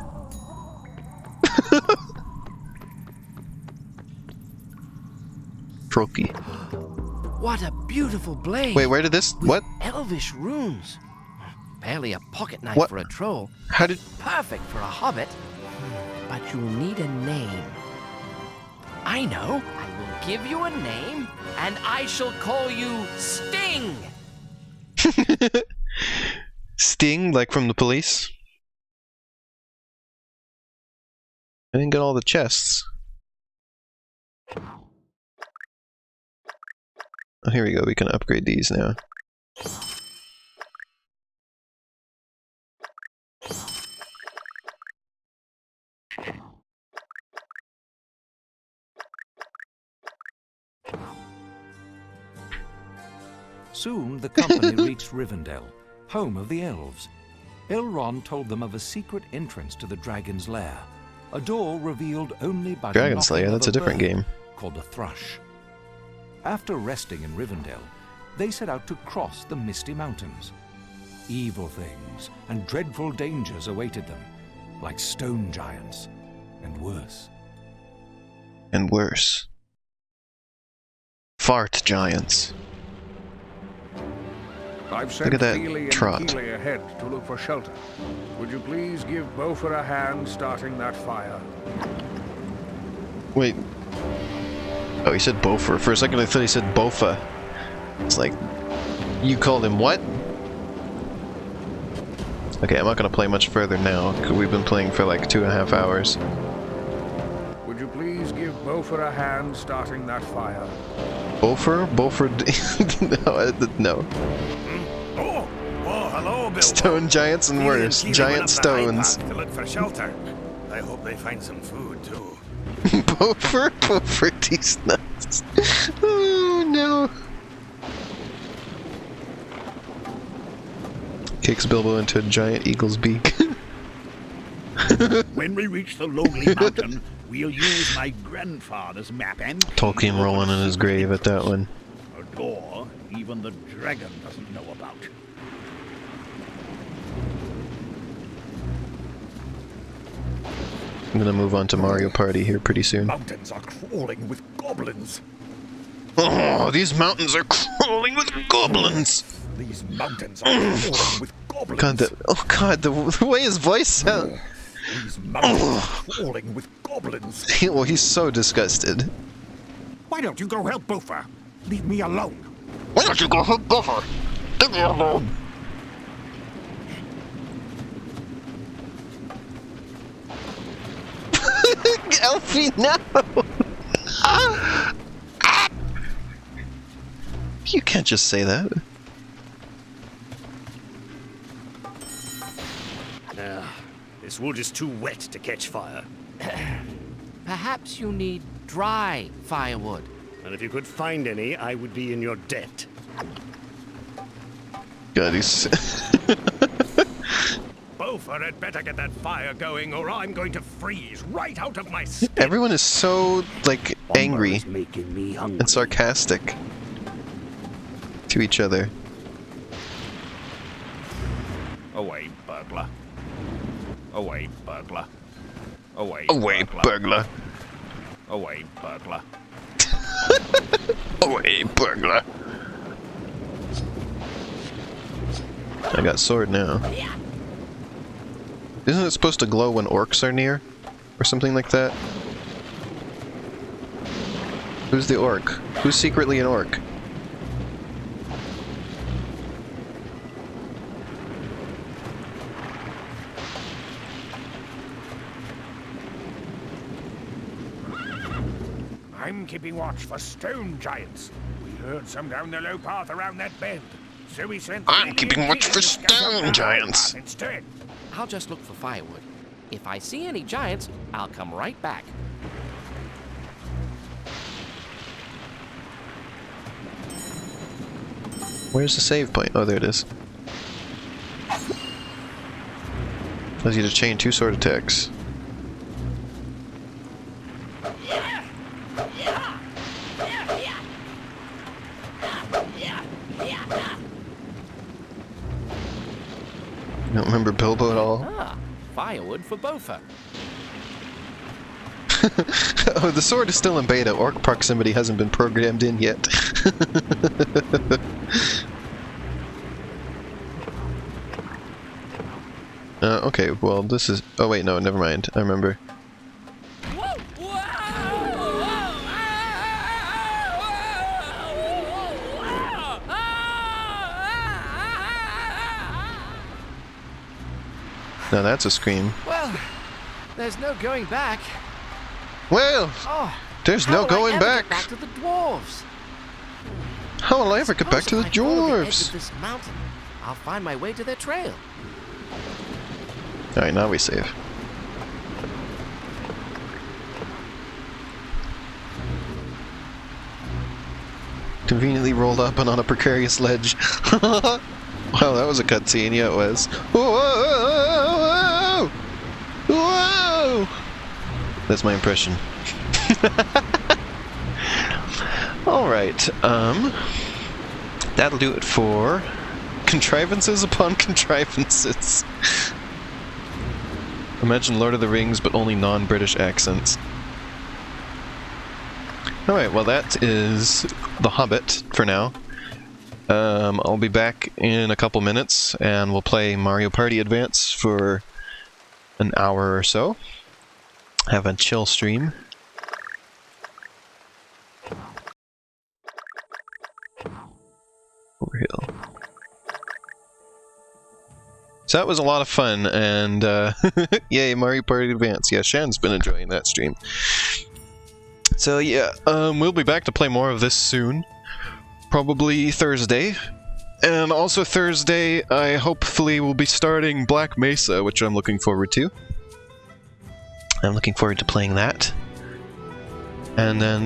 A: Trophy.
E: What a beautiful blade.
A: Wait, where did this... What?
E: Elvish runes. Barely a pocket knife
A: What?
E: for a troll.
A: How did...
E: Perfect for a hobbit. But you'll need a name. I know. I will give you a name, and I shall call you Sting.
A: Sting, like from the police? I didn't get all the chests. Oh, here we go. We can upgrade these now.
D: Soon the company reached Rivendell, home of the elves. Elrond told them of a secret entrance to the dragon's lair, a door revealed only by
A: Dragon's
D: the
A: Lair,
D: knocking
A: that's
D: of
A: a different
D: bird
A: game.
D: called a thrush. After resting in Rivendell, they set out to cross the Misty Mountains. Evil things and dreadful dangers awaited them, like stone giants, and worse.
A: And worse. Fart giants.
P: I've
A: Look
P: sent
A: at that
P: Feely and
A: trot.
P: Keeley ahead to look for shelter. Would you please give Beaufort a hand starting that fire?
A: Wait. Oh, he said Beaufort. For a second I thought he said Bofa. It's like, you called him what? Okay, I'm not gonna play much further now, because we've been playing for like 2.5 hours.
P: Would you please give Beaufort a hand starting that fire?
A: Beaufort? Beaufort? No.
J: Oh, hello, Bilbo.
A: Stone giants and
J: Keeley
A: worse.
J: Keeley
A: Giant
J: went up the high
A: stones.
J: path to look for shelter. I hope they find some food too.
A: Beaufort? Beaufort, these nuts. Oh no. Kicks Bilbo into a giant eagle's beak.
N: When we reach the lonely mountain, we'll use my grandfather's map and
A: Tolkien rolling in his grave at that one.
N: a door even the dragon doesn't know about.
A: I'm gonna move on to Mario Party here pretty soon.
N: Mountains are crawling with goblins.
A: Oh, these mountains are crawling with goblins!
N: These mountains are crawling with goblins.
A: God, the way his voice sounds.
N: These mountains are crawling with goblins.
A: Well, he's so disgusted.
N: Why don't you go help Beaufort? Leave me alone.
A: Why don't you go help Beaufort? Leave me alone. Elfie, no! You can't just say that.
F: This wood is too wet to catch fire.
E: Perhaps you need dry firewood.
F: And if you could find any, I would be in your debt.
A: God, he's...
J: Beaufort had better get that fire going, or I'm going to freeze right out of my skin.
A: Everyone is so, like, angry
N: making me hungry.
A: and sarcastic to each other.
J: Away, burglar. Away, burglar. Away,
A: Away, burglar.
J: Away, burglar.
A: Away, burglar. I got sword now. Isn't it supposed to glow when orcs are near? Or something like that? Who's the orc? Who's secretly an orc?
P: I'm keeping watch for stone giants. We heard some down the low path around that bend. So we sent...
A: I'm keeping watch for stone giants.
P: Instead.
E: I'll just look for firewood. If I see any giants, I'll come right back.
A: Where's the save point? Oh, there it is. Allows you to chain 2 sword attacks. You don't remember Bilbo at all?
E: Ah, firewood for Beaufort.
A: Oh, the sword is still in beta. Orc proximity hasn't been programmed in yet. Okay, well, this is... Oh, wait, no, never mind. I remember. Now that's a scream.
E: Well, there's no going back.
A: Well, there's no going back.
E: Back to the dwarves.
A: How will I ever get back to the dwarves?
E: This mountain, I'll find my way to their trail.
A: Alright, now we save. Conveniently rolled up and on a precarious ledge. Wow, that was a cutscene. Yeah, it was. Whoa! Whoa! That's my impression. Alright, that'll do it for contrivances upon contrivances. Imagine Lord of the Rings, but only non-British accents. Alright, well that is The Hobbit for now. I'll be back in a couple minutes, and we'll play Mario Party Advance for an hour or so. Have a chill stream. Overhill. So that was a lot of fun, and yay, Mario Party Advance. Yeah, Shan's been enjoying that stream. So yeah, we'll be back to play more of this soon. Probably Thursday. And also Thursday, I hopefully will be starting Black Mesa, which I'm looking forward to. I'm looking forward to playing that. And then,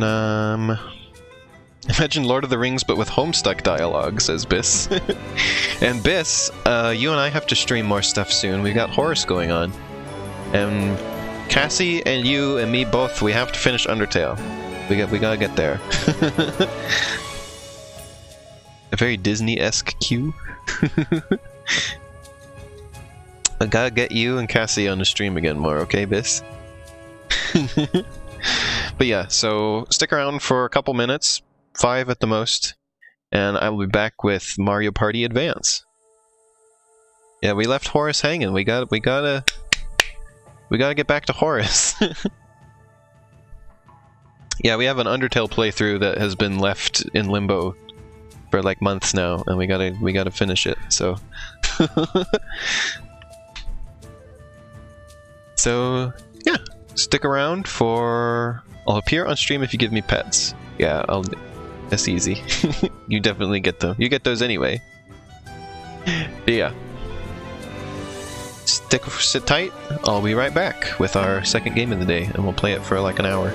A: imagine Lord of the Rings, but with Homestuck dialogue, says Biss. And Biss, you and I have to stream more stuff soon. We've got Horus going on. And Cassie and you and me both, we have to finish Undertale. We gotta get there. A very Disney-esque cue. I gotta get you and Cassie on the stream again more, okay, Biss? But yeah, so stick around for a couple minutes, 5 at the most, and I will be back with Mario Party Advance. Yeah, we left Horus hanging. We gotta get back to Horus. Yeah, we have an Undertale playthrough that has been left in limbo for like months now, and we gotta finish it. So, so yeah, stick around for. I'll appear on stream if you give me pets. Yeah, that's easy. You definitely get them. You get those anyway. But yeah. Sit tight. I'll be right back with our second game of the day, and we'll play it for like an hour.